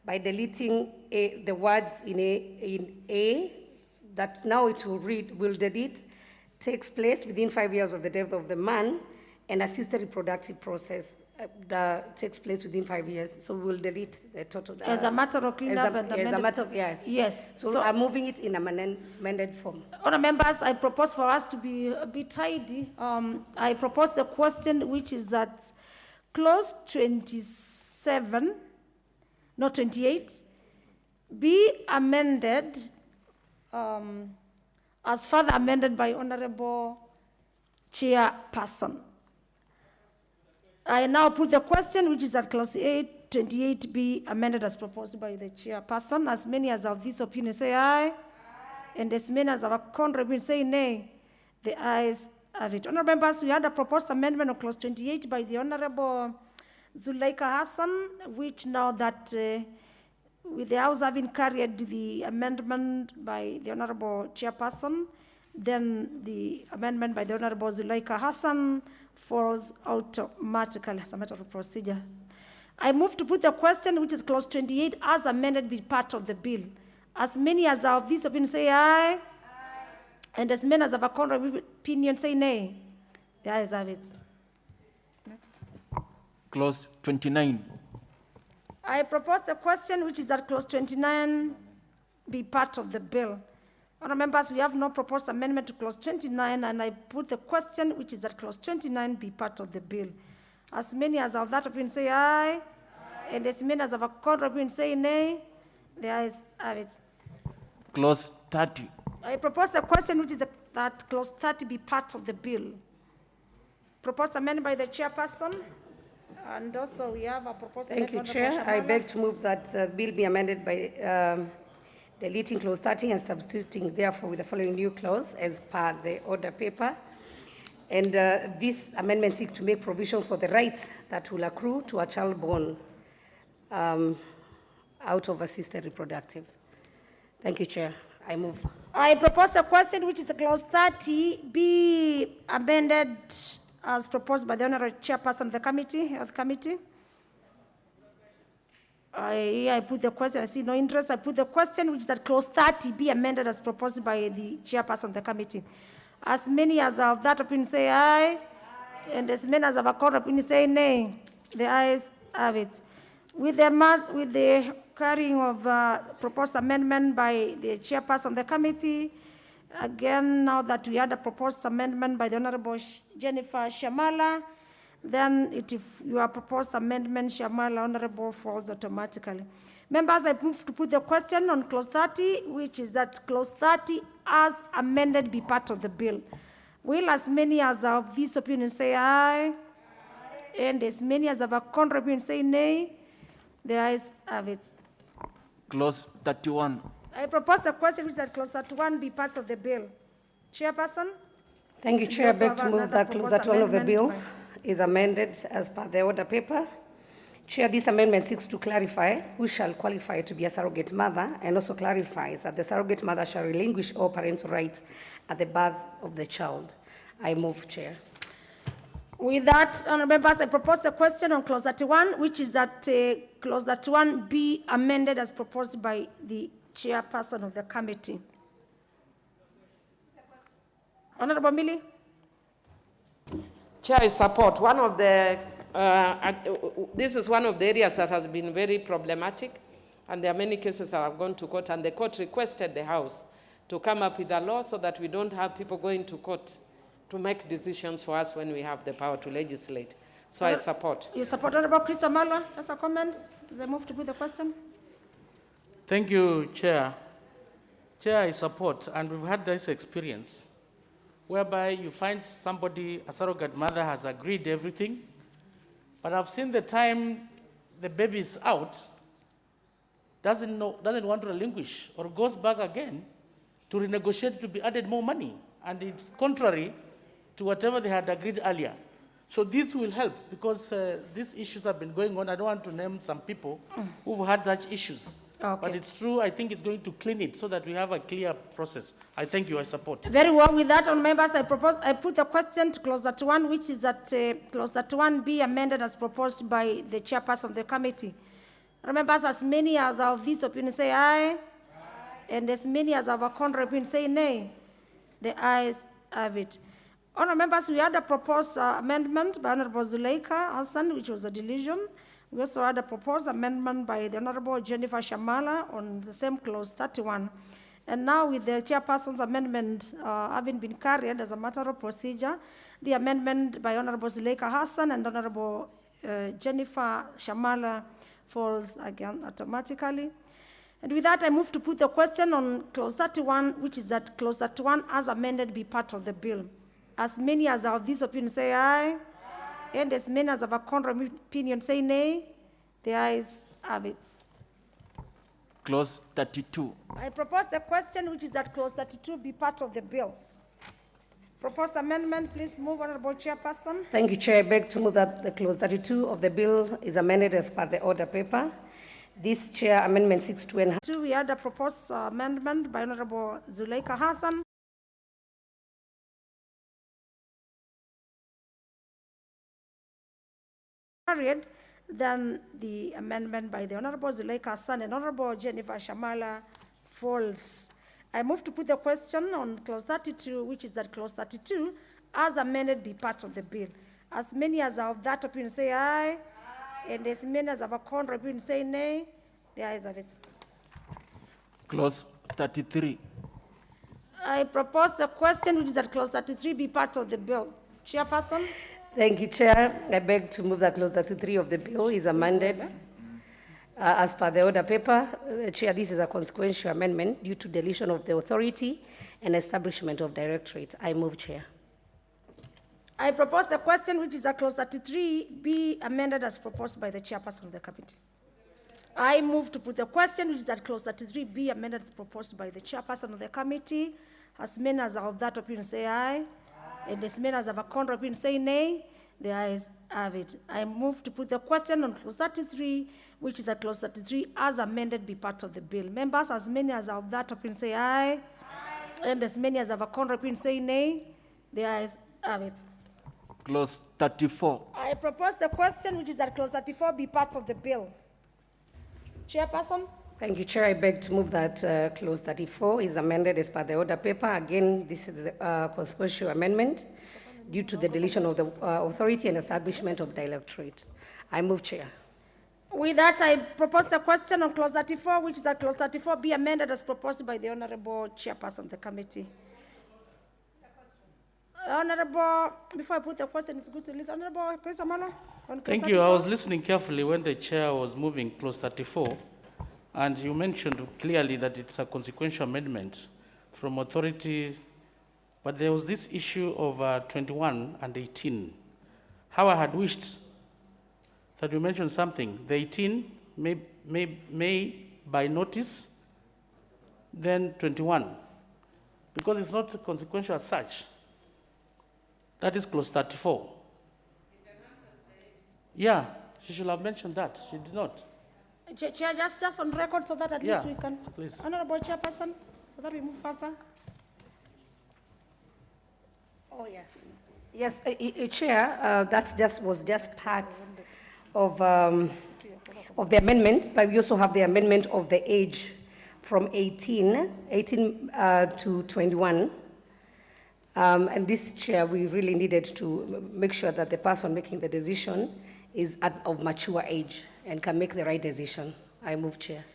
[SPEAKER 3] by deleting the words in A, that now it will read, will delete, takes place within 5 years of the death of the man, and assisted reproductive process that takes place within 5 years. So we'll delete the total.
[SPEAKER 5] As a matter of cleanup and
[SPEAKER 3] As a
[SPEAKER 5] amended-
[SPEAKER 3] matter of, yes.
[SPEAKER 5] Yes.
[SPEAKER 3] So I'm moving it in amended form.
[SPEAKER 5] Honourable members, I propose for us to be a bit tidy. I propose the question which is that clause 27, not 28, be amended as further amended by Honourable Chairperson. I now put the question which is that clause 28 be amended as proposed by the Chairperson. As many as of this opinion say aye. And as many as our contrary say nay. The ayes have it. Honourable members, we had a proposed amendment of clause 28 by the Honourable Zuleika Hassan, which now that with the House having carried the amendment by the Honourable Chairperson, then the amendment by the Honourable Zuleika Hassan falls automatically as a matter of procedure. I move to put the question, which is clause 28, as amended, be part of the bill. As many as are of this opinion say aye. And as many as have a contrary opinion say nay. The ayes have it. Next.
[SPEAKER 19] Clause 29.
[SPEAKER 5] I propose the question, which is that clause 29 be part of the bill. Honourable members, we have no proposed amendment to clause 29, and I put the question, which is that clause 29 be part of the bill. As many as of that opinion say aye. And as many as have a contrary opinion say nay. The ayes have it.
[SPEAKER 19] Clause 30.
[SPEAKER 5] I propose the question, which is that clause 30 be part of the bill. Proposed amendment by the Chairperson. And also we have a proposed
[SPEAKER 3] Thank you,
[SPEAKER 5] amendment.
[SPEAKER 3] Chair. I beg to move that bill be amended by deleting clause 30 and substituting therefore with the following new clause as per the order paper. And this amendment seeks to make provision for the rights that will accrue to a child born out of assisted reproductive. Thank you, Chair. I move.
[SPEAKER 5] I propose a question, which is clause 30 be amended as proposed by the Honourable Chairperson of the Health Committee. I put the question, I see no interest. I put the question, which is that clause 30 be amended as proposed by the Chairperson of the committee. As many as of that opinion say aye. And as many as of a contrary opinion say nay. The ayes have it. With the carrying of proposed amendment by the Chairperson of the committee, again, now that we had a proposed amendment by the Honourable Jennifer Shamala, then if your proposed amendment, Shamala, Honourable, falls automatically. Members, I move to put the question on clause 30, which is that clause 30 as amended be part of the bill. Will as many as of this opinion say aye? And as many as of a contrary opinion say nay? The ayes have it.
[SPEAKER 19] Clause 31.
[SPEAKER 5] I propose the question, which is that clause 31 be part of the bill. Chairperson?
[SPEAKER 3] Thank you, Chair. I
[SPEAKER 5] also
[SPEAKER 3] beg
[SPEAKER 5] have
[SPEAKER 3] to move
[SPEAKER 5] another
[SPEAKER 3] that clause
[SPEAKER 5] proposed
[SPEAKER 3] 31 of the bill
[SPEAKER 5] amendment
[SPEAKER 3] is amended as per the order paper. Chair, this amendment seeks to clarify who shall qualify to be a surrogate mother and also clarifies that the surrogate mother shall relinquish all parental rights at the birth of the child. I move, Chair.
[SPEAKER 5] With that, honourable members, I propose the question on clause 31, which is that clause 31 be amended as proposed by the chairperson of the committee. Honourable Millie.
[SPEAKER 15] Chair, I support. One of the, this is one of the areas that has been very problematic, and there are many cases that have gone to court, and the court requested the House to come up with a law so that we don't have people going to court to make decisions for us when we have the power to legislate. So I support.
[SPEAKER 5] You support Honorable Chris Wamalwa as a comment? As I move to put the question.
[SPEAKER 16] Thank you, Chair. Chair, I support, and we've had this experience whereby you find somebody, a surrogate mother, has agreed everything, but I've seen the time the baby is out, doesn't want to relinquish, or goes back again to renegotiate to be added more money, and it's contrary to whatever they had agreed earlier. So this will help, because these issues have been going on. I don't want to name some people who've had such issues. Okay. But it's true, I think it's going to clean it so that we have a clear process. I thank you, I support.
[SPEAKER 5] Very well. With that, on members, I put the question to clause 31, which is that clause 31 be amended as proposed by the chairperson of the committee. Remember, as many as of this opinion say aye, and as many as of our contrary opinion say nay. The ayes have it. Honourable members, we had a proposed amendment by Honourable Zuleika Hassan, which was a deletion. We also had a proposed amendment by the Honourable Jennifer Shamala on the same clause 31. And now with the chairperson's amendment having been carried as a matter of procedure, the amendment by Honourable Zuleika Hassan and Honourable Jennifer Shamala falls again automatically. And with that, I move to put the question on clause 31, which is that clause 31 as amended be part of the bill. As many as are of this opinion say aye. And as many as have a contrary opinion say nay. The ayes have it.
[SPEAKER 19] Clause 32.
[SPEAKER 5] I propose the question, which is that clause 32 be part of the bill. Proposed amendment, please move, Honourable Chairperson.
[SPEAKER 3] Thank you, Chair. I beg to move that the clause 32 of the bill is amended as per the order paper. This, Chair, Amendment 6.2 and
[SPEAKER 5] 2, we had a proposed amendment by Honourable Zuleika Hassan. Carried, then the amendment by the Honourable Zuleika Hassan and Honourable Jennifer Shamala falls. I move to put the question on clause 32, which is that clause 32, as amended, be part of the bill. As many as are of that opinion say aye, and as many as have a contrary opinion say nay. The ayes have it.
[SPEAKER 19] Clause 33.
[SPEAKER 5] I propose the question, which is that clause 33 be part of the bill. Chairperson.
[SPEAKER 3] Thank you, Chair. I beg to move that clause 33 of the bill is amended as per the order paper. Chair, this is a consequential amendment due to deletion of the authority and establishment of directorate. I move, Chair.
[SPEAKER 5] I propose the question, which is that clause 33 be amended as proposed by the chairperson of the committee. I move to put the question, which is that clause 33 be amended as proposed by the chairperson of the committee. As many as are of that opinion say aye. And as many as have a contrary opinion say nay. The ayes have it. I move to put the question on clause 33, which is that clause 33 as amended be part of the bill. Members, as many as are of that opinion say aye. And as many as have a contrary opinion say nay. The ayes have it.
[SPEAKER 19] Clause 34.
[SPEAKER 5] I propose the question, which is that clause 34 be part of the bill. Chairperson.
[SPEAKER 3] Thank you, Chair. I beg to move that clause 34 is amended as per the order paper. Again, this is a consequential amendment due to the deletion of the authority and establishment of directorate. I move, Chair.
[SPEAKER 5] With that, I propose the question on clause 34, which is that clause 34 be amended as proposed by the Honourable Chairperson of the committee. Honourable, before I put the question, it's good to listen. Honourable Chris Wamalwa.
[SPEAKER 16] Thank you. I was listening carefully when the chair was moving clause 34. And you mentioned clearly that it's a consequential amendment from authority, but there was this issue of 21 and 18. How I had wished that you mentioned something. The 18 may by notice, then 21, because it's not consequential as such. That is clause 34. Yeah, she should have mentioned that. She did not.
[SPEAKER 5] Chair, just on record so that at least we can.
[SPEAKER 16] Please.
[SPEAKER 5] Honourable Chairperson, so that we move faster.
[SPEAKER 3] Oh, yeah. Yes, Chair, that was just part of the amendment, but we also have the amendment of the age from 18 to 21. And this, Chair, we really needed to make sure that the person making the decision is of mature age and can make the right decision. I move, Chair.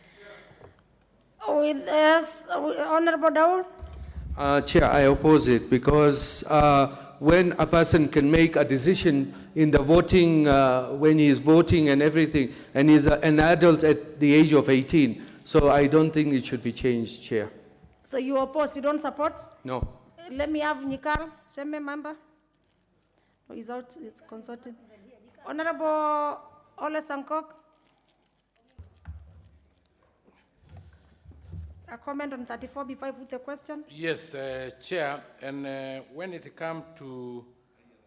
[SPEAKER 5] With Honorable Dawood?
[SPEAKER 21] Chair, I oppose it because when a person can make a decision in the voting, when he is voting and everything, and he's an adult at the age of 18, so I don't think it should be changed, Chair.
[SPEAKER 5] So you oppose, you don't support?
[SPEAKER 21] No.
[SPEAKER 5] Let me have Nikal, same member. Oh, he's out, it's consulting. Honorable Ole Sankok. A comment on 34B5 with a question?
[SPEAKER 20] Yes, Chair, and when it comes to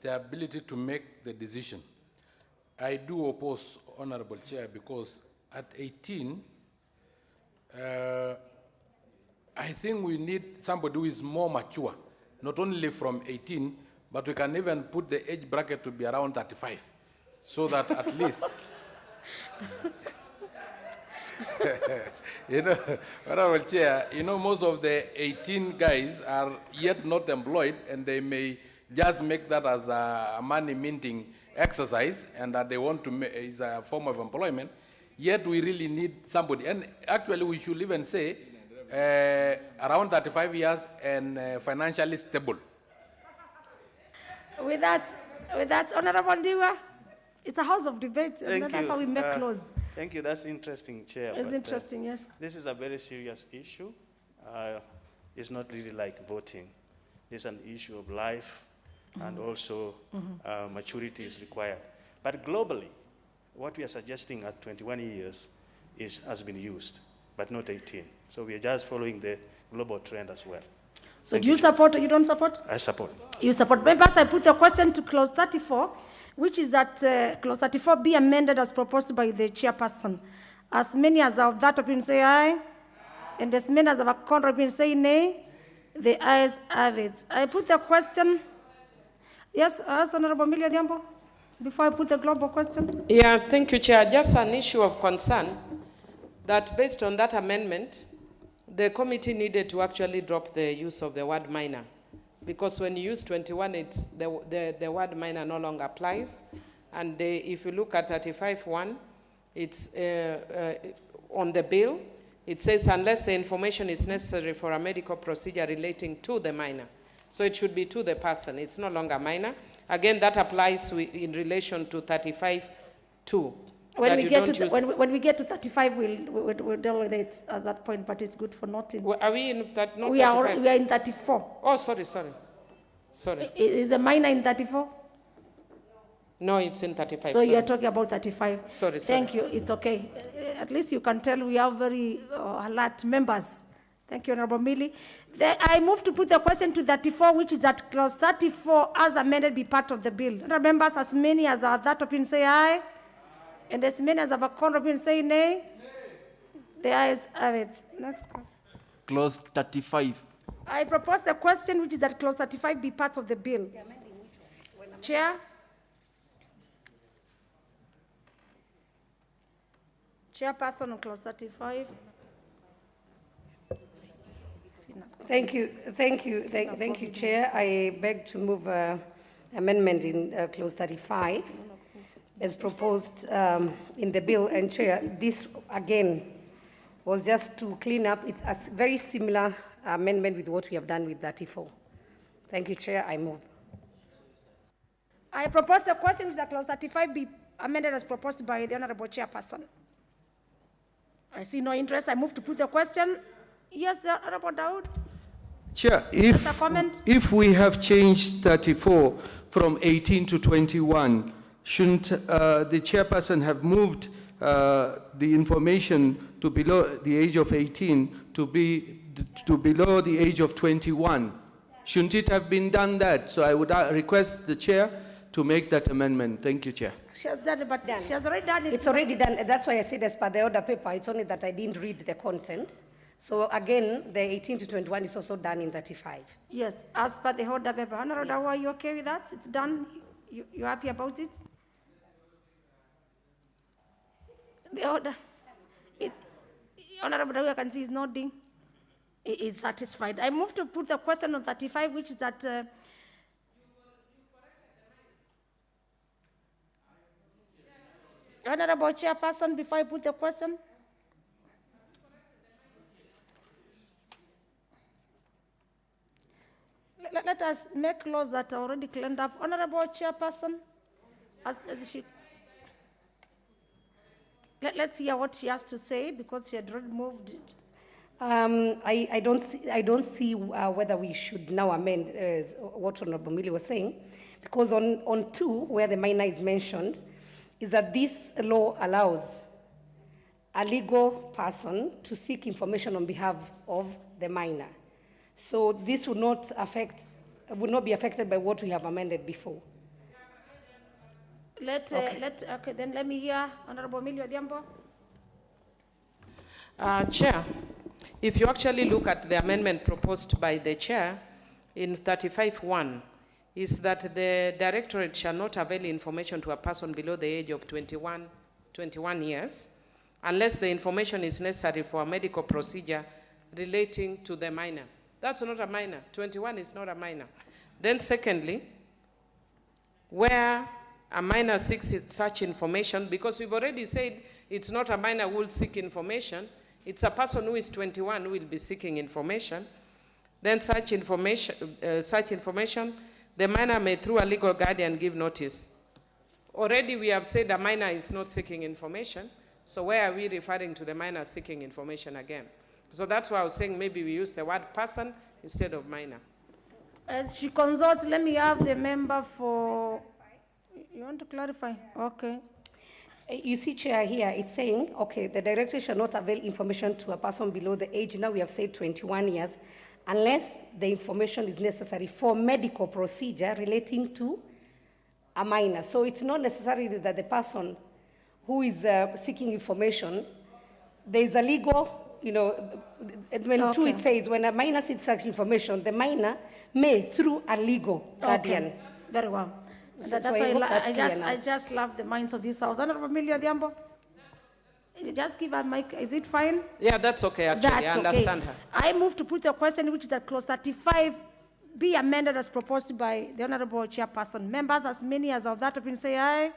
[SPEAKER 20] the ability to make the decision, I do oppose, Honorable Chair, because at 18, I think we need somebody who is more mature, not only from 18, but we can even put the age bracket to be around 35, so that at least, you know, Honorable Chair, you know, most of the 18 guys are yet not employed, and they may just make that as a money minting exercise, and that they want to make is a form of employment. Yet we really need somebody, and actually we should even say around 35 years and financially stable.
[SPEAKER 5] With that, Honorable Ndiwa, it's a house of debate, and that's how we make laws.
[SPEAKER 17] Thank you. That's interesting, Chair.
[SPEAKER 5] It's interesting, yes.
[SPEAKER 17] This is a very serious issue. It's not really like voting. It's an issue of life, and also maturity is required. But globally, what we are suggesting at 21 years has been used, but not 18. So we are just following the global trend as well.
[SPEAKER 5] So do you support or you don't support?
[SPEAKER 17] I support.
[SPEAKER 5] You support. Members, I put the question to clause 34, which is that clause 34 be amended as proposed by the chairperson. As many as of that opinion say aye, and as many as of a contrary opinion say nay, the ayes have it. I put the question. Yes, Honorable Amelia Diambo, before I put the global question.
[SPEAKER 15] Yeah, thank you, Chair. Just an issue of concern that based on that amendment, the committee needed to actually drop the use of the word minor, because when you use 21, it's the word minor no longer applies. And if you look at 35(1), it's on the bill, it says unless the information is necessary for a medical procedure relating to the minor. So it should be to the person. It's no longer minor. Again, that applies in relation to 35(2).
[SPEAKER 5] When we get to 35, we'll deal with it at that point, but it's good for noting.
[SPEAKER 15] Well, are we in that? Not
[SPEAKER 5] we are in 34.
[SPEAKER 15] Oh, sorry.
[SPEAKER 5] Is the minor in 34?
[SPEAKER 15] No, it's in 35.
[SPEAKER 5] So you're talking about 35.
[SPEAKER 15] Sorry.
[SPEAKER 5] Thank you. It's okay. At least you can tell we have very alert members. Thank you, Honorable Millie. I move to put the question to 34, which is that clause 34 as amended be part of the bill. Members, as many as are that opinion say aye. And as many as have a contrary opinion say nay. The ayes have it. Next question.
[SPEAKER 19] Clause 35.
[SPEAKER 5] I propose the question which is that clause 35 be part of the bill. Chair. Chairperson on clause 35.
[SPEAKER 3] Thank you, Chair. I beg to move amendment in clause 35 as proposed in the bill. And Chair, this again was just to clean up. It's a very similar amendment with what we have done with 34. Thank you, Chair. I move.
[SPEAKER 5] I propose the question that clause 35 be amended as proposed by the Honorable Chairperson. I see no interest. I move to put the question. Yes, the Honorable Dawood.
[SPEAKER 21] Chair, if we have changed 34 from 18 to 21, shouldn't the chairperson have moved the information to below the age of 18 to below the age of 21? Shouldn't it have been done that? So I would request the chair to make that amendment. Thank you, Chair.
[SPEAKER 5] She has done it, but she has already done it.
[SPEAKER 3] It's already done. That's why I said as per the order paper, it's only that I didn't read the content. So again, the 18 to 21 is also done in 35.
[SPEAKER 5] Yes, as per the order paper. Honorable Dawood, are you okay with that? It's done? You happy about it? The order. Honorable Dawood, I can see is nodding. He is satisfied. I move to put the question on 35, which is that Honorable Chairperson, before I put the question. Let us make laws that are already cleaned up. Honorable Chairperson, as she, let's hear what she has to say because she had already moved it.
[SPEAKER 3] I don't see whether we should now amend what Honorable Mili was saying, because on 2, where the minor is mentioned, is that this law allows a legal person to seek information on behalf of the minor. So this would not be affected by what we have amended before.
[SPEAKER 5] Okay, then let me hear Honorable Millie Odhiambo.
[SPEAKER 15] Chair, if you actually look at the amendment proposed by the chair in 35(1), is that the directorate shall not avail information to a person below the age of 21 years unless the information is necessary for a medical procedure relating to the minor. That's not a minor. 21 is not a minor. Then secondly, where a minor seeks such information, because we've already said it's not a minor who will seek information, it's a person who is 21 who will be seeking information. Then such information, the minor may through a legal guardian give notice. Already we have said a minor is not seeking information, so where are we referring to the minor seeking information again? So that's why I was saying maybe we use the word person instead of minor.
[SPEAKER 5] As she consults, let me have the member for, you want to clarify? Okay.
[SPEAKER 3] You see, Chair, here it's saying, okay, the director shall not avail information to a person below the age, now we have said 21 years, unless the information is necessary for medical procedure relating to a minor. So it's not necessarily that the person who is seeking information, there is a legal, when 2 it says, when a minor seeks such information, the minor may through a legal guardian.
[SPEAKER 5] Okay. Very well.
[SPEAKER 3] So
[SPEAKER 5] That's
[SPEAKER 3] I hope that's
[SPEAKER 5] why I just love the minds of this house. Honorable Millie Odhiambo, just give her mic. Is it fine?
[SPEAKER 15] Yeah, that's okay, actually. I understand her.
[SPEAKER 5] I move to put a question which is that clause 35 be amended as proposed by the Honorable Chairperson. Members, as many as of that opinion say aye.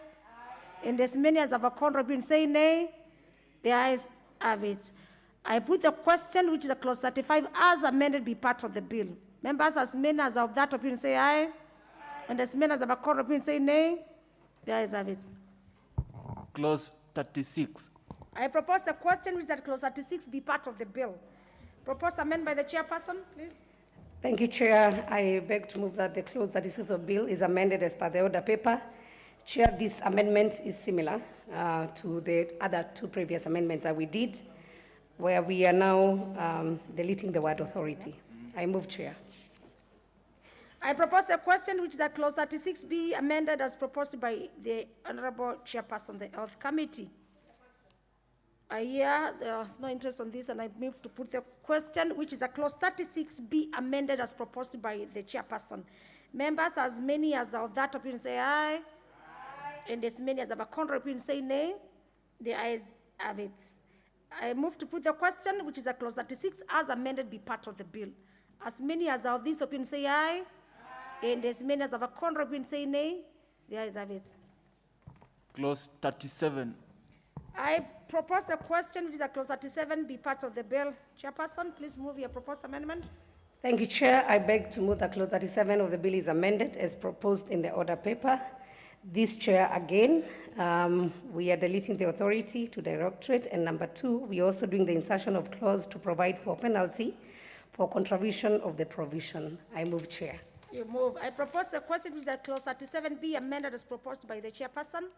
[SPEAKER 5] And as many as of a contrary opinion say nay. The ayes have it. I put the question which is a clause 35 as amended be part of the bill. Members, as many as of that opinion say aye. And as many as of a contrary opinion say nay. The ayes have it.
[SPEAKER 19] Clause 36.
[SPEAKER 5] I propose the question which is that clause 36 be part of the bill. Proposed amendment by the chairperson, please.
[SPEAKER 3] Thank you, Chair. I beg to move that the clause 36 of the bill is amended as per the order paper. Chair, this amendment is similar to the other 2 previous amendments that we did, where we are now deleting the word authority. I move, Chair.
[SPEAKER 5] I propose the question which is that clause 36 be amended as proposed by the Honorable Chairperson of the Health Committee. I hear there is no interest on this, and I move to put the question, which is a clause 36 be amended as proposed by the chairperson. Members, as many as of that opinion say aye, and as many as of a contrary opinion say nay. The ayes have it. I move to put the question, which is a clause 36 as amended be part of the bill. As many as of this opinion say aye, and as many as of a contrary opinion say nay. The ayes have it.
[SPEAKER 19] Clause 37.
[SPEAKER 5] I propose the question, which is a clause 37, be part of the bill. Chairperson, please move your proposed amendment.
[SPEAKER 3] Thank you, Chair. I beg to move that clause 37 of the bill is amended as proposed in the order paper. This, Chair, again, we are deleting the authority to directorate, and number 2, we are also doing the insertion of clause to provide for penalty for contravention of the provision. I move, Chair.
[SPEAKER 5] You move. I propose the question, which is that clause 37 be amended as proposed by the chairperson.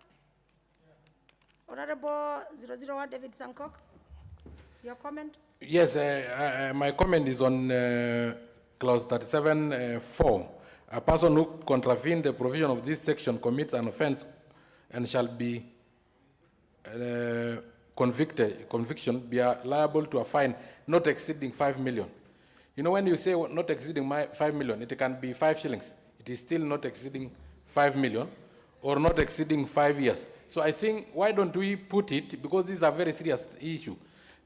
[SPEAKER 5] Honorable 001 David Sankok, your comment?
[SPEAKER 20] Yes, my comment is on clause 37(4). A person who contravenes the provision of this section commits an offense and shall be conviction be liable to a fine not exceeding 5 million. You know, when you say not exceeding 5 million, it can be 5 shillings. It is still not exceeding 5 million or not exceeding 5 years. So I think, why don't we put it, because this is a very serious issue,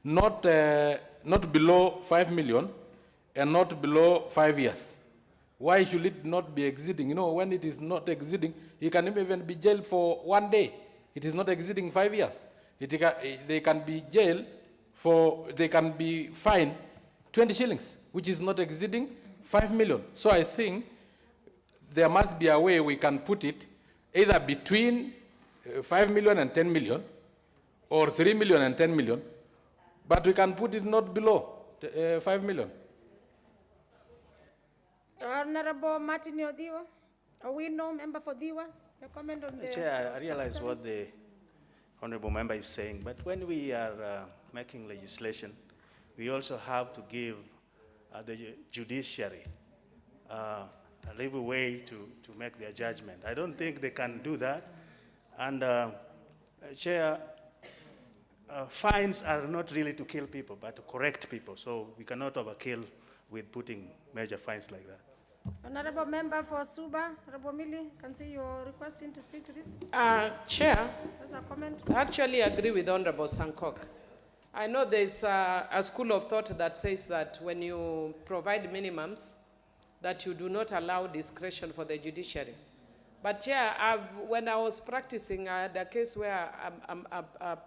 [SPEAKER 20] not below 5 million and not below 5 years. Why should it not be exceeding? You know, when it is not exceeding, you can even be jailed for 1 day. it is not exceeding 5 years. They can be jailed they can be fined 20 shillings, which is not exceeding 5 million. So I think there must be a way we can put it either between 5 million and 10 million, or 3 million and 10 million, but we can put it not below 5 million.
[SPEAKER 5] Honorable Martin Odiwa, Owino, member for Diwa, your comment on the...
[SPEAKER 17] Chair, I realize what the honorable member is saying, but when we are making legislation, we also have to give the judiciary a little way to make their judgment. I don't think they can do that. And Chair, fines are not really to kill people, but to correct people. So we cannot overkill with putting major fines like that.
[SPEAKER 5] Honorable member for Suba, Honorable Mili, can see you're requesting to speak to this.
[SPEAKER 15] Chair,
[SPEAKER 5] There's a comment.
[SPEAKER 15] I actually agree with Honorable Sankok. I know there's a school of thought that says that when you provide minimums, that you do not allow discretion for the judiciary. But Chair, when I was practicing, I had a case where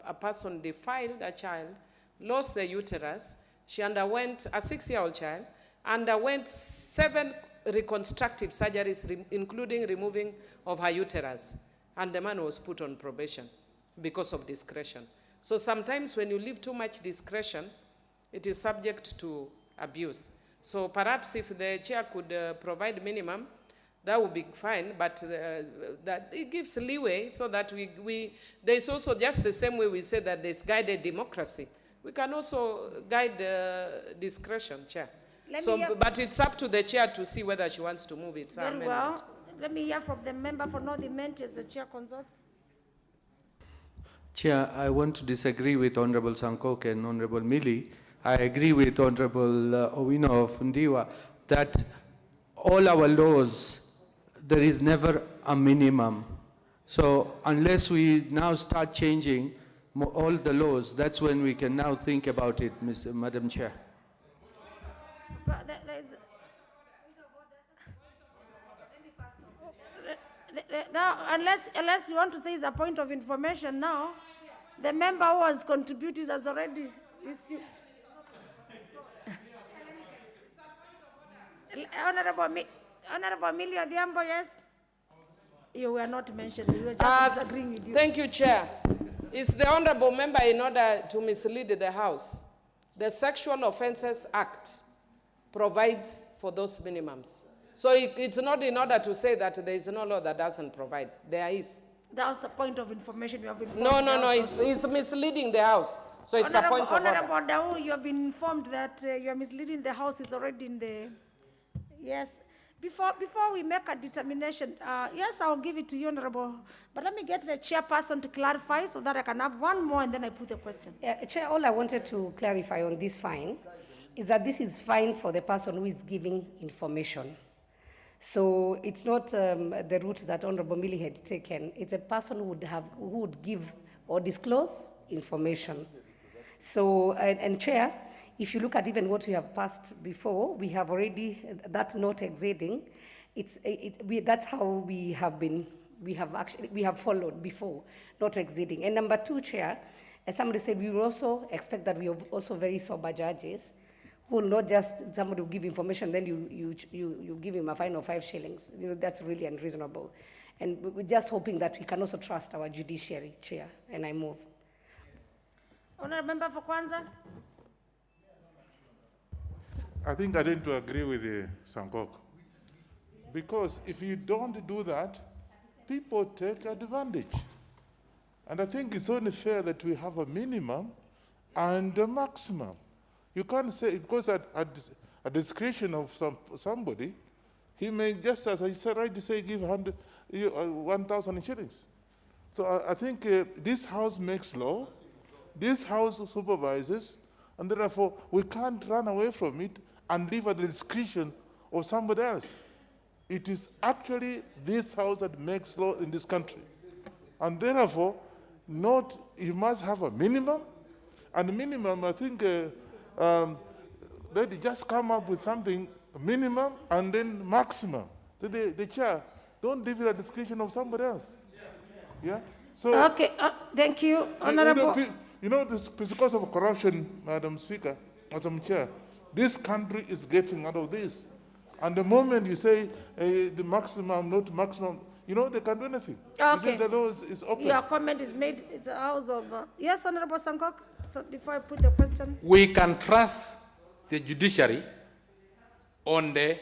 [SPEAKER 15] a person defiled a child, lost the uterus. She underwent, a 6-year-old child, underwent 7 reconstructive surgeries, including removing of her uterus. And the man was put on probation because of discretion. So sometimes when you leave too much discretion, it is subject to abuse. So perhaps if the chair could provide minimum, that would be fine, but that it gives leeway so that there's also just the same way we say that there's guided democracy. We can also guide discretion, Chair. But it's up to the chair to see whether she wants to move it.
[SPEAKER 5] Very well. Let me hear from the member for North Imenti as the chair consults.
[SPEAKER 21] Chair, I want to disagree with Honorable Sankok and Honorable Mili. I agree with Honorable Owino of Ndiwa that all our laws, there is never a minimum. So unless we now start changing all the laws, that's when we can now think about it, Madam Chair.
[SPEAKER 5] But now, unless you want to say it's a point of information now, the member who has contributed has already issued. Honorable Amelia Diambo, yes? You were not mentioned. We were just disagreeing with you.
[SPEAKER 15] Thank you, Chair. Is the honorable member in order to mislead the House? The Sexual Offences Act provides for those minimums. So it's not in order to say that there is no law that doesn't provide. There is.
[SPEAKER 5] That's a point of information you have been
[SPEAKER 15] informed. No, it's misleading the House. So it's a point of order.
[SPEAKER 5] Honorable Dao, you have been informed that you are misleading the House is already in the... Yes. Before we make a determination, yes, I'll give it to you, Honorable. But let me get the chairperson to clarify so that I can have one more and then I put the question.
[SPEAKER 3] Chair, all I wanted to clarify on this fine is that this is fine for the person who is giving information. So it's not the route that Honorable Mili had taken. It's a person who would give or disclose information. So, and Chair, if you look at even what we have passed before, we have already, that not exceeding, that's how we have followed before, not exceeding. And number 2, Chair, as somebody said, we will also expect that we are also very sober judges who will not just, somebody will give information, then you give him a fine of 5 shillings. That's really unreasonable. And we're just hoping that we can also trust our judiciary, Chair, and I move.
[SPEAKER 5] Honorable Member for Kwanza.
[SPEAKER 8] I think I need to agree with Sankok. Because if you don't do that, people take advantage. And I think it's only fair that we have a minimum and a maximum. You can't say, because at discretion of somebody, he may, just as I said, right to say, give 1,000 shillings. So I think this House makes law, this House supervises, and therefore we can't run away from it and leave at the discretion of somebody else. It is actually this House that makes law in this country. And therefore, you must have a minimum, and minimum, I think, they just come up with something, minimum, and then maximum. The chair, don't leave it at the discretion of somebody else. Yeah? So,
[SPEAKER 5] Okay, thank you, Honorable.
[SPEAKER 8] This because of corruption, Madam Speaker, Madam Chair, this country is getting out of this. And the moment you say the maximum, not maximum, they can do anything.
[SPEAKER 5] Okay.
[SPEAKER 8] You say the law is open.
[SPEAKER 5] Your comment is made. It's a house of. Yes, Honorable Sankok. So before I put the question.
[SPEAKER 20] We can trust the judiciary on the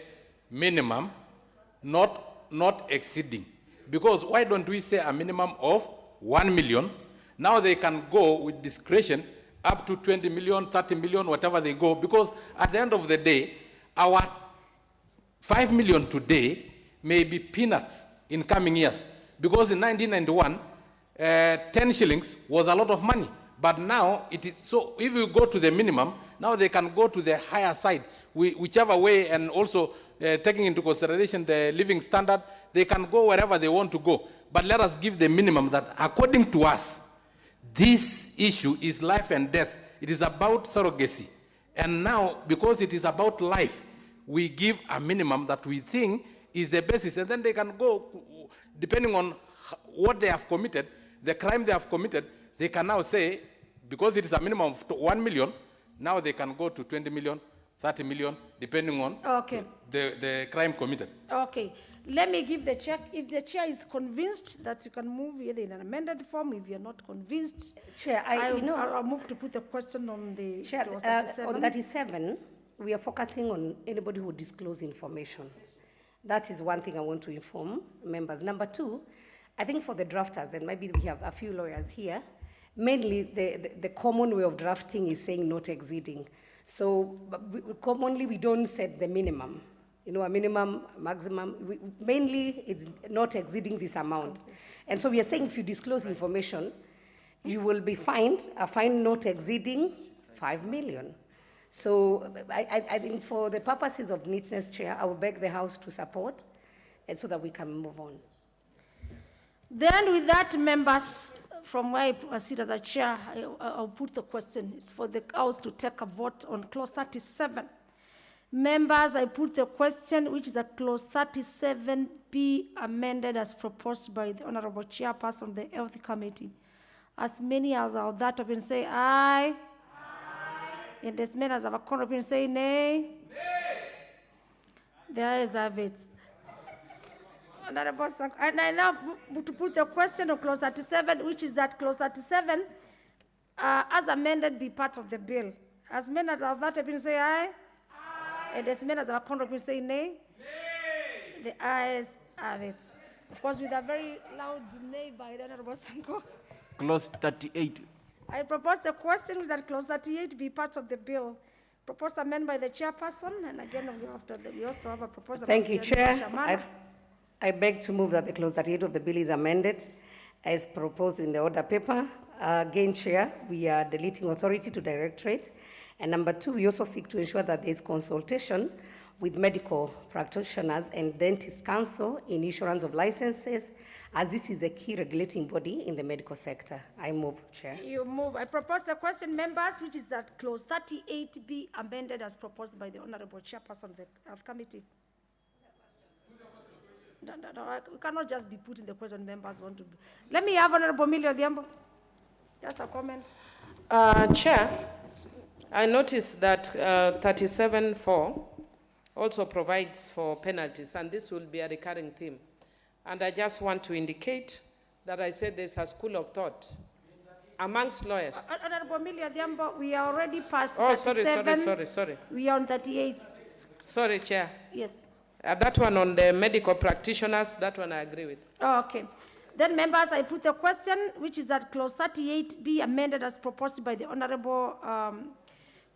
[SPEAKER 20] minimum, not exceeding. Because why don't we say a minimum of 1 million? Now they can go with discretion up to 20 million, 30 million, whatever they go. Because at the end of the day, our 5 million today may be peanuts in coming years. Because in 1991, 10 shillings was a lot of money. But now it is, so if you go to the minimum, now they can go to the higher side, whichever way, and also taking into consideration the living standard, they can go wherever they want to go. But let us give the minimum that, according to us, this issue is life and death. It is about surrogacy. And now, because it is about life, we give a minimum that we think is the basis. And then they can go, depending on what they have committed, the crime they have committed, they can now say, because it is a minimum of 1 million, now they can go to 20 million, 30 million, depending on the crime committed.
[SPEAKER 5] Okay. Let me give the chair, if the chair is convinced that you can move either in an amended form, if you're not convinced,
[SPEAKER 3] Chair,
[SPEAKER 5] I'll move to put the question on the
[SPEAKER 3] Chair,
[SPEAKER 5] clause 37.
[SPEAKER 3] on 37, we are focusing on anybody who discloses information. That is one thing I want to inform members. Number two, I think for the drafters, and maybe we have a few lawyers here, mainly the common way of drafting is saying not exceeding. So commonly we don't set the minimum. A minimum, maximum, mainly it's not exceeding this amount. And so we are saying if you disclose information, you will be fined, a fine not exceeding 5 million. So I think for the purposes of neatness, Chair, I will beg the House to support, and so that we can move on.
[SPEAKER 5] Then with that, members, from where I sit as a chair, I'll put the question. It's for the House to take a vote on clause 37. Members, I put the question, which is that clause 37 be amended as proposed by the Honorable Chairperson of the Health Committee. As many as are that opinion say aye. And as many as have a contrary opinion say nay. Nay. The ayes have it. Honorable Sank, and I now to put the question on clause 37, which is that clause 37, as amended, be part of the bill. As many as have that opinion say aye. And as many as our contrary will say nay? Nay. The ayes have it. Of course, with a very loud nay by the Honorable Sanko.
[SPEAKER 19] Clause 38.
[SPEAKER 5] I propose the question that clause 38 be part of the bill. Proposed amendment by the chairperson, and again, we also have a proposal.
[SPEAKER 3] Thank you, Chair. I beg to move that the clause 38 of the bill is amended as proposed in the order paper. Again, Chair, we are deleting authority to directorate. And number two, we also seek to ensure that there is consultation with medical practitioners and dentist council in issuance of licenses, as this is a key regulating body in the medical sector. I move, Chair.
[SPEAKER 5] You move. I propose the question, members, which is that clause 38 be amended as proposed by the Honorable Chairperson of the Committee. No, we cannot just be putting the question members want to be. Let me have Honorable Millie Odhiambo. Just a comment.
[SPEAKER 15] Chair, I noticed that 37.4 also provides for penalties, and this will be a recurring theme. And I just want to indicate that I said there's a school of thought amongst lawyers.
[SPEAKER 5] Honorable Millie Odhiambo, we are already past
[SPEAKER 15] 37. Sorry.
[SPEAKER 5] We are on 38.
[SPEAKER 15] Sorry, Chair.
[SPEAKER 5] Yes.
[SPEAKER 15] That one on the medical practitioners, that one I agree with.
[SPEAKER 5] Oh, okay. Then, members, I put the question, which is that clause 38 be amended as proposed by the Honorable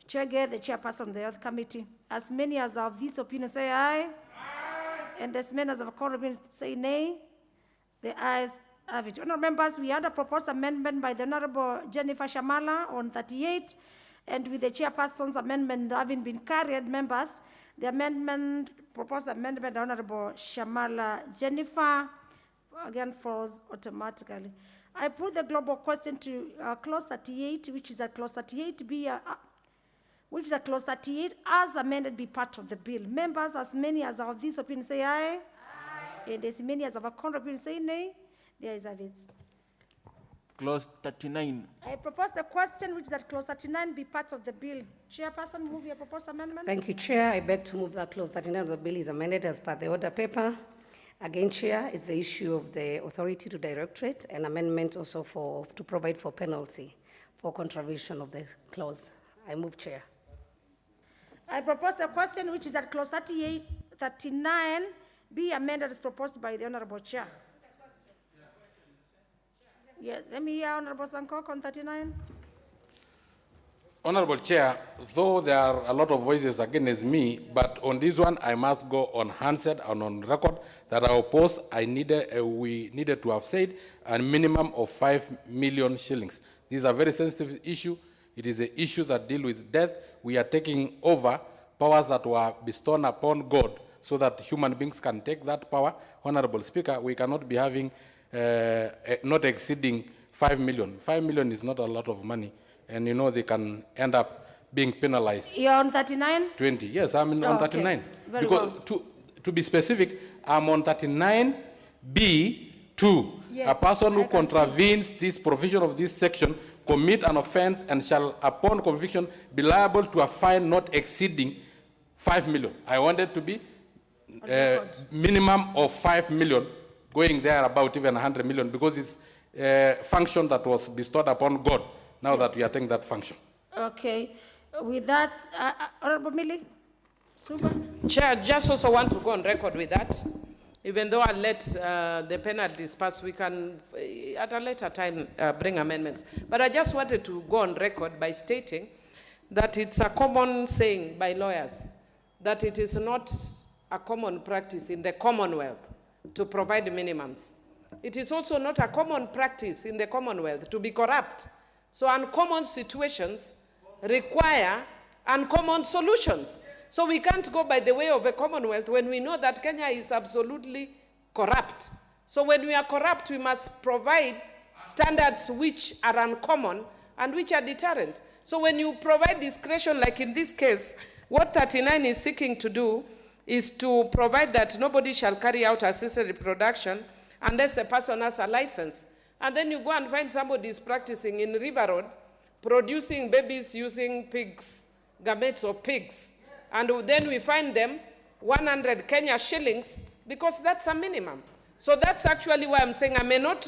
[SPEAKER 5] Chege, the Chairperson of the Health Committee. As many as of this opinion say aye. And as many as of a say nay. The ayes have it. Honorable members, we had a proposed amendment by the Honorable Jennifer Shamala on 38, and with the Chairperson's amendment having been carried, members, the proposed amendment by Honorable Shamala Jennifer again falls automatically. I put the global question to clause 38, which is a clause 38 be which is a clause 38 as amended be part of the bill. Members, as many as of this opinion say aye. And as many as of a contrary opinion say nay. The ayes have it.
[SPEAKER 19] Clause 39.
[SPEAKER 5] I propose the question which is that clause 39 be part of the bill. Chairperson, move your proposed amendment.
[SPEAKER 3] Thank you, Chair. I beg to move that clause 39 of the bill is amended as per the order paper. Again, Chair, it's the issue of the authority to directorate, and amendment also to provide for penalty for contravention of the clause. I move, Chair.
[SPEAKER 5] I propose the question which is that clause 39 be amended as proposed by the Honorable Chair. Yeah, let me hear Honorable Sankok on 39.
[SPEAKER 20] Honorable Chair, though there are a lot of voices against me, but on this one I must go on handset and on record that I oppose. We needed to have said a minimum of 5 million shillings. This is a very sensitive issue. It is an issue that deals with death. We are taking over powers that were bestowed upon God so that human beings can take that power. Honorable Speaker, we cannot be having not exceeding 5 million. 5 million is not a lot of money. And you know, they can end up being penalized.
[SPEAKER 5] You're on 39?
[SPEAKER 20] 20. Yes, I'm on 39.
[SPEAKER 5] Okay. Very
[SPEAKER 20] Because
[SPEAKER 5] well.
[SPEAKER 20] to be specific, I'm on 39B2.
[SPEAKER 5] Yes,
[SPEAKER 20] a person who
[SPEAKER 5] I can
[SPEAKER 20] contravenes this provision of this section commit an offense and shall, upon conviction, be liable to a fine not exceeding 5 million. I wanted to be minimum of 5 million, going there about even 100 million, because it's a function that was bestowed upon God. Now that we are taking that function.
[SPEAKER 5] Okay. With that, Honorable Millie? Super.
[SPEAKER 15] Chair, just also want to go on record with that. Even though I'll let the penalties pass, we can, at a later time, bring amendments. But I just wanted to go on record by stating that it's a common saying by lawyers that it is not a common practice in the Commonwealth to provide minimums. It is also not a common practice in the Commonwealth to be corrupt. So uncommon situations require uncommon solutions. So we can't go by the way of a Commonwealth when we know that Kenya is absolutely corrupt. So when we are corrupt, we must provide standards which are uncommon and which are deterrent. So when you provide discretion, like in this case, what 39 is seeking to do is to provide that nobody shall carry out assisted reproduction unless the person has a license. And then you go and find somebody is practicing in River Road, producing babies using pigs, gametes of pigs. And then we find them 100 Kenya shillings because that's a minimum. So that's actually why I'm saying I may not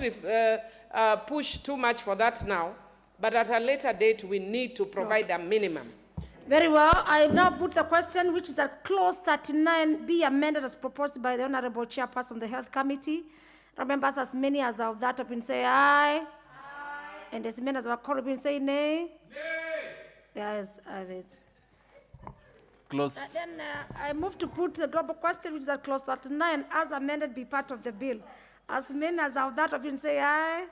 [SPEAKER 15] push too much for that now, but at a later date we need to provide a minimum.
[SPEAKER 5] Very well. I now put the question which is that clause 39 be amended as proposed by the Honorable Chairperson of the Health Committee. Remember, as many as of that have been say aye. Aye. And as many as have been say nay. Nay. Yes, I have it.
[SPEAKER 19] Clause.
[SPEAKER 5] Then I move to put the global question, which is that clause 39, as amended, be part of the bill. As many as of that have been say aye. Aye.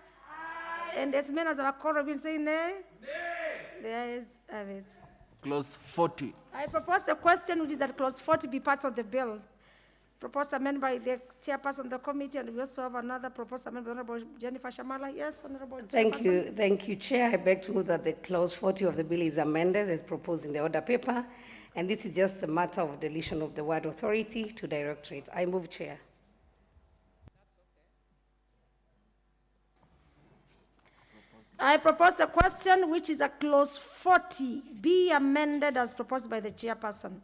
[SPEAKER 5] And as many as have been say nay. Nay. Yes, I have it.
[SPEAKER 19] Clause 40.
[SPEAKER 5] I propose the question, which is that clause 40 be part of the bill. Proposed amendment by the chairperson of the committee, and we also have another proposed amendment by Honorable Jennifer Shamala. Yes, Honorable Chairperson.
[SPEAKER 3] Thank you, Chair. I beg to move that the clause 40 of the bill is amended as proposed in the order paper, and this is just a matter of deletion of the word authority to directorate. I move, Chair.
[SPEAKER 5] I propose the question, which is a clause 40, be amended as proposed by the chairperson.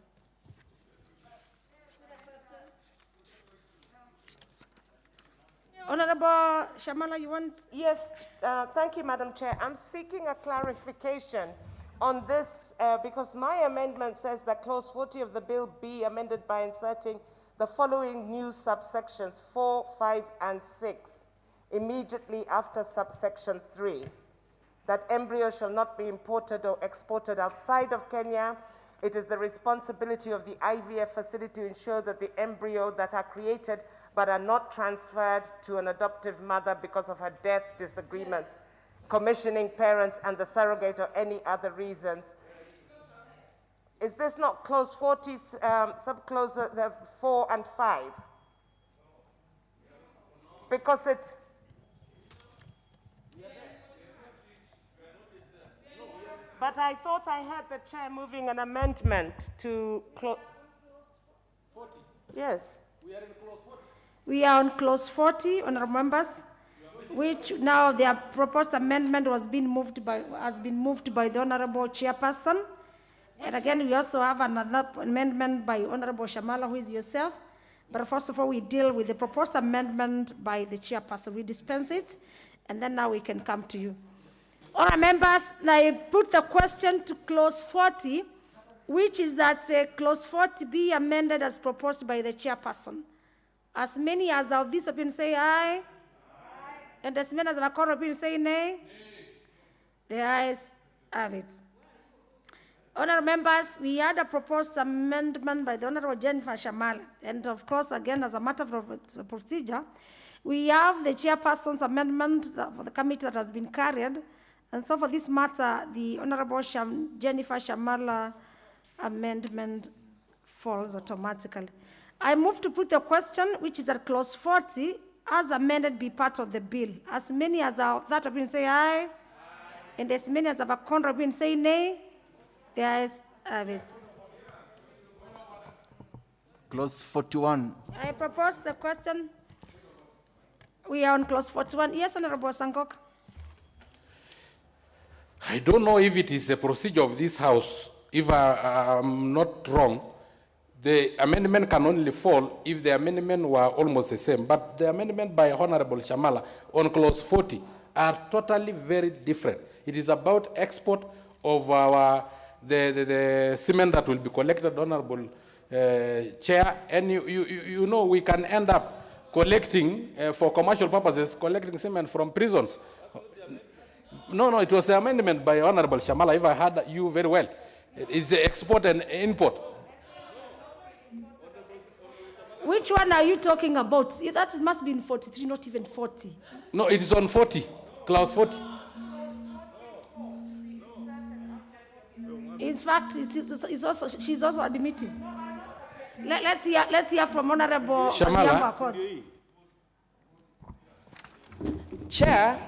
[SPEAKER 5] Honorable Shamala, you want?
[SPEAKER 14] Yes, thank you, Madam Chair. I'm seeking a clarification on this because my amendment says that clause 40 of the bill be amended by inserting the following new subsections 4, 5, and 6 immediately after subsection 3. That embryo shall not be imported or exported outside of Kenya. It is the responsibility of the IVF facility to ensure that the embryo that are created but are not transferred to an adoptive mother because of her death, disagreements, commissioning parents, and the surrogate or any other reasons. Is this not clause 40, subclause 4 and 5? Because it... But I thought I heard the chair moving an amendment to clause 40. Yes.
[SPEAKER 5] We are on clause 40, honorable members. which now their proposed amendment has been moved by the Honorable Chairperson. And again, we also have another amendment by Honorable Shamala, who is yourself. But first of all, we deal with the proposed amendment by the Chairperson. We dispense it, and then now we can come to you. Honourable members, I put the question to clause 40, which is that clause 40 be amended as proposed by the Chairperson. As many as of this opinion say aye. And as many as of our opinion say nay. The ayes have it. Honourable members, we had a proposed amendment by the Honourable Jennifer Shamala. And of course, again, as a matter of procedure, we have the Chairperson's amendment for the committee that has been carried. And so for this matter, the Honourable Jennifer Shamala amendment falls automatically. I move to put the question, which is at clause 40, as amended be part of the bill. As many as are that opinion say aye. And as many as have a contrary opinion say nay. The ayes have it.
[SPEAKER 19] Clause 41.
[SPEAKER 5] I propose the question. We are on clause 41. Yes, Honorable Sankok.
[SPEAKER 20] I don't know if it is the procedure of this House. If I'm not wrong, the amendment can only fall if the amendment were almost the same. But the amendment by Honorable Shamala on clause 40 are totally very different. It is about export of our the cement that will be collected, Honorable Chair, and you know we can end up collecting for commercial purposes, collecting cement from prisons. No, it was the amendment by Honorable Shamala, if I heard you very well. It's the export and import.
[SPEAKER 5] Which one are you talking about? That must be in 43, not even 40.
[SPEAKER 20] No, it is on 40, clause 40.
[SPEAKER 5] In fact, she's also admitting. Let's hear from Honorable
[SPEAKER 20] Shamala.
[SPEAKER 15] Chair,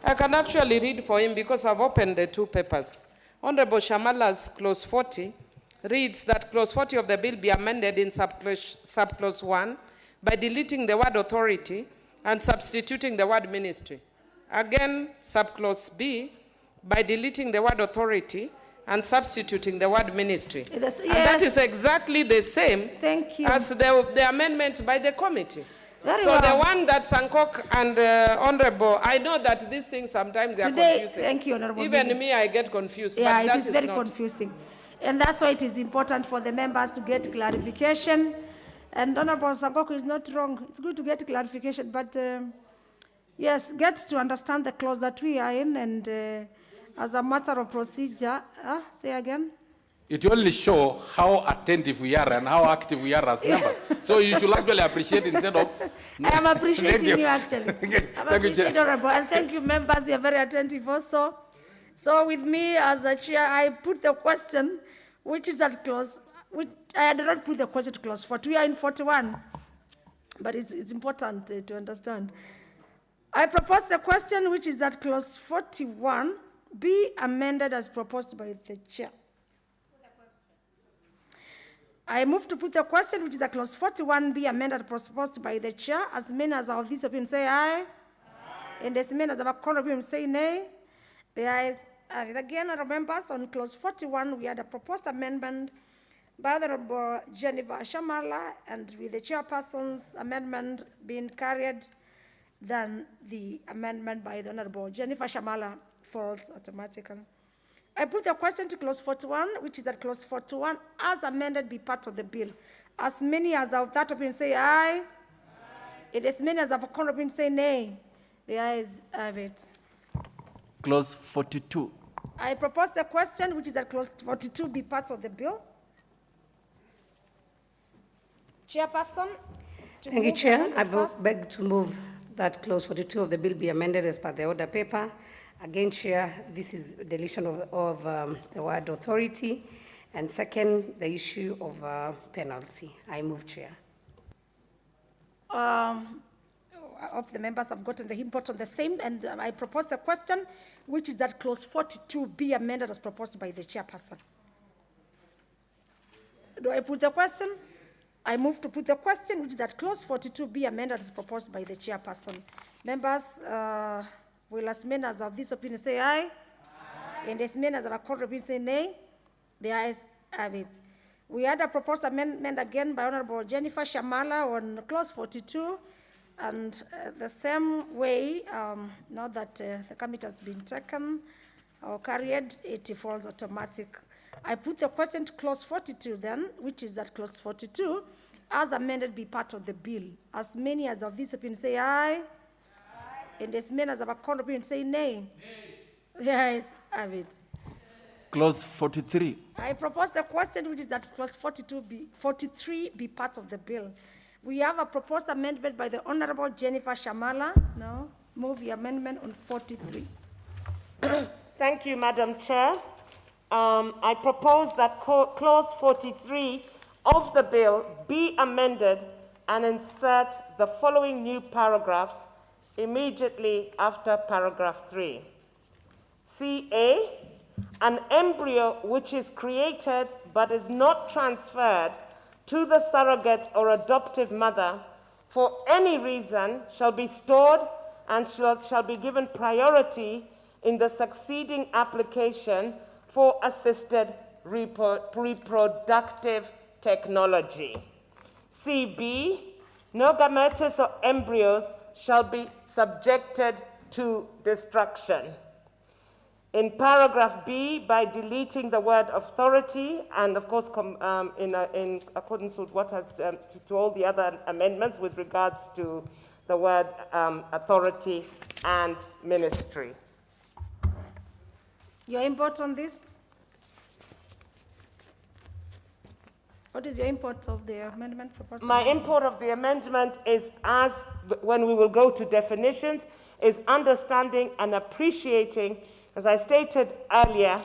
[SPEAKER 15] I can actually read for him because I've opened the two papers. Honorable Shamala's clause 40 reads that clause 40 of the bill be amended in subclause 1 by deleting the word authority and substituting the word ministry. Again, subclause B by deleting the word authority and substituting the word ministry.
[SPEAKER 5] Yes.
[SPEAKER 15] And that is exactly the same
[SPEAKER 5] as
[SPEAKER 15] the amendment by the committee.
[SPEAKER 5] Very
[SPEAKER 15] so
[SPEAKER 5] well.
[SPEAKER 15] the one that Sankok and Honorable, I know that these things sometimes they are confusing.
[SPEAKER 5] Thank you, Honorable.
[SPEAKER 15] Even me, I get confused.
[SPEAKER 5] Yeah,
[SPEAKER 15] but
[SPEAKER 5] it is very confusing. And that's why it is important for the members to get clarification. And Honorable Sankok is not wrong. It's good to get clarification, but yes, get to understand the clause that we are in, and as a matter of procedure, say again.
[SPEAKER 20] It only shows how attentive we are and how active we are as members. So you should actually appreciate instead of...
[SPEAKER 5] I am appreciating you actually. I'm appreciating Honorable, and thank you members, you are very attentive also. So with me as a chair, I put the question, which is at clause, which I did not put the question to clause 40. We are in 41, but it's important to understand. I propose the question, which is at clause 41, be amended as proposed by the chair. I move to put the question, which is a clause 41, be amended as proposed by the chair. As many as of this opinion say aye. And as many as of a corner opinion say nay. The ayes have it. Again, members, on clause 41, we had a proposed amendment by the Honorable Jennifer Shamala, and with the chairperson's amendment being carried, then the amendment by the Honorable Jennifer Shamala falls automatically. I put the question to clause 41, which is that clause 41, as amended, be part of the bill. As many as of that opinion say aye. And as many as of a contrary opinion say nay. The ayes have it.
[SPEAKER 19] Clause 42.
[SPEAKER 5] I propose the question, which is that clause 42 be part of the bill. Chairperson.
[SPEAKER 3] Thank you, Chair. I beg to move that clause 42 of the bill be amended as per the order paper. Again, Chair, this is deletion of the word authority. And second, the issue of penalty. I move, Chair.
[SPEAKER 5] I hope the members have gotten the import of the same, and I propose the question, which is that clause 42 be amended as proposed by the chairperson. Do I put the question? I move to put the question, which is that clause 42 be amended as proposed by the chairperson. Members, will as many as of this opinion say aye? Aye. And as many as of a court opinion say nay? The ayes have it. We had a proposed amendment again by Honorable Jennifer Shamala on clause 42, and the same way, now that the committee has been taken or carried, it falls automatic. I put the question to clause 42 then, which is that clause 42, as amended, be part of the bill. As many as of this opinion say aye, and as many as of a court opinion say nay. Yes, have it.
[SPEAKER 19] Clause 43.
[SPEAKER 5] I propose the question, which is that clause 43 be part of the bill. We have a proposed amendment by the Honorable Jennifer Shamala. Now, move the amendment on 43.
[SPEAKER 14] Thank you, Madam Chair. I propose that clause 43 of the bill be amended and insert the following new paragraphs immediately after paragraph 3. CA, an embryo which is created but is not transferred to the surrogate or adoptive mother for any reason shall be stored and shall be given priority in the succeeding application for assisted reproductive technology. CB, no gametes or embryos shall be subjected to destruction. In paragraph B, by deleting the word authority, and of course in accordance with what has, to all the other amendments with regards to the word authority and ministry.
[SPEAKER 5] Your input on this? What is your input of the amendment proposed?
[SPEAKER 14] My input of the amendment is, as when we will go to definitions, is understanding and appreciating, as I stated earlier,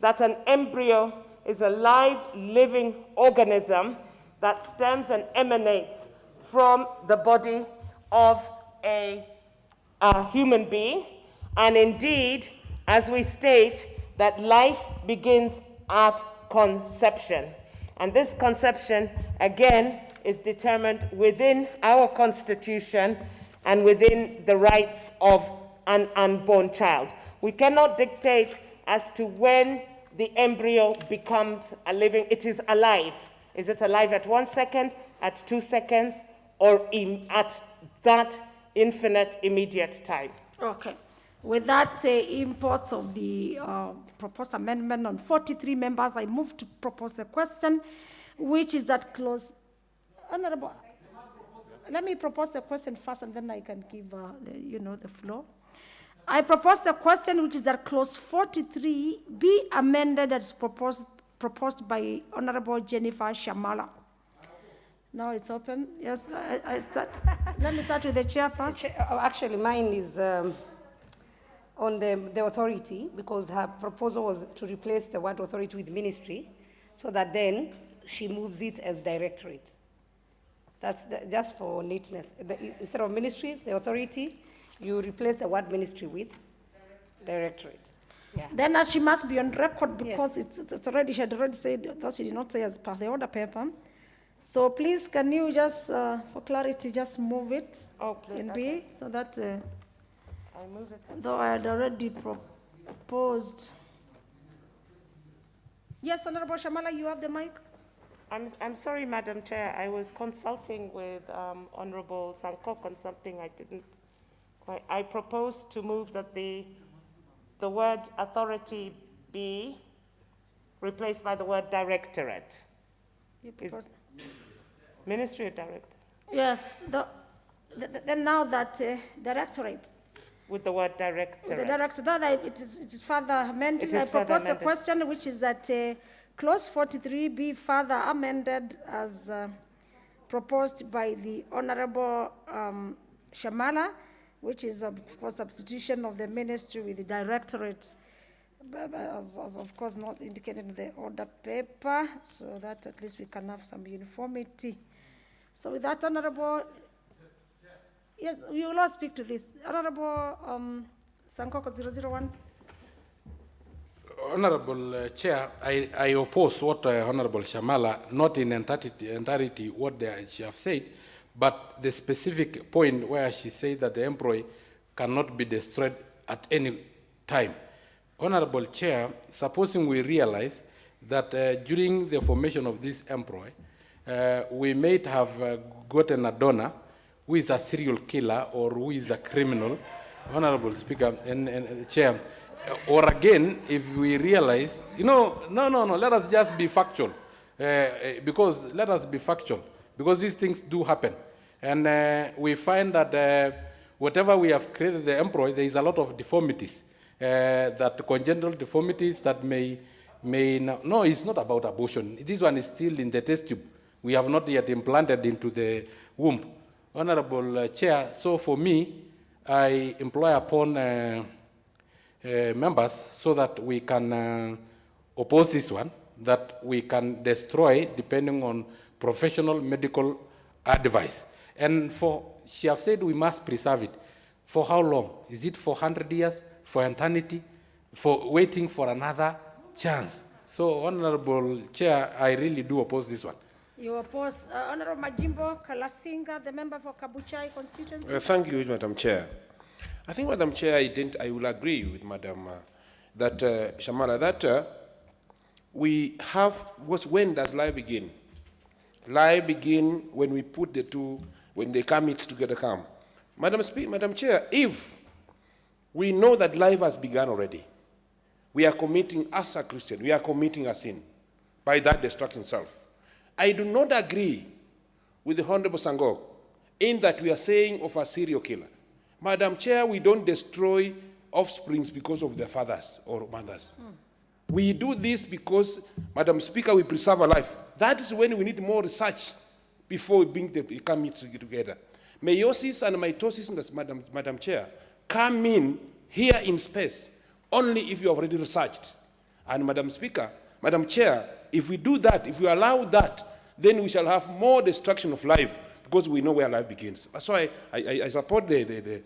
[SPEAKER 14] that an embryo is a live, living organism that stems and emanates from the body of a human being. And indeed, as we state, that life begins at conception. And this conception, again, is determined within our Constitution and within the rights of an unborn child. We cannot dictate as to when the embryo becomes a living, it is alive. Is it alive at 1 second, at 2 seconds, or at that infinite immediate time?
[SPEAKER 5] Okay. With that import of the proposed amendment on 43 members, I move to propose the question, which is that clause. Honorable, let me propose the question first, and then I can give the floor. I propose the question, which is that clause 43 be amended as proposed by Honorable Jennifer Shamala. Now it's open. Yes, I start. Let me start with the chair first.
[SPEAKER 3] Actually, mine is on the authority, because her proposal was to replace the word authority with ministry, so that then she moves it as directorate. That's just for neatness. Instead of ministry, the authority, you replace the word ministry with directorate. Yeah.
[SPEAKER 5] Then she must be on record, because yes, it's already, she had already said that she did not say as per the order paper. So please, can you just, for clarity, just move it in B, so that,
[SPEAKER 14] I move it.
[SPEAKER 5] Though I had already proposed. Yes, Honorable Shamala, you have the mic.
[SPEAKER 14] I'm sorry, Madam Chair. I was consulting with Honorable Sankok on something I didn't quite. I propose to move that the word authority be replaced by the word directorate.
[SPEAKER 5] You propose?
[SPEAKER 14] Ministry or director?
[SPEAKER 5] Yes. Then now that directorate.
[SPEAKER 14] With the word directorate.
[SPEAKER 5] With the director, it is further amended. I propose the question, which is that clause 43 be further amended as proposed by the Honorable Shamala, which is for substitution of the ministry with the directorate, as of course not indicated in the order paper, so that at least we can have some uniformity. So with that, Honorable, yes, we will all speak to this. Honorable Sankoko 001.
[SPEAKER 20] Honorable Chair, I oppose what Honorable Shamala, not in entirety what she have said, but the specific point where she said that the employee cannot be destroyed at any time. Honorable Chair, supposing we realize that during the formation of this employee, we may have gotten a donor who is a serial killer or who is a criminal, Honorable Speaker and Chair, or again, if we realize, no, let us just be factual, because let us be factual, because these things do happen. And we find that whatever we have created the employee, there is a lot of deformities, that congenital deformities that may no, it's not about abortion. This one is still in the test tube. We have not yet implanted into the womb. Honorable Chair, so for me, I employ upon members so that we can oppose this one, that we can destroy depending on professional medical advice. And she have said we must preserve it. For how long? Is it for 100 years, for eternity, for waiting for another chance? So, Honorable Chair, I really do oppose this one.
[SPEAKER 5] You oppose Honorable Majimbo Kalasinga, the member for Kabuchai constituency.
[SPEAKER 22] Thank you, Madam Chair. I think, Madam Chair, I will agree with Madam Shamala that we have, when does life begin? Life begin when we put the two, when they come it together come. Madam Chair, if we know that life has begun already, we are committing, as a Christian, we are committing a sin by that destruction self. I do not agree with the Honorable Sangok in that we are saying of a serial killer. Madam Chair, we don't destroy offsprings because of their fathers or mothers. We do this because, Madam Speaker, we preserve a life. That is when we need more research before we come together. Meiosis and mitosis, Madam Chair, come in here in space only if you have already researched. And Madam Speaker, Madam Chair, if we do that, if we allow that, then we shall have more destruction of life because we know where life begins. So I support the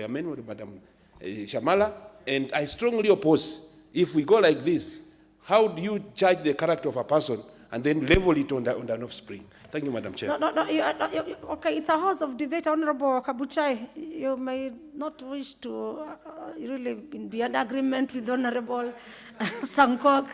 [SPEAKER 22] amendment of Madam Shamala, and I strongly oppose. If we go like this, how do you judge the character of a person and then level it on an offspring? Thank you, Madam Chair.
[SPEAKER 5] Okay, it's a house of debate, Honorable Kabuchai. You may not wish to really be in agreement with Honorable Sankok,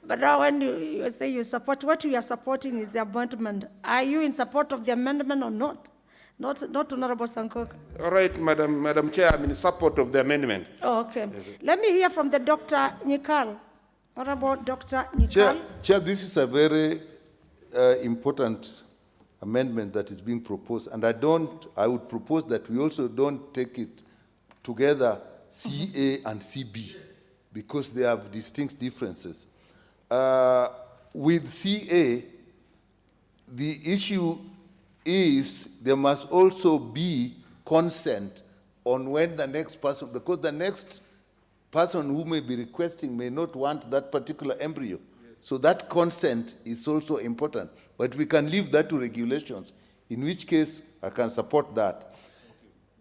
[SPEAKER 5] but now when you say you support, what you are supporting is the amendment. Are you in support of the amendment or not? Not Honorable Sankok.
[SPEAKER 22] All right, Madam Chair, I'm in support of the amendment.
[SPEAKER 5] Oh, okay. Yes, let me hear from the Dr. Nikal. Honorable Dr. Nikal.
[SPEAKER 13] Chair, this is a very important amendment that is being proposed, and I would propose that we also don't take it together, CA and CB, because they have distinct differences. With CA, the issue is there must also be consent on when the next person, because the next person who may be requesting may not want that particular embryo. Yes. So that consent is also important. But we can leave that to regulations, in which case I can support that.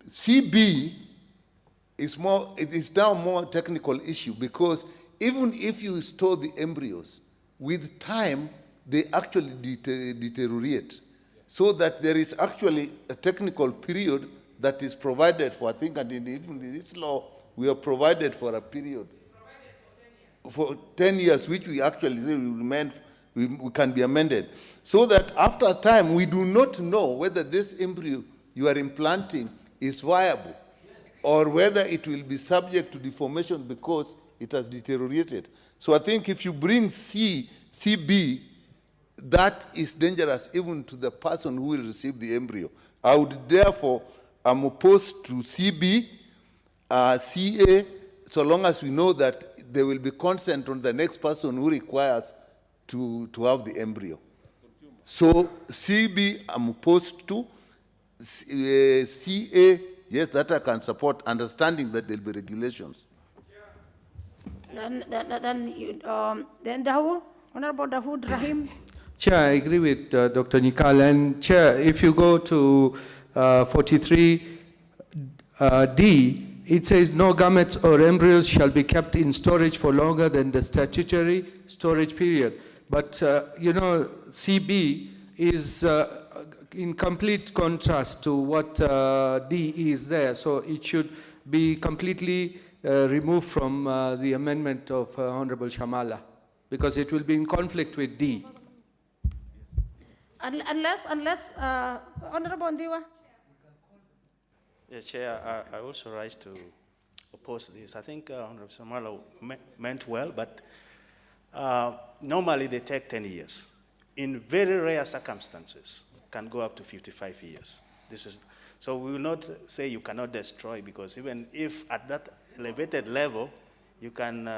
[SPEAKER 13] CB is now more technical issue, because even if you store the embryos, with time, they actually deteriorate. So that there is actually a technical period that is provided for, I think, and even in this law, we are provided for a period. For 10 years, which we actually say we can be amended. So that after a time, we do not know whether this embryo you are implanting is viable, or whether it will be subject to deformation because it has deteriorated. So I think if you bring CB, that is dangerous even to the person who will receive the embryo. I would therefore, I'm opposed to CB, CA, so long as we know that there will be consent on the next person who requires to have the embryo. So CB, I'm opposed to. CA, yes, that I can support, understanding that there will be regulations.
[SPEAKER 5] Then Dawood, Honorable Dawood Rahim.
[SPEAKER 21] Chair, I agree with Dr. Nikal. And Chair, if you go to 43D, it says no gametes or embryos shall be kept in storage for longer than the statutory storage period. But, you know, CB is in complete contrast to what D is there. So it should be completely removed from the amendment of Honorable Shamala, because it will be in conflict with D.
[SPEAKER 5] Unless, Honorable Ndiwa.
[SPEAKER 17] Yeah, Chair, I also rise to oppose this. I think Honorable Shamala meant well, but normally they take 10 years. In very rare circumstances, can go up to 55 years. This is, so we will not say you cannot destroy, because even if at that elevated level, you can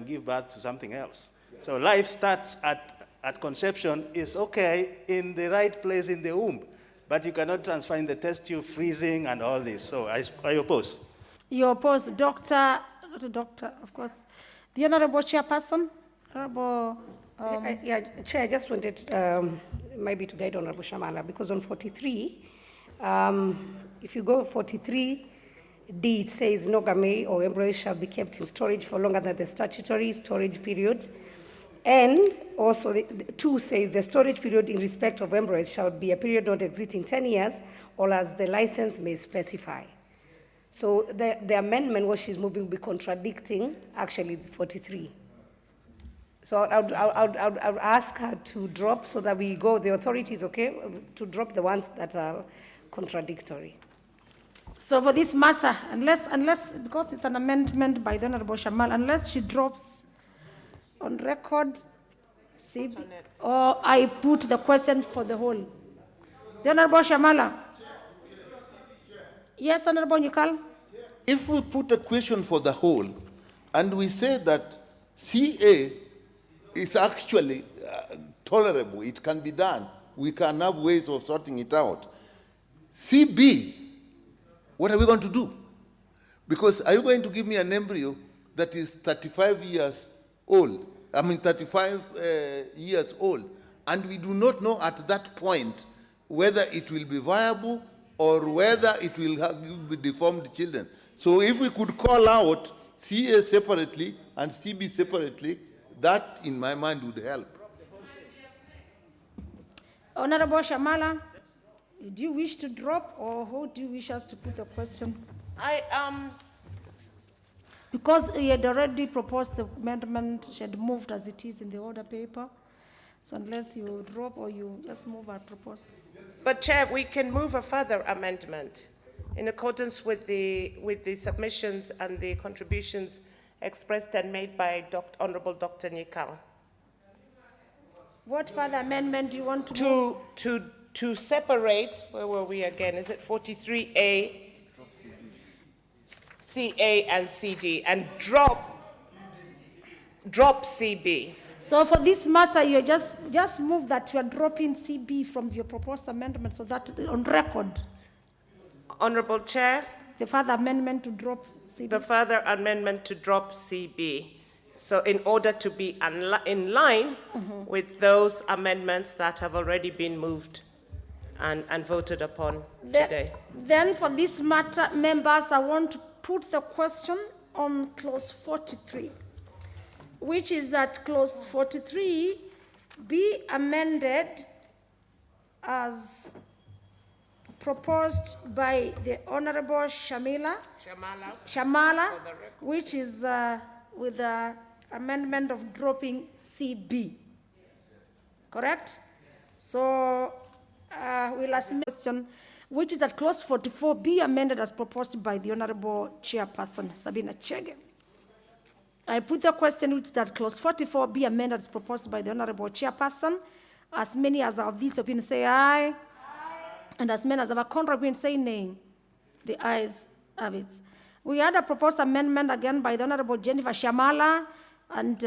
[SPEAKER 17] give birth to something else. So life starts at conception is okay in the right place in the womb, but you cannot transfer in the test tube, freezing and all this. So I oppose.
[SPEAKER 5] You oppose, Doctor, of course. The Honorable Chairperson, Honorable.
[SPEAKER 3] Yeah, Chair, I just wanted maybe to guide Honorable Shamala, because on 43, if you go 43, D, it says no gamete or embryos shall be kept in storage for longer than the statutory storage period. And also, 2 says the storage period in respect of embryos shall be a period not exceeding 10 years, or as the license may specify. So the amendment, what she's moving, will be contradicting actually 43. So I would ask her to drop, so that we go, the authorities, okay, to drop the ones that are contradictory.
[SPEAKER 5] So for this matter, unless, because it's an amendment by the Honorable Shamal, unless she drops on record, or I put the question for the whole. The Honorable Shamala. Yes, Honorable Nikal.
[SPEAKER 13] If we put a question for the whole, and we say that CA is actually tolerable, it can be done, we can have ways of sorting it out. CB, what are we going to do? Because are you going to give me an embryo that is 35 years old? 35 years old, and we do not know at that point whether it will be viable or whether it will give deformed children. So if we could call out CA separately and CB separately, that in my mind would help.
[SPEAKER 5] Honorable Shamala, do you wish to drop, or who do you wish us to put the question? Because he had already proposed the amendment, she had moved as it is in the order paper. So unless you drop or you just move our proposal.
[SPEAKER 14] But Chair, we can move a further amendment in accordance with the submissions and the contributions expressed and made by Honorable Dr. Nikal.
[SPEAKER 5] What further amendment do you want to move?
[SPEAKER 14] To separate, where were we again? Is it 43A? CA and CD, and drop CB.
[SPEAKER 5] So for this matter, you just move that you are dropping CB from your proposed amendment, so that on record.
[SPEAKER 14] Honorable Chair.
[SPEAKER 5] The further amendment to drop CB.
[SPEAKER 14] The further amendment to drop CB. So in order to be in line with those amendments that have already been moved and voted upon today.
[SPEAKER 5] Then for this matter, members, I want to put the question on clause 43, which is that clause 43 be amended as proposed by the Honorable Shamala, which is with the amendment of dropping CB. Correct? So we'll ask the question, which is that clause 44 be amended as proposed by the Honorable Chairperson, Sabina Chege. I put the question, which is that clause 44 be amended as proposed by the Honorable Chairperson. As many as are of this opinion say aye, and as many as have a contrary opinion say nay. The ayes have it. We had a proposed amendment again by the Honorable Jennifer Shamala, and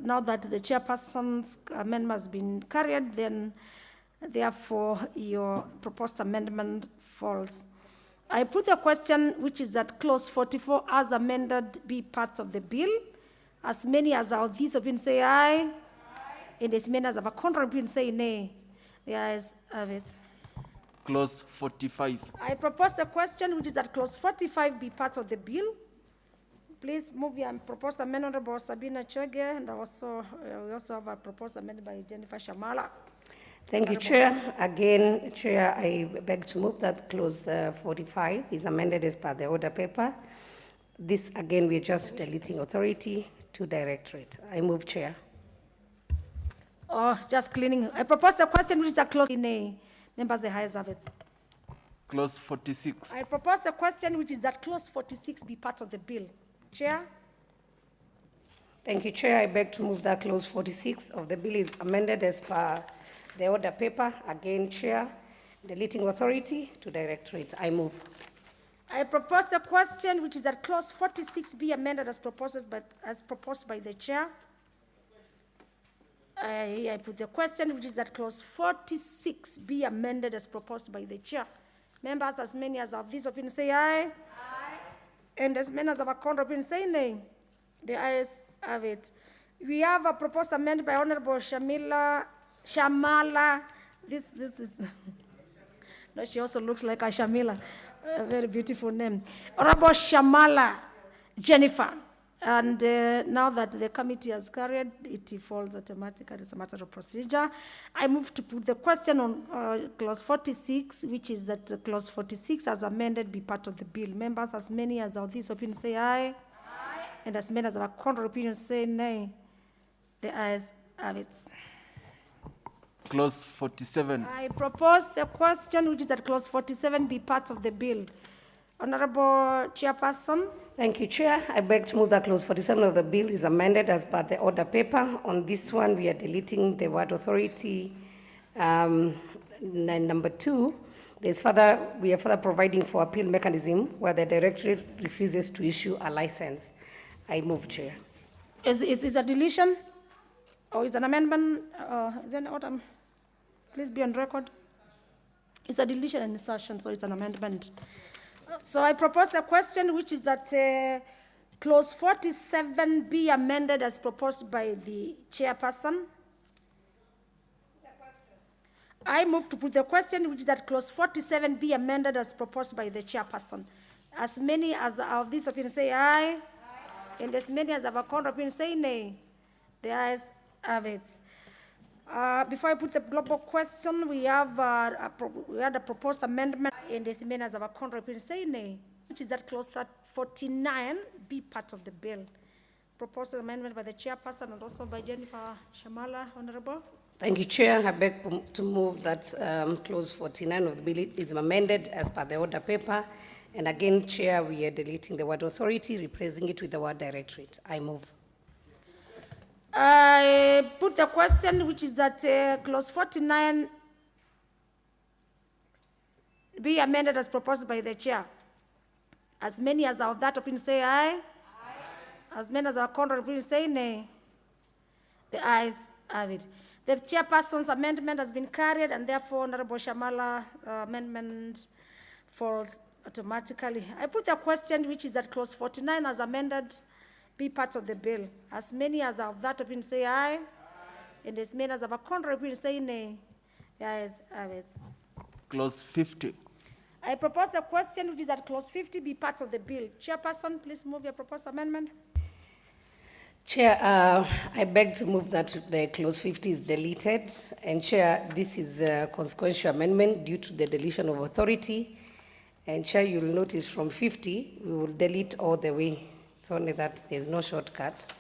[SPEAKER 5] now that the Chairperson's amendment has been carried, then therefore, your proposed amendment falls. I put the question, which is that clause 44 as amended be part of the bill. As many as are of this opinion say aye, and as many as have a contrary opinion say nay. The ayes have it.
[SPEAKER 19] Clause 45.
[SPEAKER 5] I propose the question which is that clause 45 be part of the bill. Please move your proposed amendment by Sabina Chege, and also we also have a proposed amendment by Jennifer Shamala.
[SPEAKER 3] Thank you, Chair. Again, Chair, I beg to move that clause 45 is amended as per the order paper. This, again, we're just deleting authority to directorate. I move, Chair.
[SPEAKER 5] Oh, just cleaning. I propose the question which is a clause in a members the highest of it.
[SPEAKER 19] Clause 46.
[SPEAKER 5] I propose the question which is that clause 46 be part of the bill. Chair?
[SPEAKER 3] Thank you, Chair. I beg to move that clause 46 of the bill is amended as per the order paper. Again, Chair, deleting authority to directorate. I move.
[SPEAKER 5] I propose the question which is that clause 46 be amended as proposed by the Chair. I put the question which is that clause 46 be amended as proposed by the Chair. Members, as many as have this opinion say aye. Aye. And as many as have a contrary opinion say nay. The ayes have it. We have a proposed amendment by Honorable Shamala. This. No, she also looks like a Shamila. A very beautiful name. Honorable Shamala Jennifer. And now that the committee has carried, it falls automatically. It's a matter of procedure. I move to put the question on clause 46, which is that clause 46 as amended be part of the bill. Members, as many as of this opinion say aye. Aye. And as many as of a contrary opinion say nay. The ayes have it.
[SPEAKER 19] Clause 47.
[SPEAKER 5] I propose the question which is that clause 47 be part of the bill. Honorable Chairperson.
[SPEAKER 3] Thank you, Chair. I beg to move that clause 47 of the bill is amended as per the order paper. On this one, we are deleting the word authority. Number 2, we are further providing for appeal mechanism where the directorate refuses to issue a license. I move, Chair.
[SPEAKER 5] Is a deletion or is an amendment? Is an order? Please be on record. It's a deletion and insertion, so it's an amendment. So I propose a question which is that clause 47 be amended as proposed by the chairperson. I move to put the question which is that clause 47 be amended as proposed by the chairperson. As many as of this opinion say aye. Aye. And as many as of a contrary opinion say nay. The ayes have it. Before I put the global question, we have we had a proposed amendment, and as many as of a contrary opinion say nay, which is that clause 49 be part of the bill. Proposed amendment by the chairperson and also by Jennifer Shamala, Honorable.
[SPEAKER 3] Thank you, Chair. I beg to move that clause 49 of the bill is amended as per the order paper. And again, Chair, we are deleting the word authority, replacing it with the word directorate. I move.
[SPEAKER 5] I put the question which is that clause 49 be amended as proposed by the chair. As many as are of that opinion say aye. Aye. As many as are contrary opinion say nay. The ayes have it. The chairperson's amendment has been carried, and therefore Honorable Shamala amendment falls automatically. I put the question which is that clause 49 as amended be part of the bill. As many as are of that opinion say aye. Aye. And as many as have a contrary opinion say nay. The ayes have it.
[SPEAKER 19] Clause 50.
[SPEAKER 5] I propose the question which is that clause 50 be part of the bill. Chairperson, please move your proposed amendment.
[SPEAKER 3] Chair, I beg to move that the clause 50 is deleted. And Chair, this is a consequential amendment due to the deletion of authority. And Chair, you'll notice from 50, we will delete all the way. It's only that there's no shortcut.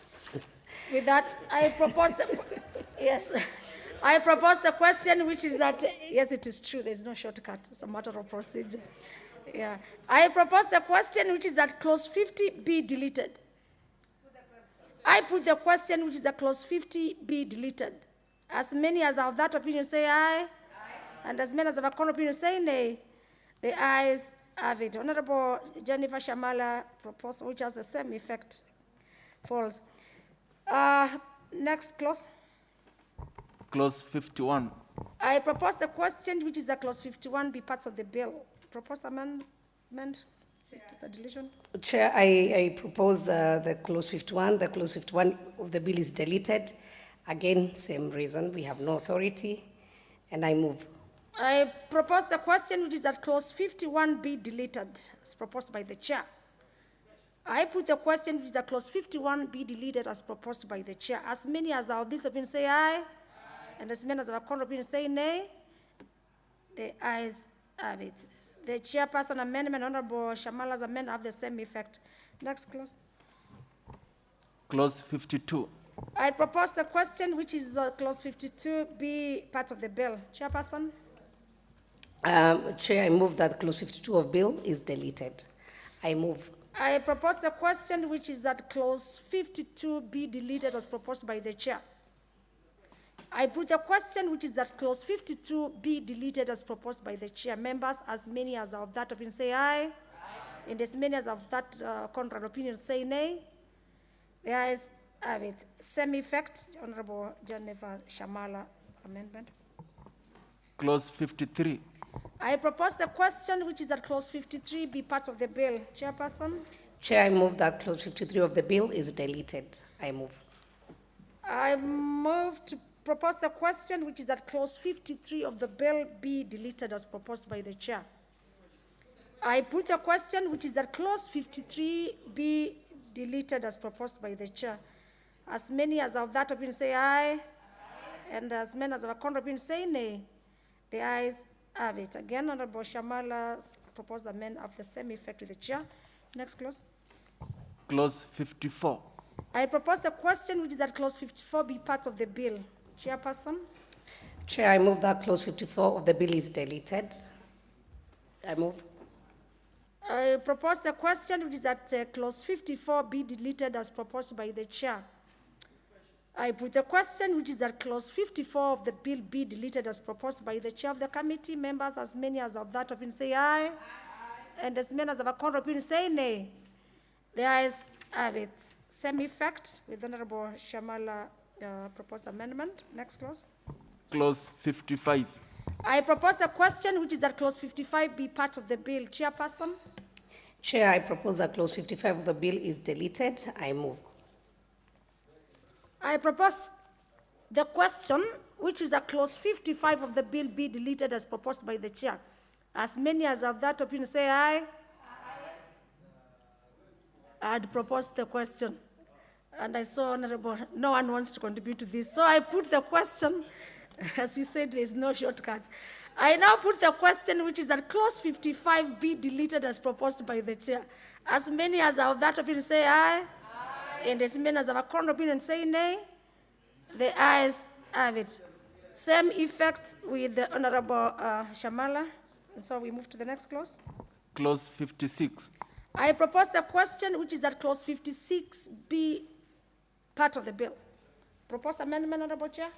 [SPEAKER 5] With that, I propose, yes, I propose the question which is that, yes, it is true, there's no shortcut. It's a matter of procedure. Yeah. I propose the question which is that clause 50 be deleted. I put the question which is that clause 50 be deleted. As many as are of that opinion say aye. Aye. And as many as have a contrary opinion say nay. The ayes have it. Honorable Jennifer Shamala proposal, which has the same effect, falls. Next clause.
[SPEAKER 19] Clause 51.
[SPEAKER 5] I propose the question, which is the clause 51, be part of the bill. Proposed amendment. It's a deletion.
[SPEAKER 3] Chair, I propose the clause 51. The clause 51 of the bill is deleted. Again, same reason. We have no authority. And I move.
[SPEAKER 5] I propose the question which is that clause 51 be deleted, as proposed by the chair. I put the question which is that clause 51 be deleted as proposed by the chair. As many as are of this opinion say aye, and as many as are of contrary opinion say nay. The ayes have it. The chairperson amendment, Honorable Shamala's amendment, have the same effect. Next clause.
[SPEAKER 19] Clause 52.
[SPEAKER 5] I propose the question which is clause 52 be part of the bill. Chairperson.
[SPEAKER 3] Chair, I move that clause 52 of bill is deleted. I move.
[SPEAKER 5] I propose the question which is that clause 52 be deleted as proposed by the chair. I put the question which is that clause 52 be deleted as proposed by the chair. Members, as many as are of that opinion say aye. And as many as of that contrary opinion say nay. The ayes have it. Same effect, Honorable Jennifer Shamala amendment.
[SPEAKER 19] Clause 53.
[SPEAKER 5] I propose the question which is that clause 53 be part of the bill. Chairperson.
[SPEAKER 3] Chair, I move that clause 53 of the bill is deleted. I move.
[SPEAKER 5] I move to propose the question which is that clause 53 of the bill be deleted as proposed by the chair. I put the question which is that clause 53 be deleted as proposed by the chair. As many as of that opinion say aye, and as many as of a contrary opinion say nay. The ayes have it. Again, Honorable Shamala's proposed amendment of the same effect with the chair. Next clause.
[SPEAKER 19] Clause 54.
[SPEAKER 5] I propose the question which is that clause 54 be part of the bill. Chairperson.
[SPEAKER 3] Chair, I move that clause 54 of the bill is deleted. I move.
[SPEAKER 5] I propose the question which is that clause 54 be deleted as proposed by the chair. I put the question which is that clause 54 of the bill be deleted as proposed by the chair of the committee. Members, as many as of that opinion say aye. Aye. And as many as of a contrary opinion say nay. The ayes have it. Same effect with Honorable Shamala proposed amendment. Next clause.
[SPEAKER 19] Clause 55.
[SPEAKER 5] I propose the question which is that clause 55 be part of the bill. Chairperson.
[SPEAKER 3] Chair, I propose that clause 55 of the bill is deleted. I move.
[SPEAKER 5] I propose the question which is that clause 55 of the bill be deleted as proposed by the chair. As many as of that opinion say aye. Aye. I'd propose the question. And I saw, Honorable, no one wants to contribute to this. So I put the question, as you said, there's no shortcuts. I now put the question which is that clause 55 be deleted as proposed by the chair. As many as of that opinion say aye. Aye. And as many as of a contrary opinion say nay. The ayes have it. Same effect with the Honorable Shamala. And so we move to the next clause.
[SPEAKER 19] Clause 56.
[SPEAKER 5] I propose the question which is that clause 56 be part of the bill. Proposed amendment, Honorable Chair.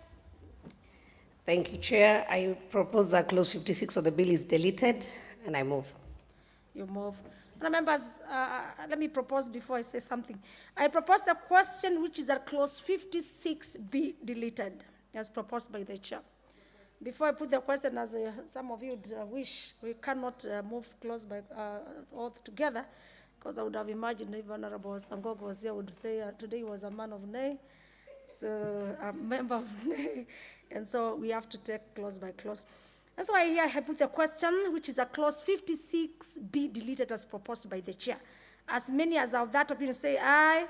[SPEAKER 3] Thank you, Chair. I propose that clause 56 of the bill is deleted, and I move.
[SPEAKER 5] You move. Members, let me propose before I say something. I propose the question which is that clause 56 be deleted, as proposed by the chair. Before I put the question, as some of you would wish, we cannot move clause by oath together, because I would have imagined if Honorable Sangogo was here, would say today he was a man of nay, so a member of nay, and so we have to take clause by clause. That's why here I put the question, which is a clause 56 be deleted as proposed by the chair. As many as of that opinion say aye,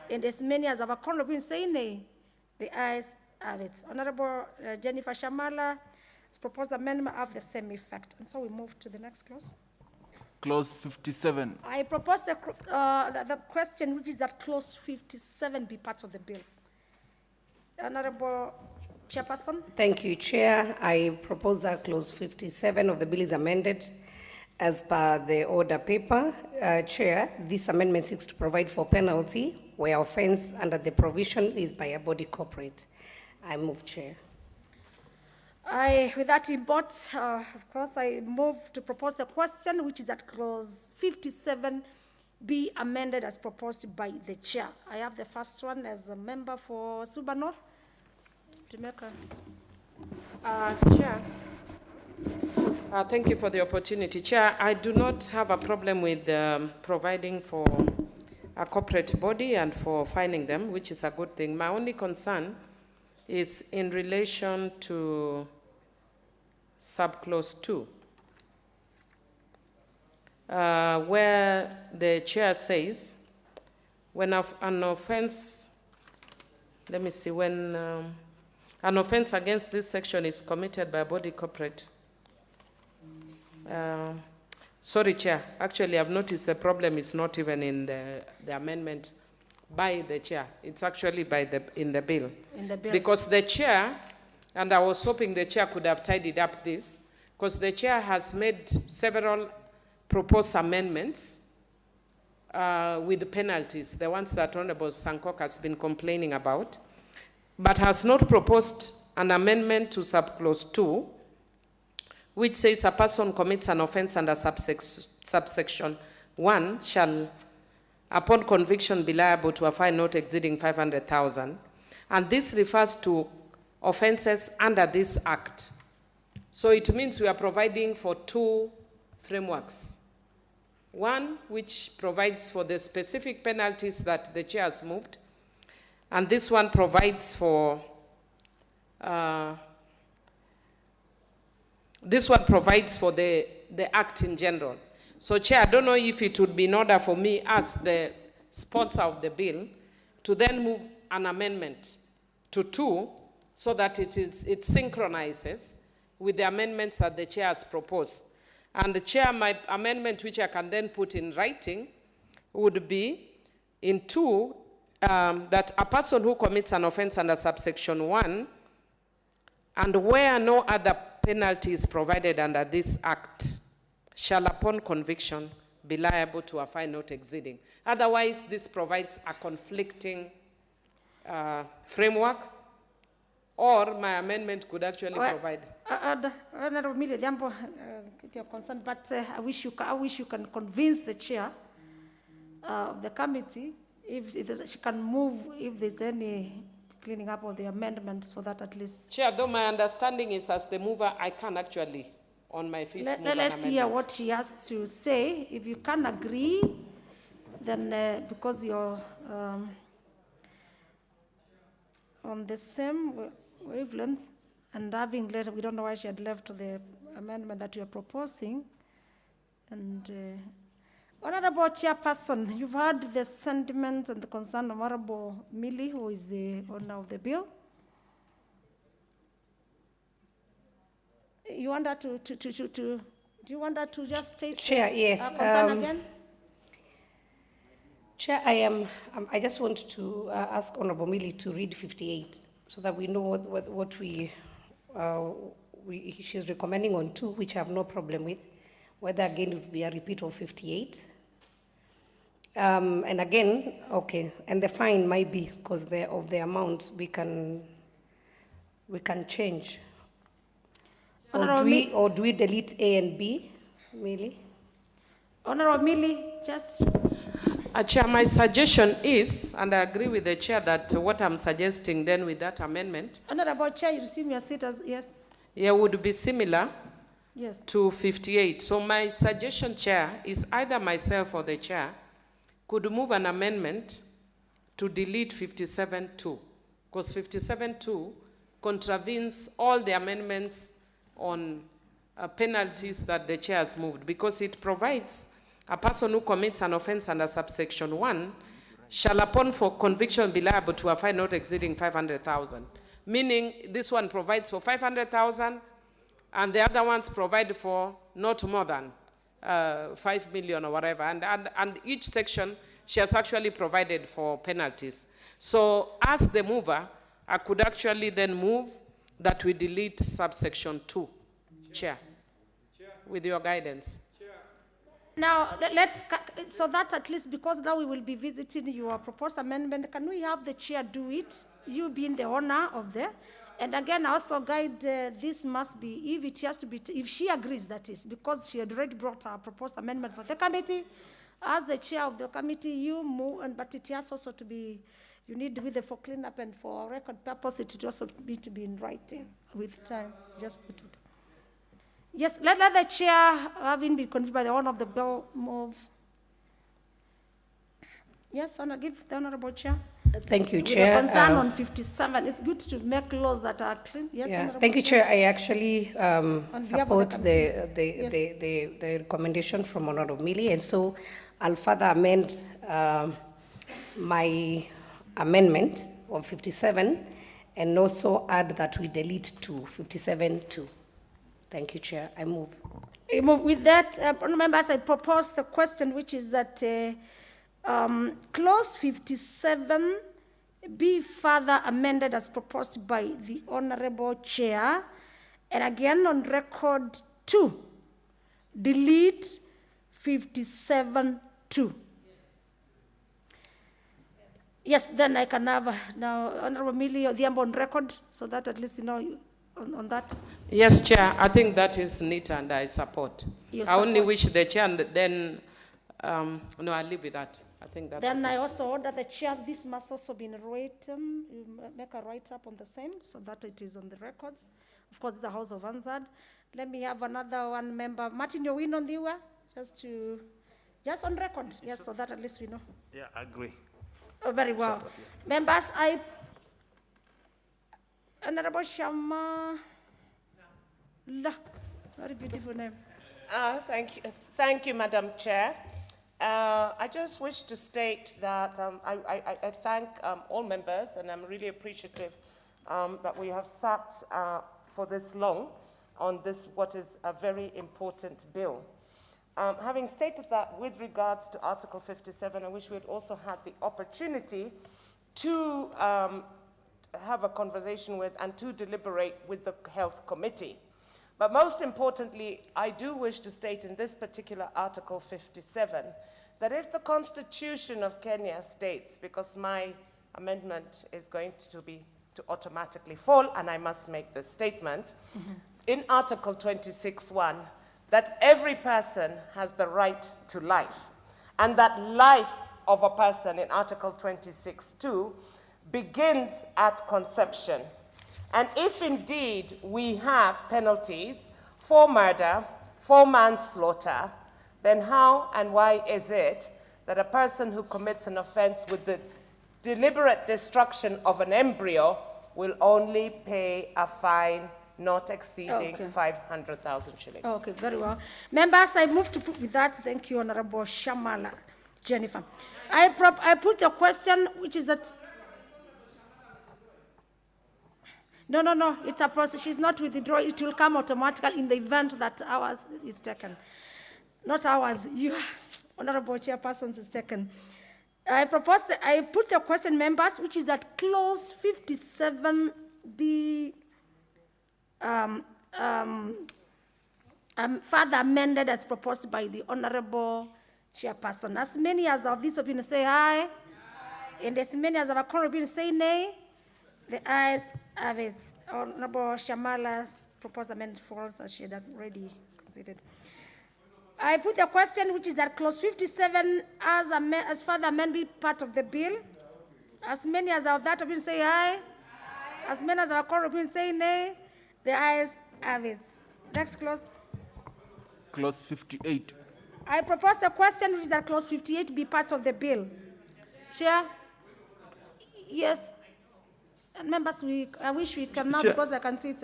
[SPEAKER 5] and as many as of a contrary opinion say nay. The ayes have it. Honorable Jennifer Shamala has proposed amendment of the same effect. And so we move to the next clause.
[SPEAKER 19] Clause 57.
[SPEAKER 5] I propose the question, which is that clause 57 be part of the bill. Honorable Chairperson.
[SPEAKER 3] Thank you, Chair. I propose that clause 57 of the bill is amended as per the order paper. Chair, this amendment seeks to provide for penalty where offense under the provision is by a body corporate. I move, Chair.
[SPEAKER 5] With that import, of course, I move to propose the question, which is that clause 57 be amended as proposed by the chair. I have the first one as a member for Suba North. To make a
[SPEAKER 15] Chair. Thank you for the opportunity. Chair, I do not have a problem with providing for a corporate body and for fining them, which is a good thing. My only concern is in relation to subclause 2, where the chair says, when an offense, let me see, when an offense against this section is committed by a body corporate. Sorry, Chair. Actually, I've noticed the problem is not even in the amendment by the Chair. It's actually in the bill.
[SPEAKER 5] In the bill.
[SPEAKER 15] Because the Chair, and I was hoping the Chair could have tidied up this, because the Chair has made several proposed amendments with the penalties, the ones that Honorable Sankok has been complaining about, but has not proposed an amendment to subclause 2, which says a person commits an offense under subsection 1 shall, upon conviction, be liable to a fine not exceeding 500,000. And this refers to offenses under this act. So it means we are providing for 2 frameworks. One, which provides for the specific penalties that the chair has moved, and this one provides for the act in general. So, Chair, I don't know if it would be in order for me as the sponsor of the bill to then move an amendment to 2 so that it synchronizes with the amendments that the chair has proposed. And the chair, my amendment, which I can then put in writing, would be in 2, that a person who commits an offense under subsection 1, and where no other penalty is provided under this act, shall upon conviction be liable to a fine not exceeding. Otherwise, this provides a conflicting framework, or my amendment could actually provide.
[SPEAKER 5] Honorable Mili, jambo your concern, but I wish you can convince the chair of the committee if she can move if there's any cleaning up of the amendment, so that at least.
[SPEAKER 15] Chair, though my understanding is as the mover, I can actually on my feet move an amendment.
[SPEAKER 5] Let's hear what she has to say. If you can agree, then because you're on the same wavelength, and having left, we don't know why she had left the amendment that you are proposing. And Honorable Chairperson, you've heard the sentiments and the concern of Honorable Mili, who is the owner of the bill. You want her to do you want her to just state
[SPEAKER 3] Chair, yes.
[SPEAKER 5] concern again?
[SPEAKER 3] Chair, I just want to ask Honorable Mili to read 58 so that we know what she's recommending on 2, which I have no problem with, whether again it would be a repeat of 58. And again, okay, and the fine might be because of the amount we can change. Or do we delete A and B, Mili?
[SPEAKER 5] Honorable Mili, just.
[SPEAKER 15] Chair, my suggestion is, and I agree with the chair that what I'm suggesting then with that amendment.
[SPEAKER 5] Honorable Chair, you receive your seat as, yes?
[SPEAKER 15] Yeah, would be similar
[SPEAKER 5] yes.
[SPEAKER 15] to 58. So my suggestion, Chair, is either myself or the chair could move an amendment to delete 57.2, because 57.2 contravenes all the amendments on penalties that the chair has moved, because it provides a person who commits an offense under subsection 1 shall upon for conviction be liable to a fine not exceeding 500,000. Meaning this one provides for 500,000 and the other ones provide for not more than 5 million or whatever. And each section she has actually provided for penalties. So as the mover, I could actually then move that we delete subsection 2, Chair, with your guidance.
[SPEAKER 5] Now, so that's at least, because now we will be visiting your proposed amendment, can we have the chair do it, you being the owner of the, and again, also guide, this must be, if it has to be, if she agrees, that is, because she had already brought her proposed amendment for the committee, as the chair of the committee, you move, but it has also to be, you need with it for cleanup and for record purpose, it also need to be in writing with time, just put it. Yes, let the chair, having been convinced by the owner of the bill, move. Yes, Honor, give the Honorable Chair.
[SPEAKER 3] Thank you,
[SPEAKER 5] With
[SPEAKER 3] Chair.
[SPEAKER 5] a concern on 57, it's good to make laws that are clean. Yes,
[SPEAKER 3] Yeah,
[SPEAKER 5] Honorable
[SPEAKER 3] thank you,
[SPEAKER 5] Chair.
[SPEAKER 3] Chair. I actually support
[SPEAKER 5] committees.
[SPEAKER 3] the recommendation from Honorable Millie, and so I'll further amend my amendment of 57 and also add that we delete 57(2). Thank you, Chair. I move.
[SPEAKER 5] With that, members, I propose the question, which is that clause 57 be further amended as proposed by the Honorable Chair, and again on record 2, delete 57(2). Yes, then I can have now Honorable Millie Odhiambo on record, so that at least you know on that.
[SPEAKER 15] Yes, Chair, I think that is neat and I support. I only
[SPEAKER 5] support.
[SPEAKER 15] wish the Chair and then, no, I'll leave with that. I think that's
[SPEAKER 5] Then
[SPEAKER 15] okay.
[SPEAKER 5] I also order the Chair, this must also be written, you make a write-up on the same, so that it is on the records. Of course, it's a House of Answered. Let me have another one member, Martin Yowin on the just on record, yes, so that at least we know.
[SPEAKER 17] Yeah, I agree.
[SPEAKER 5] Oh, very well.
[SPEAKER 17] Support, yeah.
[SPEAKER 5] Members, Honorable Shama, very beautiful name.
[SPEAKER 14] Thank you, Madam Chair. I just wish to state that I thank all members, and I'm really appreciative that we have sat for this long on this, what is a very important bill. Having stated that, with regards to Article 57, I wish we had also had the opportunity to have a conversation with and to deliberate with the Health Committee. But most importantly, I do wish to state in this particular Article 57 that if the Constitution of Kenya states, because my amendment is going to automatically fall, and I must make this statement, in Article 26(1), that every person has the right to life, and that life of a person in Article 26(2) begins at conception. And if indeed we have penalties for murder, for manslaughter, then how and why is it that a person who commits an offense with the deliberate destruction of an embryo will only pay a fine not exceeding 500,000 shillings?
[SPEAKER 5] Okay, very well. Members, I move to put with that. Thank you, Honorable Shamala Jennifer. I put a question, which is that. No, it's a process. She's not withdrawing. It will come automatically in the event that ours is taken. Not ours. You, Honorable Chairpersons, is taken. I put the question, members, which is that clause 57 be further amended as proposed by the Honorable Chairperson. As many as of this opinion say aye, and as many as of our current opinion say nay, the ayes have it. Honorable Shamala's proposed amendment falls as she had already considered. I put a question, which is that clause 57 as further amended part of the bill. As many as of that opinion say aye. As many as our current opinion say nay, the ayes have it. Next clause.
[SPEAKER 19] Clause 58.
[SPEAKER 5] I propose a question, which is that clause 58 be part of the bill. Chair? Yes. And members, I wish we can now,
[SPEAKER 18] Chair.
[SPEAKER 5] because I can see it.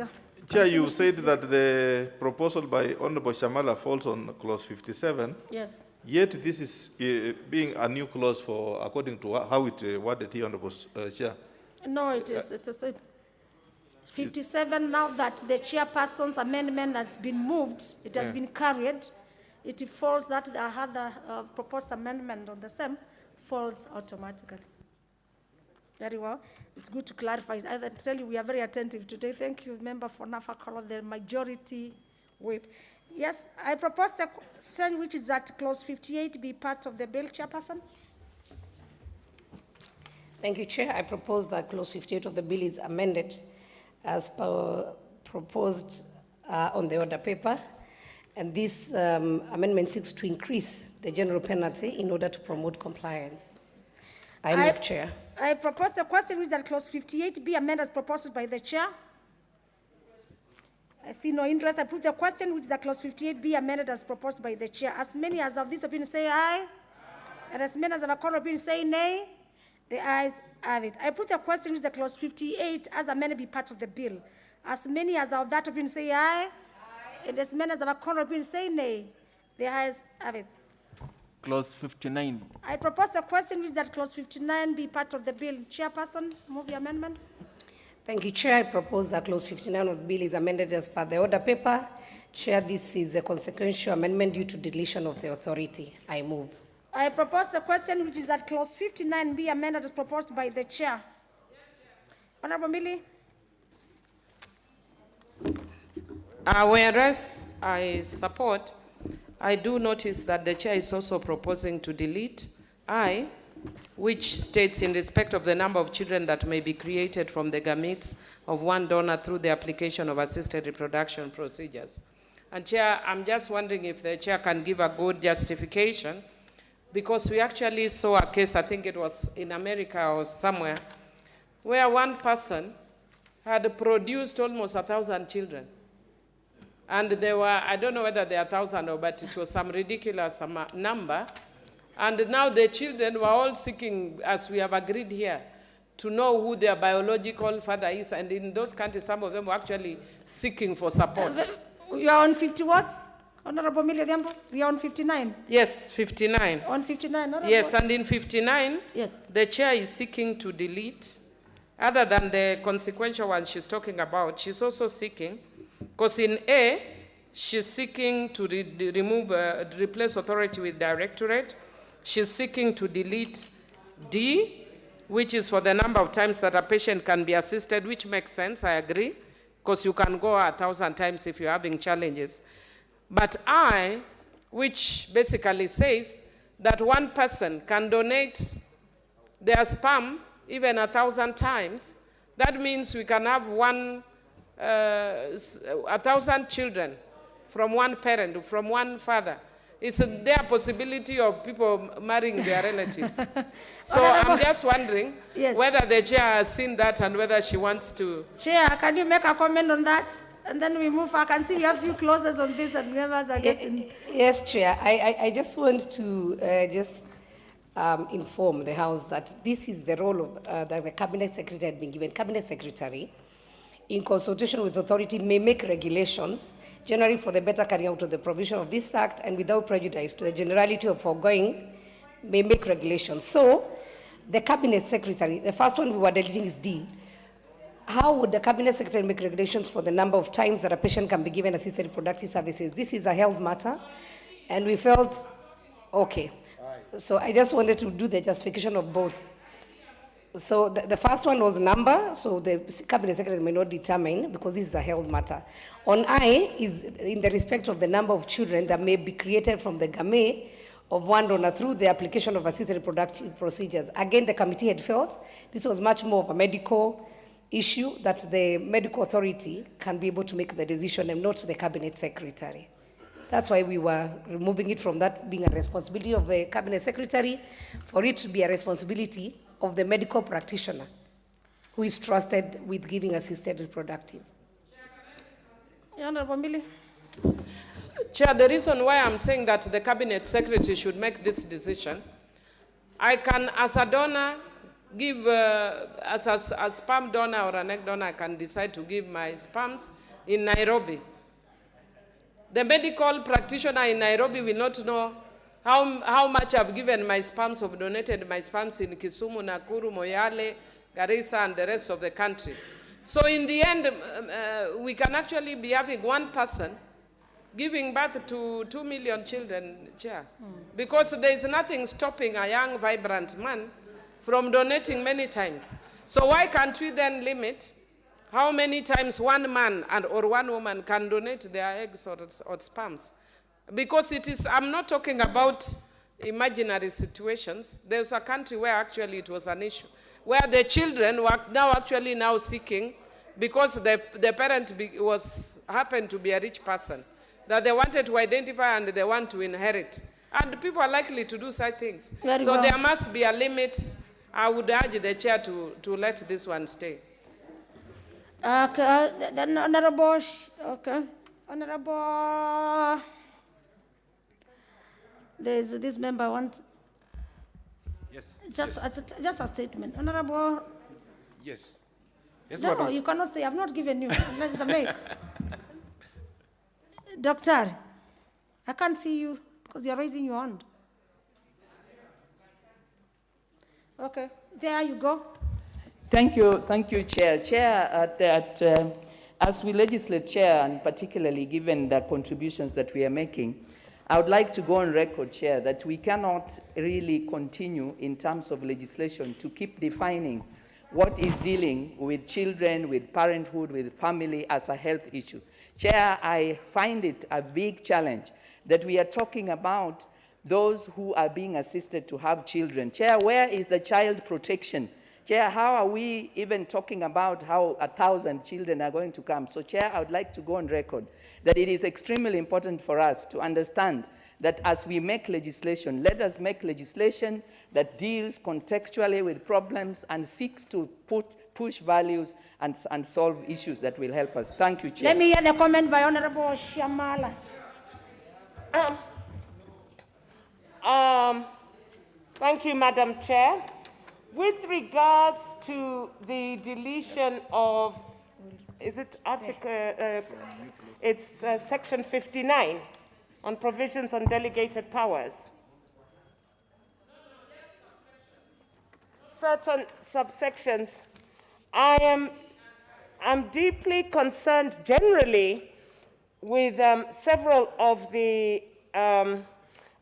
[SPEAKER 18] Chair, you said that the proposal by Honorable Shamala falls on clause 57.
[SPEAKER 5] Yes.
[SPEAKER 18] Yet this is being a new clause for, according to how it worded here, Honorable Chair.
[SPEAKER 5] No, it is. It's 57, now that the chairperson's amendment has been moved, it has been carried, it falls that the other proposed amendment on the same falls automatically. Very well. It's good to clarify. I tell you, we are very attentive today. Thank you, Member for Nafakolo, the majority whip. Yes, I propose a question, which is that clause 58 be part of the bill, Chairperson.
[SPEAKER 3] Thank you, Chair. I propose that clause 58 of the bill is amended as proposed on the order paper. And this amendment seeks to increase the general penalty in order to promote compliance. I move, Chair.
[SPEAKER 5] I propose the question, which is that clause 58 be amended as proposed by the Chair. I see no interest. I put the question, which is that clause 58 be amended as proposed by the Chair. As many as of this opinion say aye. And as many as have a corner opinion say nay, the ayes have it. I put the question with the clause 58 as amended be part of the bill. As many as are of that opinion say aye, and as many as have a corner opinion say nay, the ayes have it.
[SPEAKER 19] Clause 59.
[SPEAKER 5] I propose the question with that clause 59 be part of the bill. Chairperson, move the amendment.
[SPEAKER 3] Thank you, Chair. I propose that clause 59 of the bill is amended as per the order paper. Chair, this is a consequential amendment due to deletion of the authority. I move.
[SPEAKER 5] I propose the question which is that clause 59 be amended as proposed by the chair. Honorable Millie.
[SPEAKER 15] Whereas I support, I do notice that the chair is also proposing to delete I, which states in respect of the number of children that may be created from the gametes of one donor through the application of assisted reproduction procedures. And Chair, I'm just wondering if the chair can give a good justification, because we actually saw a case, I think it was in America or somewhere, where one person had produced almost 1,000 children. And there were, I don't know whether they are 1,000 or, but it was some ridiculous number. And now the children were all seeking, as we have agreed here, to know who their biological father is. And in those countries, some of them were actually seeking for support.
[SPEAKER 5] You are on 50 what? Honorable Millie Odhiambo, we are on 59.
[SPEAKER 15] Yes, 59.
[SPEAKER 5] On 59, Honorable.
[SPEAKER 15] Yes, and in 59,
[SPEAKER 5] yes,
[SPEAKER 15] the chair is seeking to delete, other than the consequential one she's talking about, she's also seeking, because in A, she's seeking to replace authority with directorate. She's seeking to delete D, which is for the number of times that a patient can be assisted, which makes sense, I agree, because you can go 1,000 times if you're having challenges. But I, which basically says that one person can donate their sperm even 1,000 times, that means we can have 1,000 children from one parent, from one father. It's their possibility of people marrying their relatives. So I'm just wondering whether the chair has seen that and whether she wants to.
[SPEAKER 5] Chair, can you make a comment on that? And then we move. I can see we have few clauses on this and members are getting.
[SPEAKER 3] Yes, Chair. I just want to inform the House that this is the role of that the Cabinet Secretary had been given. Cabinet Secretary, in consultation with authority, may make regulations, generally for the better carrying out of the provision of this Act and without prejudice to the generality of foregoing, may make regulations. So, the Cabinet Secretary, the first one we were deleting is D. How would the Cabinet Secretary make regulations for the number of times that a patient can be given assisted reproductive services? This is a health matter, and we felt, okay. So I just wanted to do the justification of both. So the first one was number, so the Cabinet Secretary may not determine, because this is a health matter. On I is in the respect of the number of children that may be created from the gamete of one donor through the application of assisted reproductive procedures. Again, the committee had felt this was much more of a medical issue, that the medical authority can be able to make the decision and not the Cabinet Secretary. That's why we were removing it from that being a responsibility of the Cabinet Secretary, for it to be a responsibility of the medical practitioner who is trusted with giving assisted reproductive.
[SPEAKER 5] Honorable Millie.
[SPEAKER 15] Chair, the reason why I'm saying that the Cabinet Secretary should make this decision, I can, as a donor, give, as a sperm donor or an egg donor, I can decide to give my sperms in Nairobi. The medical practitioner in Nairobi will not know how much I've given my sperms, or donated my sperms in Kisumu, Nakuru, Moyale, Garissa, and the rest of the country. So in the end, we can actually be having one person giving birth to 2 million children, Chair, because there is nothing stopping a young, vibrant man from donating many times. So why can't we then limit how many times one man or one woman can donate their eggs or sperms? Because it is, I'm not talking about imaginary situations. There's a country where actually it was an issue, where the children were now seeking, because the parent happened to be a rich person, that they wanted to identify and they want to inherit. And people are likely to do such things.
[SPEAKER 5] Very
[SPEAKER 15] so
[SPEAKER 5] well.
[SPEAKER 15] There must be a limit. I would urge the chair to let this one stay.
[SPEAKER 5] Okay, then Honorable, okay, Honorable, there's this member wants,
[SPEAKER 22] Yes.
[SPEAKER 5] Just, just a statement. Honorable,
[SPEAKER 22] Yes. Yes,
[SPEAKER 5] no,
[SPEAKER 22] Madam.
[SPEAKER 5] you cannot say, I've not given you. Let the make. Doctor, I can't see you because you're raising your hand. Okay, there you go.
[SPEAKER 7] Thank you, Chair. Chair, as we legislate, Chair, and particularly given the contributions that we are making, I would like to go on record, Chair, that we cannot really continue in terms of legislation to keep defining what is dealing with children, with parenthood, with family as a health issue. Chair, I find it a big challenge that we are talking about those who are being assisted to have children. Chair, where is the child protection? Chair, how are we even talking about how 1,000 children are going to come? So, Chair, I would like to go on record that it is extremely important for us to understand that as we make legislation, let us make legislation that deals contextually with problems and seeks to push values and solve issues that will help us. Thank you, Chair.
[SPEAKER 5] Let me hear the comment by Honorable Shamala.
[SPEAKER 14] Thank you, Madam Chair. With regards to the deletion of, is it article, it's section 59 on provisions on delegated powers. Certain subsections. I'm deeply concerned generally with several of the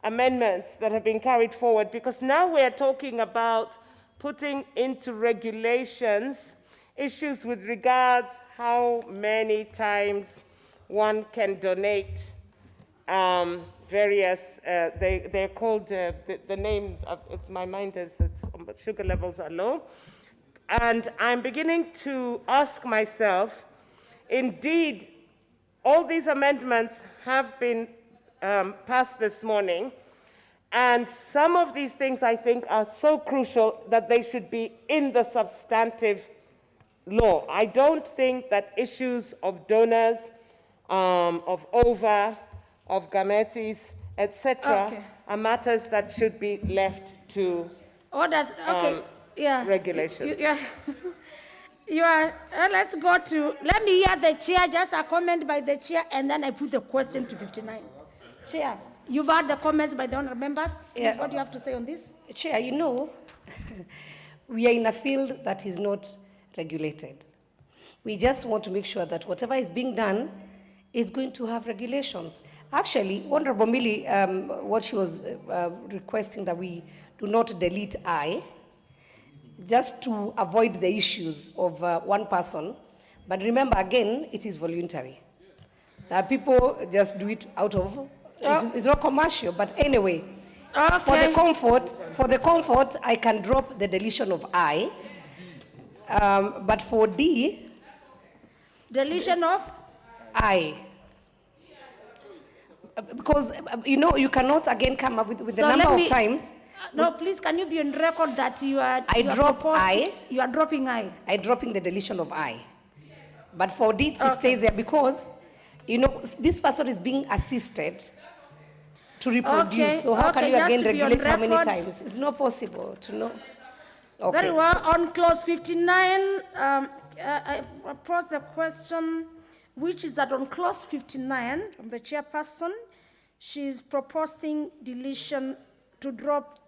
[SPEAKER 14] amendments that have been carried forward, because now we're talking about putting into regulations issues with regards how many times one can donate various, they're called, the name, it's my mind is, it's sugar levels are low. And I'm beginning to ask myself, indeed, all these amendments have been passed this morning, and some of these things I think are so crucial that they should be in the substantive law. I don't think that issues of donors, of ova, of gametes, etc., are matters that should be left to regulations.
[SPEAKER 5] Let's go to, let me hear the chair, just a comment by the chair, and then I put the question to 59. Chair, you've heard the comments by the honourable members. Please, what do you have to say on this?
[SPEAKER 3] Chair, you know, we are in a field that is not regulated. We just want to make sure that whatever is being done is going to have regulations. Actually, Honourable Millie, what she was requesting that we do not delete I, just to avoid the issues of one person. But remember, again, it is voluntary. People just do it out of, it's not commercial, but anyway, for the comfort, I can drop the deletion of I, but for D,
[SPEAKER 5] deletion of
[SPEAKER 3] I. Because, you know, you cannot again come up with the number of times.
[SPEAKER 5] No, please, can you be on record that you are you are dropping I?
[SPEAKER 3] I'm dropping the deletion of I. But for D, it stays there because, you know, this person is being assisted to reproduce. So how can you again regulate how many times? It's not possible to know. Okay.
[SPEAKER 5] Very well. On clause 59, I propose the question, which is that on clause 59, from the chairperson, she is proposing deletion to drop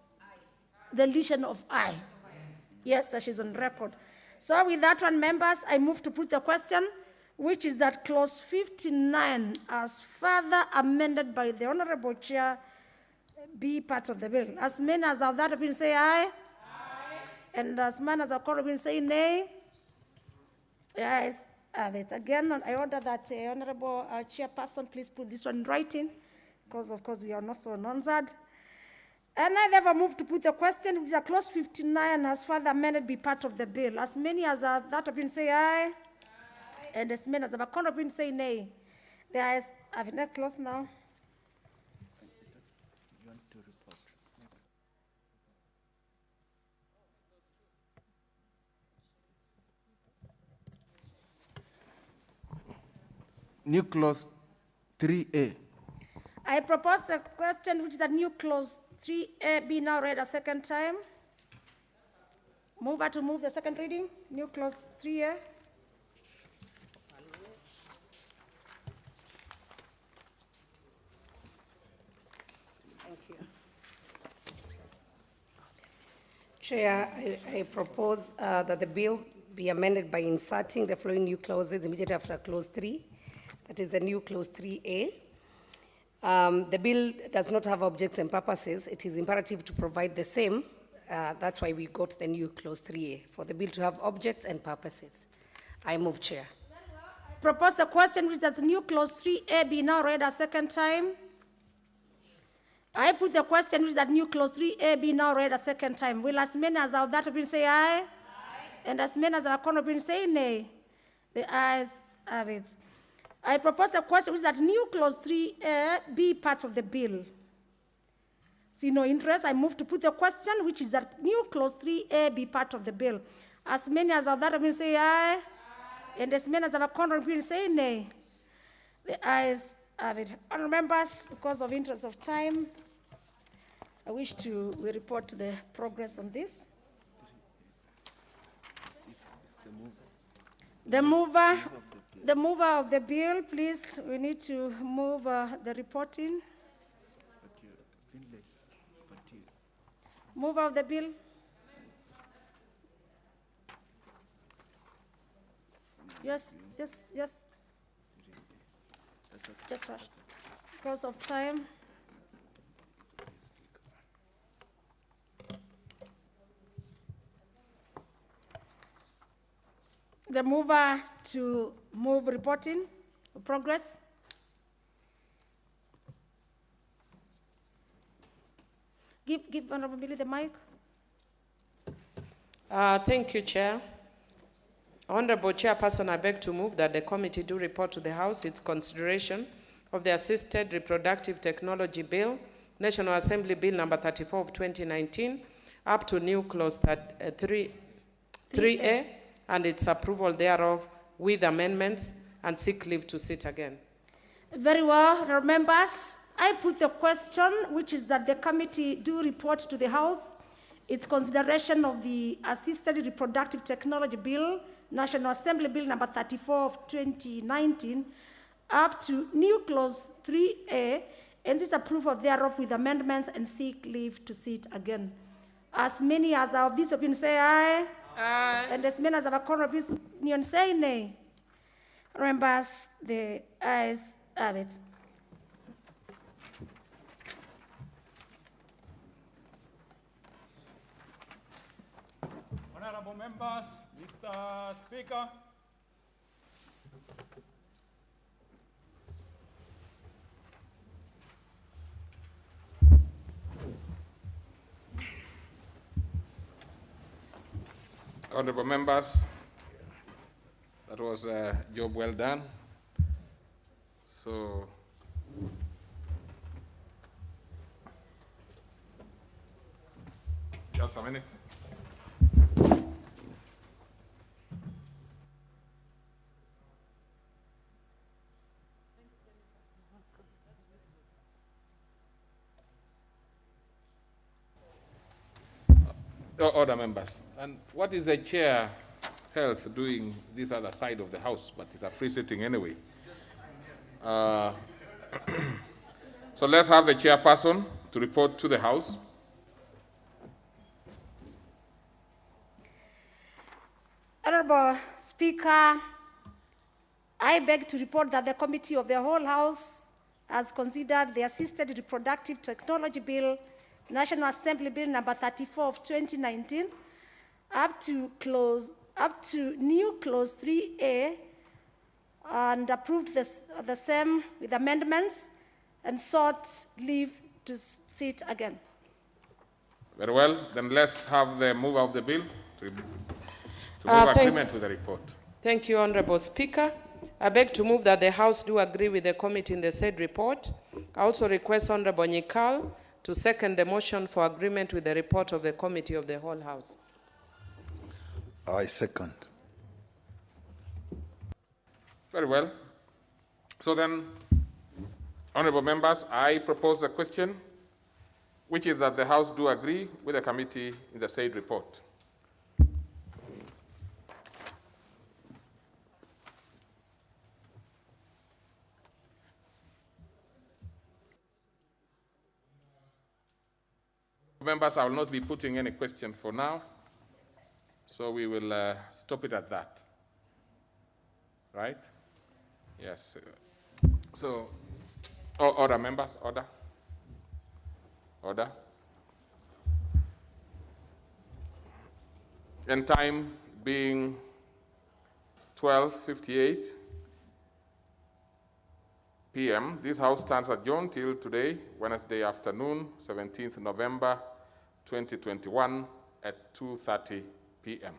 [SPEAKER 5] the deletion of I. Yes, she's on record. So with that one, members, I move to put the question, which is that clause 59, as further amended by the Honorable Chair, be part of the bill. As many as have that opinion say aye. And as many as have called opinion say nay. Yes, have it. Again, I order that Honorable Chairperson, please put this one in writing, because of course we are not so non-zad. And I therefore move to put the question, which is clause 59 as further amended be part of the bill. As many as have that opinion say aye. And as many as have a counter opinion say nay. The ayes have it. Next clause now.
[SPEAKER 2] New clause 3A.
[SPEAKER 5] I propose a question which is that new clause 3A be now read a second time. Mover to move the second reading, new clause 3A.
[SPEAKER 3] Thank you. Chair, I propose that the bill be amended by inserting the following new clauses immediately after clause 3. That is the new clause 3A. The bill does not have objects and purposes. It is imperative to provide the same. That's why we got the new clause 3A, for the bill to have objects and purposes. I move, Chair.
[SPEAKER 5] Propose the question which is new clause 3A be now read a second time. I put the question which that new clause 3A be now read a second time. Will as many as have that opinion say aye? Aye. And as many as have a contrary opinion say nay? The ayes have it. I propose the question which is that new clause 3A be part of the bill. See no interest, I move to put the question which is that new clause 3A be part of the bill. As many as have that opinion say aye? Aye. And as many as have a contrary opinion say nay? The ayes have it. Honourable members, because of interest of time, I wish to report the progress on this. The mover of the bill, please, we need to move the reporting. Mover of the bill. Yes. Just rush. Because of time. The mover to move reporting progress. Give Honourable Billy the mic.
[SPEAKER 15] Thank you, Chair. Honourable Chairperson, I beg to move that the committee do report to the House its consideration of the Assisted Reproductive Technology Bill, National Assembly Bill number 34 of 2019, up to new clause 3A, and its approval thereof with amendments, and seek leave to sit again.
[SPEAKER 5] Very well, honourable members. I put the question, which is that the committee do report to the House its consideration of the Assisted Reproductive Technology Bill, National Assembly Bill number 34 of 2019, up to new clause 3A, and its approval thereof with amendments, and seek leave to sit again. As many as are of this opinion say aye. Aye. And as many as have a contrary opinion say nay. Members, the ayes have it.
[SPEAKER 11] Honourable members, Mr. Speaker.
[SPEAKER 4] Honourable members, that was a job well done. So, just a minute. Other members. And what is the chair health doing this other side of the house? But it's a free sitting anyway. So let's have the chairperson to report to the House.
[SPEAKER 5] Honourable Speaker, I beg to report that the Committee of the Whole House has considered the Assisted Reproductive Technology Bill, National Assembly Bill number 34 of 2019, up to new clause 3A, and approved the same with amendments, and sought leave to sit again.
[SPEAKER 4] Very well. Then let's have the mover of the bill to move agreement with the report.
[SPEAKER 15] Thank you, Honourable Speaker. I beg to move that the House do agree with the committee in the said report. I also request Honourable Nyikal to second the motion for agreement with the report of the Committee of the Whole House.
[SPEAKER 13] I second.
[SPEAKER 4] Very well. So then, honourable members, I propose a question, which is that the House do agree with the committee in the said report. Members, I will not be putting any question for now, so we will stop it at that. Right? Yes. So, order, members, order. Order. And time being 12:58 p.m., this House stands adjourned till today, Wednesday afternoon, 17th November 2021 at 2:30 p.m.